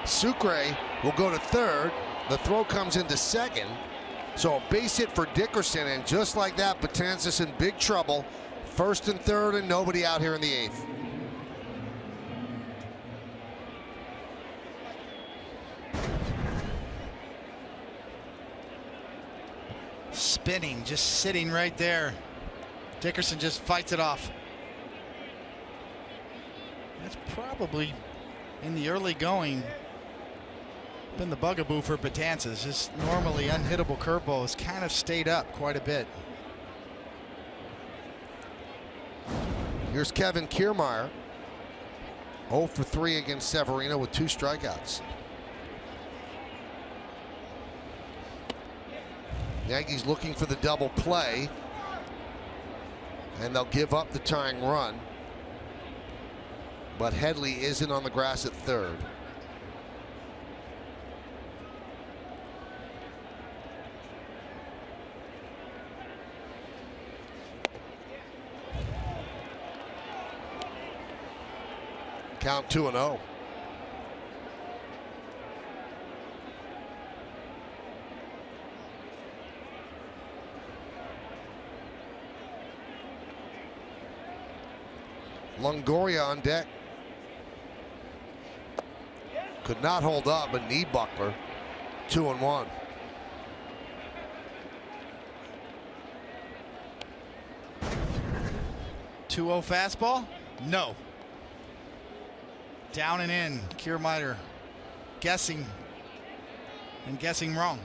Sucre will go to third. The throw comes into second. So a base hit for Dickerson, and just like that, Betances in big trouble. First and third, and nobody out here in the 8th. Spinning, just sitting right there. Dickerson just fights it off. That's probably, in the early going, been the bugaboo for Betances. His normally unhittable curveball has kind of stayed up quite a bit. Here's Kevin Kiermaier. 0 for 3 against Severino with 2 strikeouts. Yankees looking for the double play, and they'll give up the tying run. But Headley isn't on the grass at third. Count 2-0. Longoria on deck. Could not hold up, but knee buckler. 2-1. .20 fastball? No. Down and in. Kiermaier guessing and guessing wrong.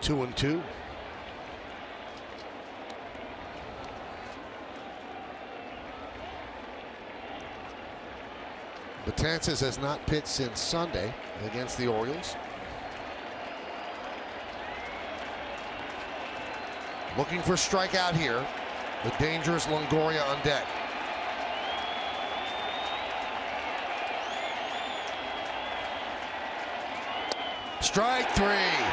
2-2. Betances has not pitched since Sunday against the Orioles. Looking for strikeout here. The dangerous Longoria on deck. Strike three.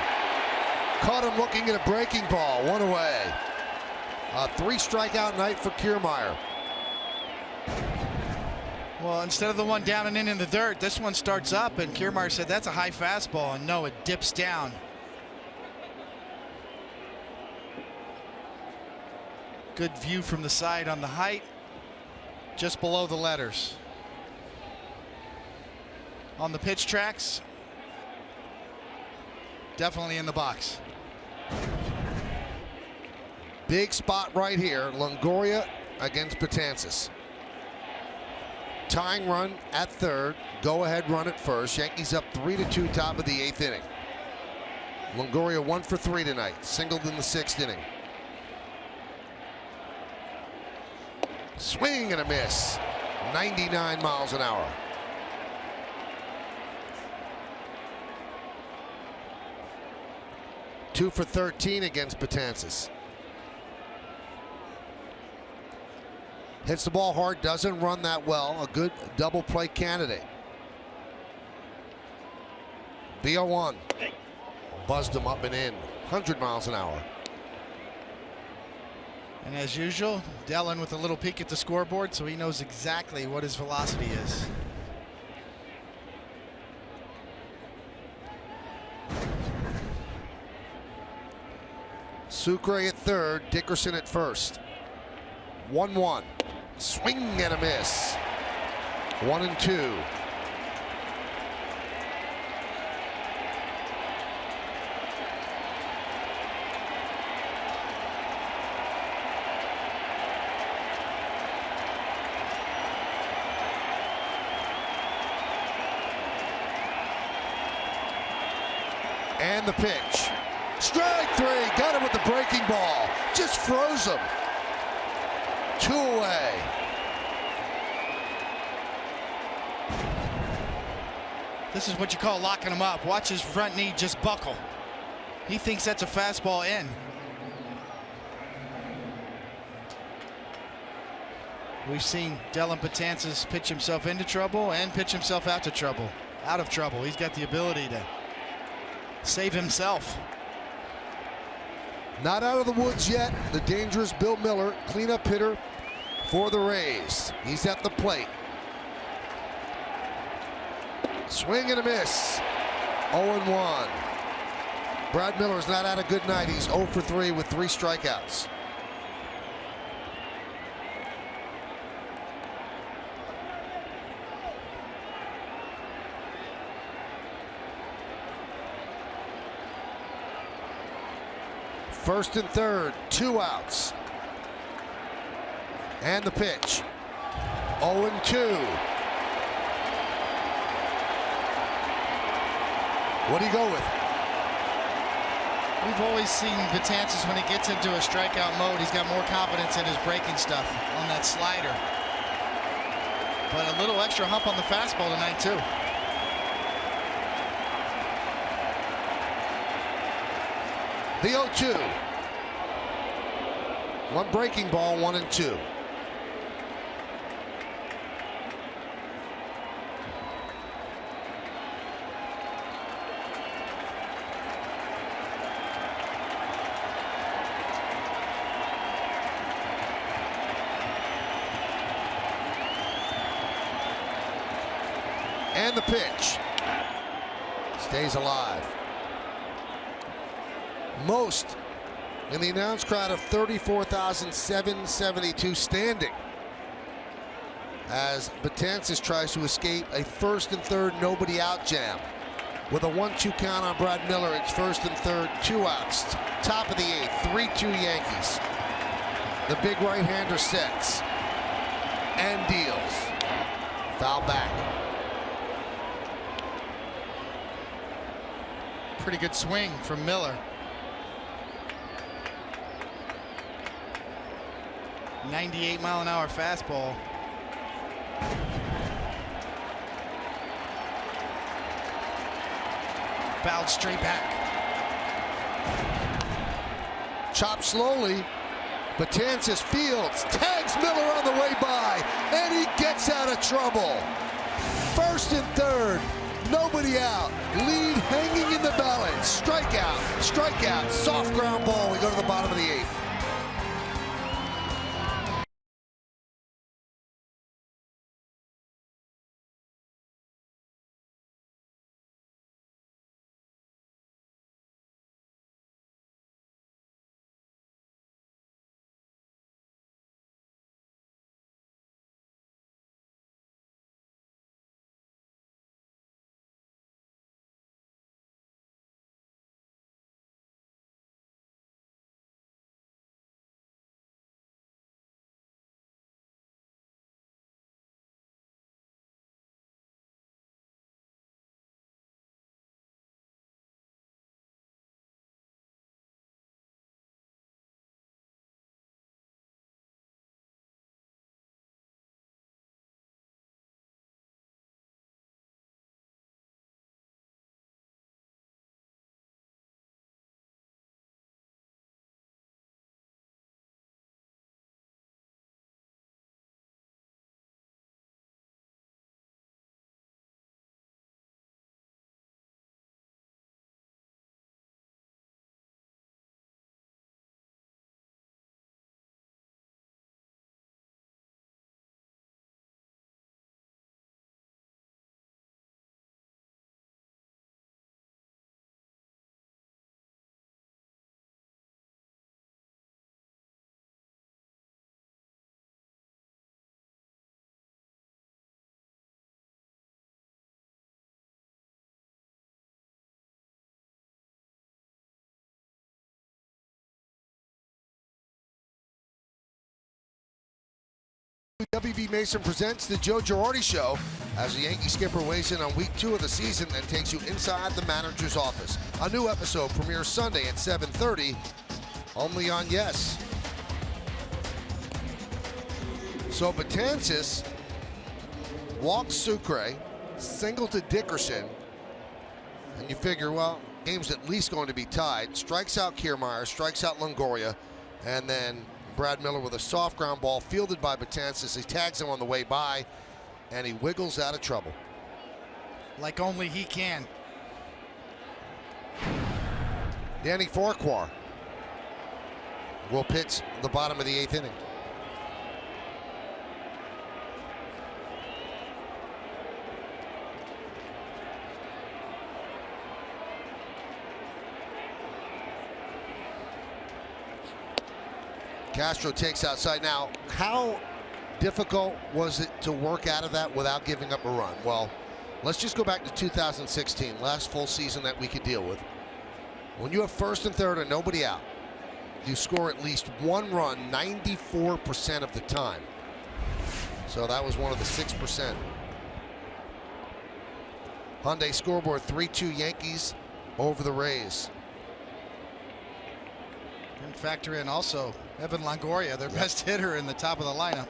Caught him looking at a breaking ball. One away. A 3-strikeout night for Kiermaier. Well, instead of the one down and in the dirt, this one starts up, and Kiermaier said that's a high fastball, and no, it dips down. Good view from the side on the height, just below the letters. On the pitch tracks, definitely in the box. Big spot right here. Longoria against Betances. Tying run at third. Go ahead run at first. Yankees up 3-2 top of the 8th inning. Longoria 1 for 3 tonight. Singled in the 6th inning. Swing and a miss. 99 miles an hour. Two for 13 against Betances. Hits the ball hard, doesn't run that well. A good double play candidate. BO1. Buzzed him up and in. 100 miles an hour. And as usual, Dellin with a little peek at the scoreboard, so he knows exactly what his velocity is. Sucre at third, Dickerson at first. 1-1. Swing and a miss. 1-2. And the pitch. Strike three. Got him with the breaking ball. Just froze him. 2 away. This is what you call locking him up. Watch his front knee just buckle. He thinks that's a fastball in. We've seen Dellin Betances pitch himself into trouble and pitch himself out of trouble. He's got the ability to save himself. Not out of the woods yet. The dangerous Bill Miller, cleanup hitter for the Rays. He's at the plate. Swing and a miss. 0-1. Brad Miller's not had a good night. He's 0 for 3 with 3 strikeouts. First and third, 2 outs. And the pitch. 0-2. What do you go with? We've always seen Betances, when he gets into a strikeout mode, he's got more confidence in his breaking stuff on that slider. But a little extra hump on the fastball tonight, too. The 0-2. 1 breaking ball, 1-2. And the pitch. Stays alive. Most in the announced crowd of 34,772 standing as Betances tries to escape a first and third nobody out jam. With a 1-2 count on Brad Miller, it's first and third, 2 outs. Top of the 8th, 3-2 Yankees. The big right-hander sets and deals. Foul back. Pretty good swing from Miller. 98-mile-an-hour fastball. Fouled straight back. chopped slowly. Betances fields, tags Miller on the way by, and he gets out of trouble. First and third, nobody out. Lead hanging in the balance. Strikeout, soft ground ball. We go to the bottom of the 8th. WB Mason presents the Joe Girardi Show as the Yankee skipper weighs in on week 2 of the season and takes you inside the manager's office. A new episode premieres Sunday at 7:30, only on Yes. So Betances walks Sucre, single to Dickerson, and you figure, well, game's at least going to be tied. Strikes out Kiermaier, strikes out Longoria, and then Brad Miller with a soft ground ball fielded by Betances. He tags him on the way by, and he wiggles out of trouble. Like only he can. Danny Farquhar will pitch the bottom of the 8th inning. Castro takes outside. Now, how difficult was it to work out of that without giving up a run? Well, let's just go back to 2016, last full season that we could deal with. When you have first and third and nobody out, you score at least one run 94% of the time. So that was one of the 6%. Hyundai scoreboard, 3-2 Yankees over the Rays. And factor in also Evan Longoria, their best hitter in the top of the lineup.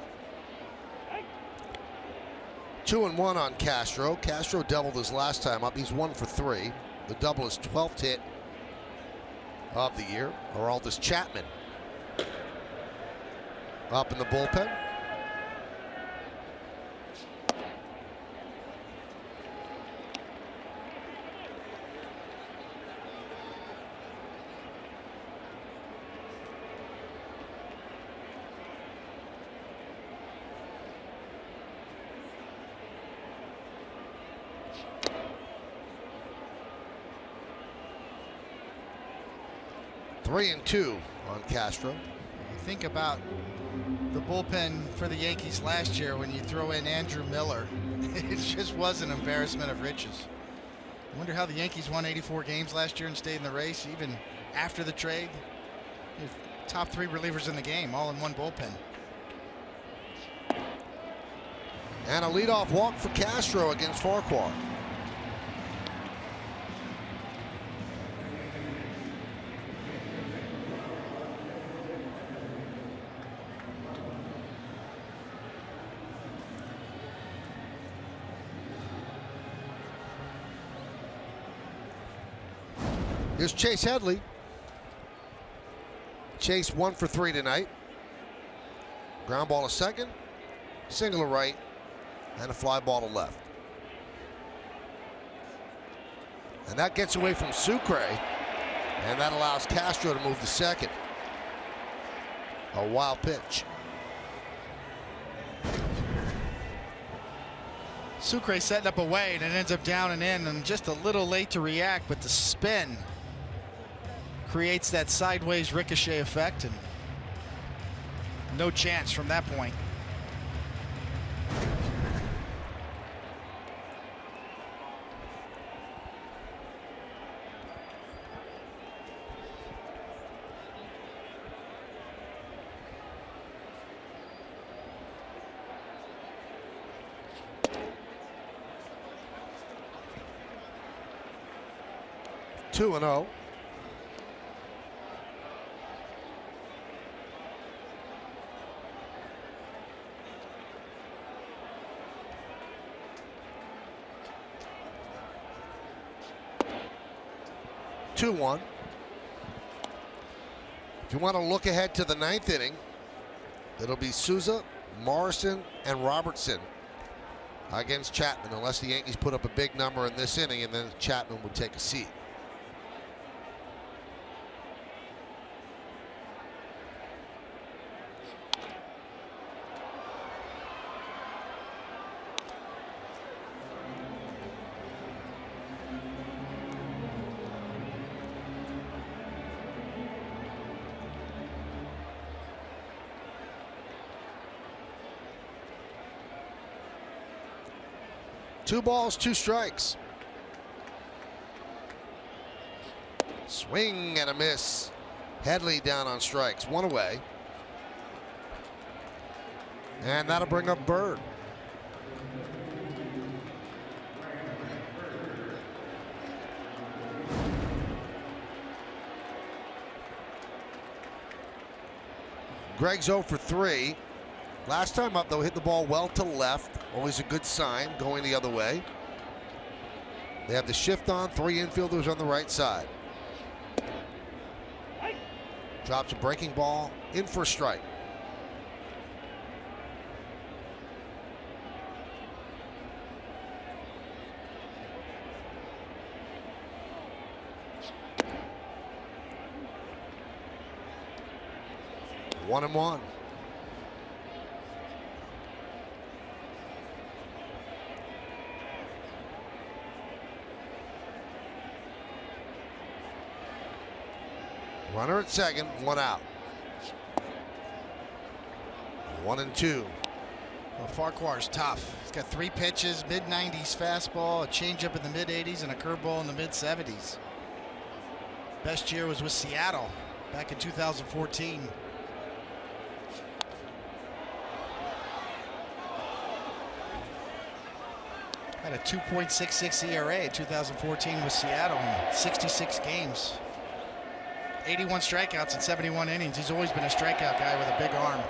2-1 on Castro. Castro doubled his last time up. He's 1 for 3. The double is 12th hit of the year. Aroldis Chapman up in the bullpen. Three and 2 on Castro. Think about the bullpen for the Yankees last year when you throw in Andrew Miller. It just was an embarrassment of riches. I wonder how the Yankees won 84 games last year and stayed in the race even after the trade. Top 3 relievers in the game, all in one bullpen. And a leadoff walk for Castro against Farquhar. Here's Chase Headley. Chase 1 for 3 tonight. Ground ball to second, single to right, and a fly ball to left. And that gets away from Sucre, and that allows Castro to move to second. A wild pitch. Sucre setting up away, and it ends up down and in, and just a little late to react, but the spin creates that sideways ricochet effect, and no chance from that point. Two and 0. Two one. If you want to look ahead to the ninth inning, it'll be Souza, Morrison, and Robertson against Chapman, unless the Yankees put up a big number in this inning, and then Chapman would take a seat. Two balls, two strikes. Swing and a miss. Headley down on strikes, one away. And that'll bring up Bird. Greg's 0 for 3. Last time up, though, hit the ball well to left. Always a good sign going the other way. They have the shift on, 3 infielders on the right side. Drops a breaking ball in for a strike. One and one. Runner at second, one out. 1 and 2. Well, Farquhar's tough. He's got 3 pitches, mid-90s fastball, a changeup in the mid-80s, and a curveball in the mid-70s. Best year was with Seattle back in 2014. Had a 2.66 ERA in 2014 with Seattle in 66 games. 81 strikeouts in 71 innings. He's always been a strikeout guy with a big arm.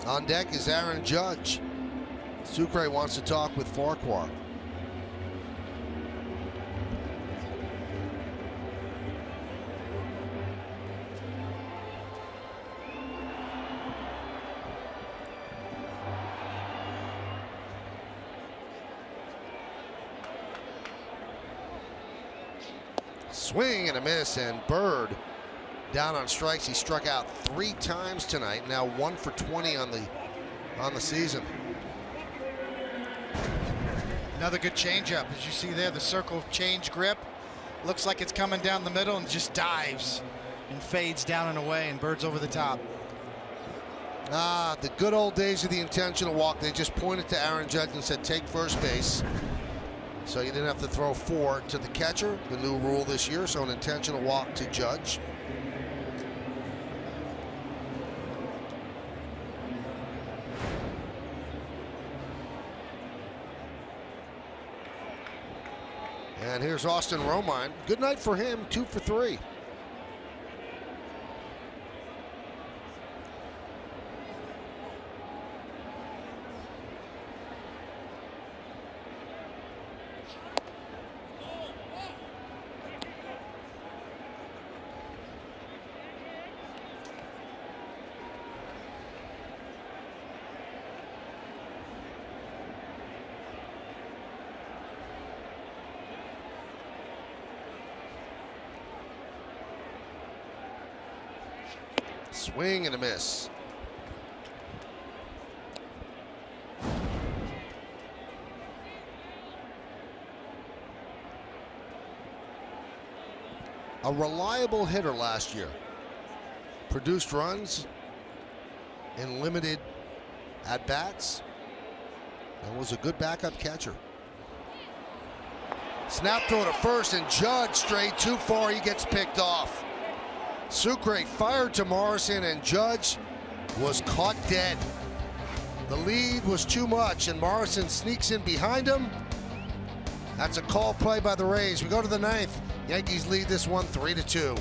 On deck is Aaron Judge. Sucre wants to talk with Farquhar. Swing and a miss, and Bird down on strikes. He struck out 3 times tonight. Now 1 for 20 on the season. Another good changeup, as you see there, the circle change grip. Looks like it's coming down the middle and just dives and fades down and away, and Bird's over the top. Ah, the good old days of the intentional walk. They just pointed to Aaron Judge and said, take first base. So you didn't have to throw 4 to the catcher, the new rule this year, so an intentional walk to Judge. And here's Austin Romine. Good night for him, 2 for 3. Swing and a miss. A reliable hitter last year. Produced runs in limited at-bats and was a good backup catcher. Snap throw to first, and Judge straight too far. He gets picked off. Sucre fired to Morrison, and Judge was caught dead. The lead was too much, and Morrison sneaks in behind him. That's a call play by the Rays. We go to the ninth. Yankees lead this one 3-2.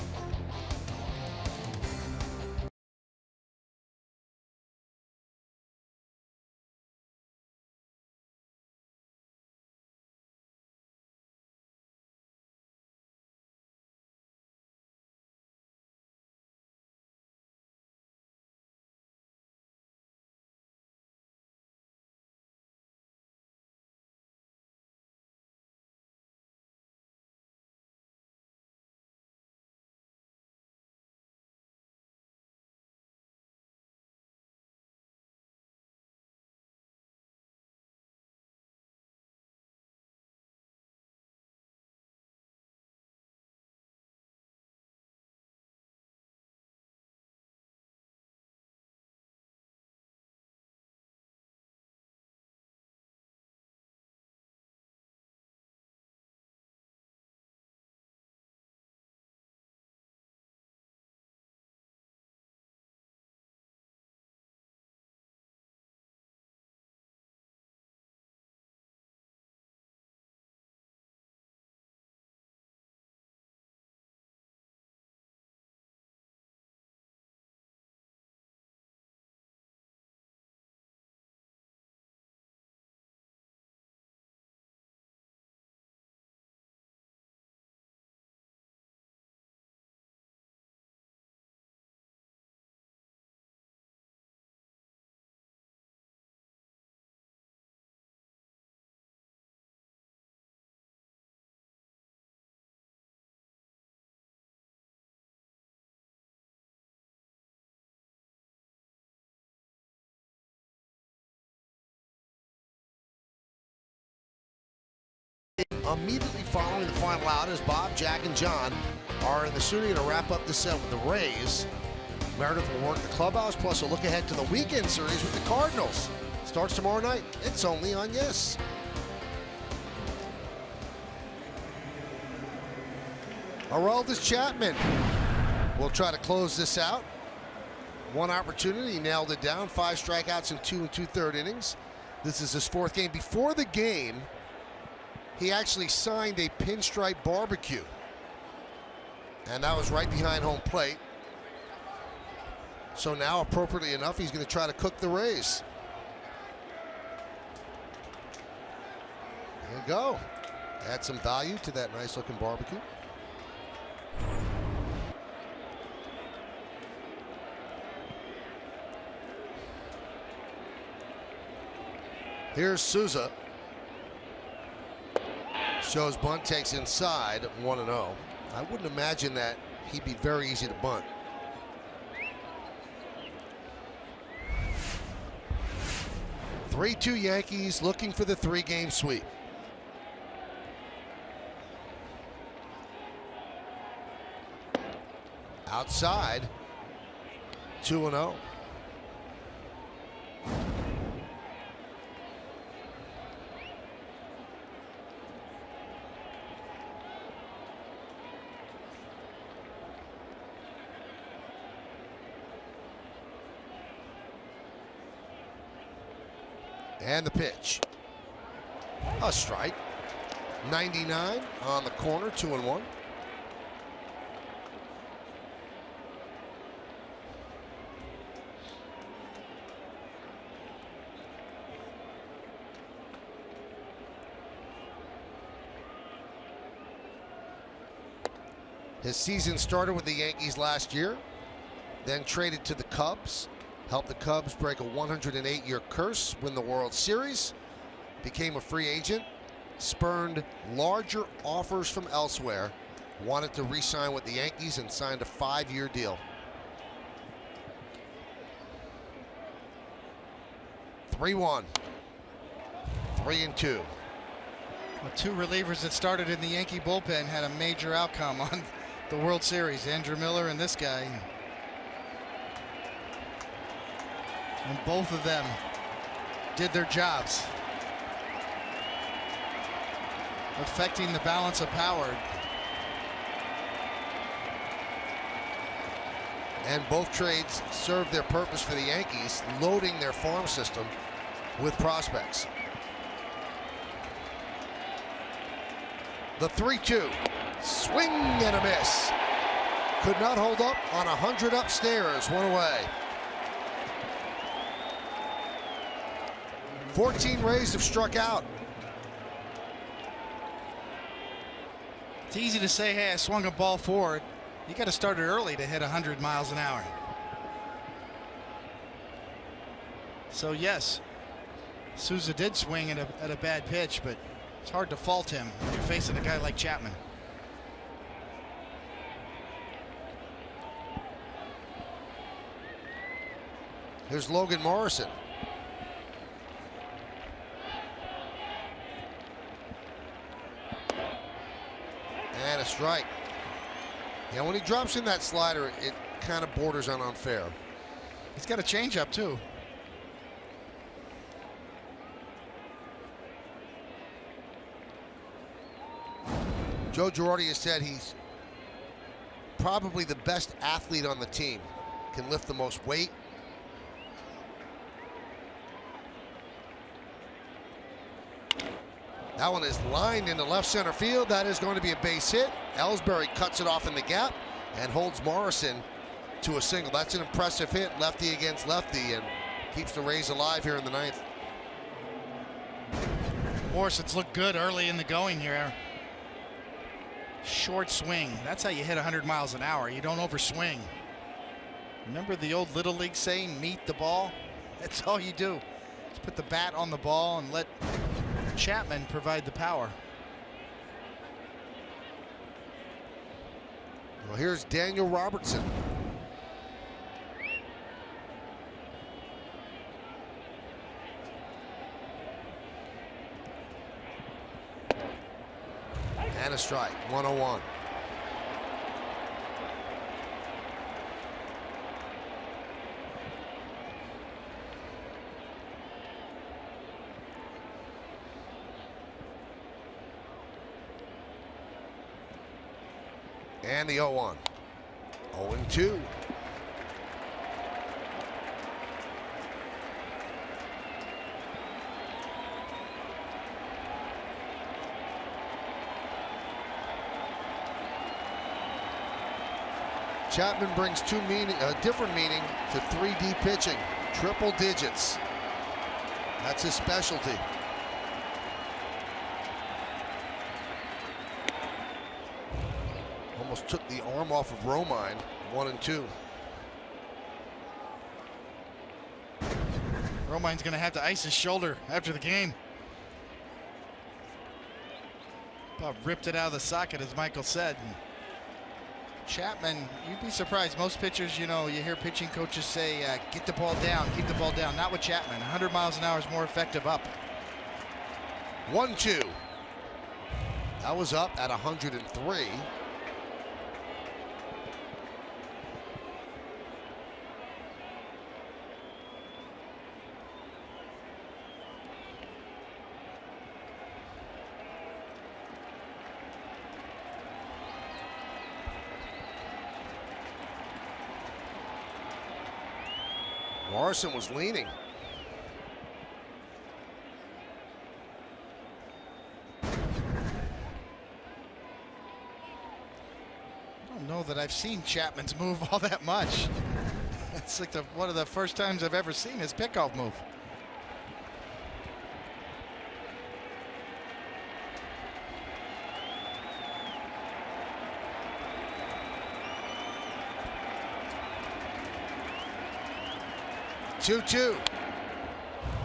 Immediately following the final out, as Bob, Jack, and John are in the studio to wrap up the set with the Rays. Meredith will work the clubhouse, plus a look ahead to the weekend series with the Cardinals. Starts tomorrow night. It's only on Yes. Aroldis Chapman will try to close this out. One opportunity, he nailed it down. 5 strikeouts in 2 2/3 innings. This is his 4th game. Before the game, he actually signed a pinstripe barbecue, and that was right behind home plate. So now, appropriately enough, he's going to try to cook the Rays. There you go. Add some value to that nice looking barbecue. Here's Souza. Shows bunt, takes inside, 1-0. I wouldn't imagine that he'd be very easy to bunt. (3-2) Yankees looking for the 3-game sweep. Outside, 2-0. And the pitch. A strike. 99 on the corner, 2-1. His season started with the Yankees last year, then traded to the Cubs. Helped the Cubs break a 108-year curse, win the World Series, became a free agent, spurned larger offers from elsewhere, wanted to re-sign with the Yankees, and signed a 5-year deal. 3-1. 3-2. The two relievers that started in the Yankee bullpen had a major outcome on the World Series. Andrew Miller and this guy. And both of them did their jobs, affecting the balance of power. And both trades served their purpose for the Yankees, loading their farm system with prospects. The 3-2. Swing and a miss. Could not hold up on 100 upstairs. One away. 14 Rays have struck out. It's easy to say, hey, I swung a ball forward. You got to start it early to hit 100 miles an hour. So yes, Souza did swing at a bad pitch, but it's hard to fault him when you're facing a guy like Chapman. Here's Logan Morrison. And a strike. Yeah, when he drops in that slider, it kind of borders on unfair. He's got a changeup too. Joe Girardi has said he's probably the best athlete on the team. Can lift the most weight. That one is lined into left center field. That is going to be a base hit. Ellsbury cuts it off in the gap and holds Morrison to a single. That's an impressive hit, lefty against lefty, and keeps the Rays alive here in the ninth. Morrison's looked good early in the going here. Short swing. That's how you hit 100 miles an hour. You don't overswing. Remember the old Little League saying, meet the ball? That's all you do. Just put the bat on the ball and let Chapman provide the power. Well, here's Daniel Robertson. And a strike, 1-0-1. And the 0-1. 0-2. Chapman brings different meaning to 3D pitching. Triple digits. That's his specialty. Almost took the arm off of Romine. 1-2. Romine's going to have to ice his shoulder after the game. About ripped it out of the socket, as Michael said. Chapman, you'd be surprised. Most pitchers, you know, you hear pitching coaches say, get the ball down, keep the ball down. Not with Chapman. 100 miles an hour is more effective up. 1-2. That was up at 103. Morrison was leaning. I don't know that I've seen Chapman's move all that much. It's like one of the first times I've ever seen his pickoff move. Two.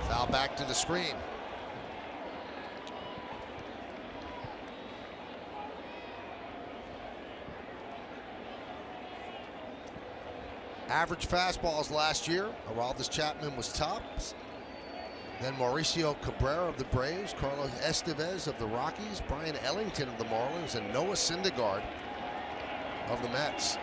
Foul back to the screen. Average fastballs last year. Aroldis Chapman was top. Then Mauricio Cabrera of the Braves, Carlos Estevez of the Rockies, Brian Ellington of the Marlins, and Noah Syndergaard of the Mets.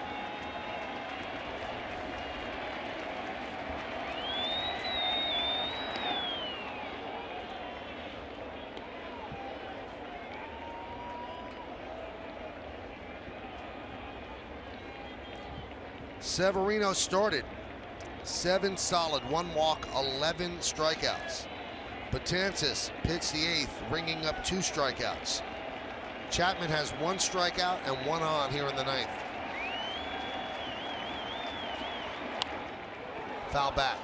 Severino started 7 solid, 1 walk, 11 strikeouts. Betances pitched the 8th, ringing up 2 strikeouts. Chapman has 1 strikeout and 1 on here in the 9th. Foul back.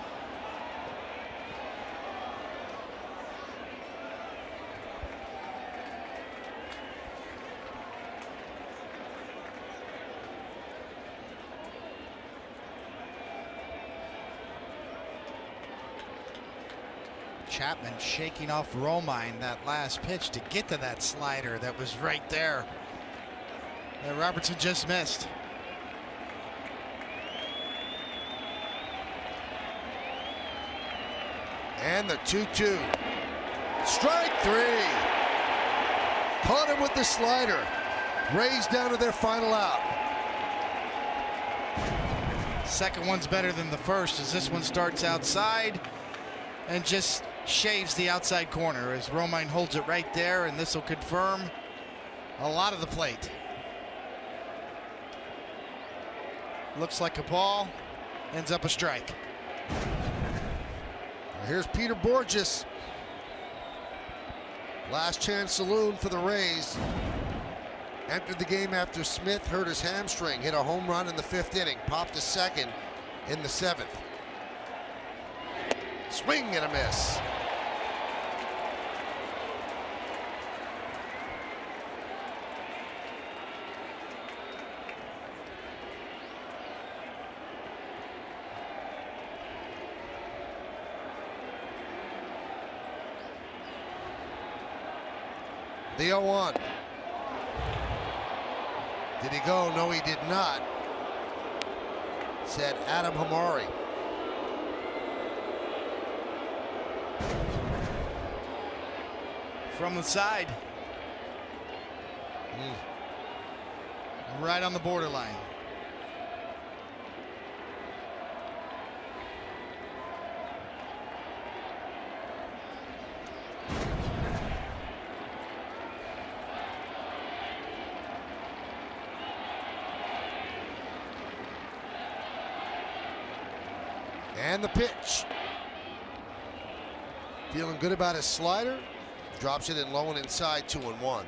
Chapman shaking off Romine that last pitch to get to that slider that was right there that Robertson just missed. And the 2-2. Strike 3. Caught him with the slider. Rays down to their final out. Second one's better than the first as this one starts outside and just shaves the outside corner as Romine holds it right there, and this will confirm a lot of the plate. Looks like a ball, ends up a strike. Here's Peter Borges. Last chance saloon for the Rays. Entered the game after Smith hurt his hamstring, hit a home run in the 5th inning, popped a second in the 7th. Swing and a miss. The 0-1. Did he go? No, he did not, said Adam Hamari. From the side. Right on the borderline. And the pitch. Feeling good about his slider. Drops it in low and inside, 2-1.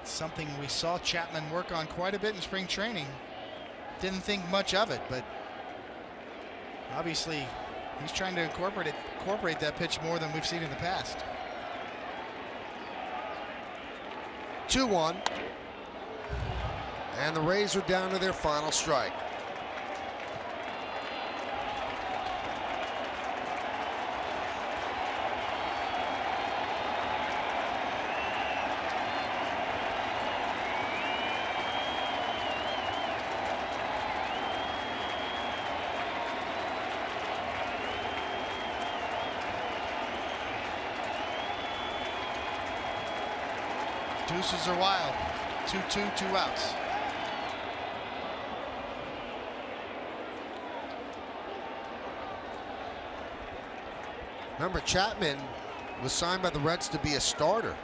Something we saw Chapman work on quite a bit in spring training. Didn't think much of it, but obviously he's trying to incorporate that pitch more than we've seen in the past. 2-1. And the Rays are down to their final strike. Deuces are wild. 2-2, 2 outs. Remember, Chapman was signed by the Reds to be a starter.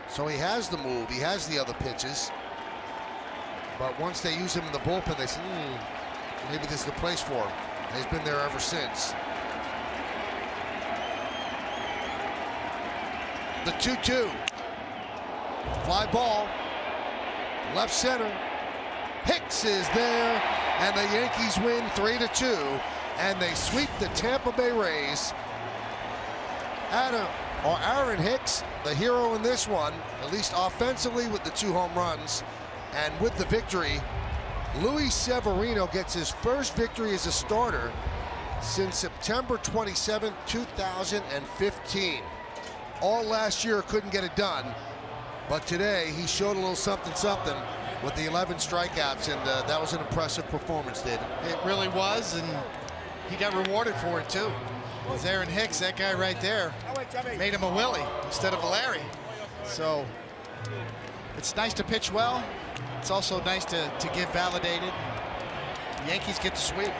So he has the move, he has the other pitches. But once they use him in the bullpen, they said, maybe this is the place for him. And he's been there ever since. The 2-2. Fly ball. Left center. Hicks is there. And the Yankees win 3-2. And they sweep the Tampa Bay Rays. Aaron Hicks, the hero in this one, at least offensively with the 2 home runs. And with the victory, Luis Severino gets his first victory as a starter since September 27, 2015. All last year couldn't get it done, but today he showed a little something with the 11 strikeouts, and that was an impressive performance, David. It really was, and he got rewarded for it too. Because Aaron Hicks, that guy right there, made him a Willie instead of a Larry. So it's nice to pitch well. It's also nice to get validated. The Yankees get the sweep.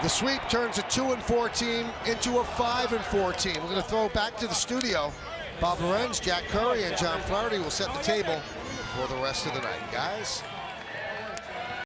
The sweep turns a 2-4 team into a 5-4 team. We're going to throw back to the studio. Bob Lorenz, Jack Curry, and John Flaherty will set the table for the rest of the night. Guys,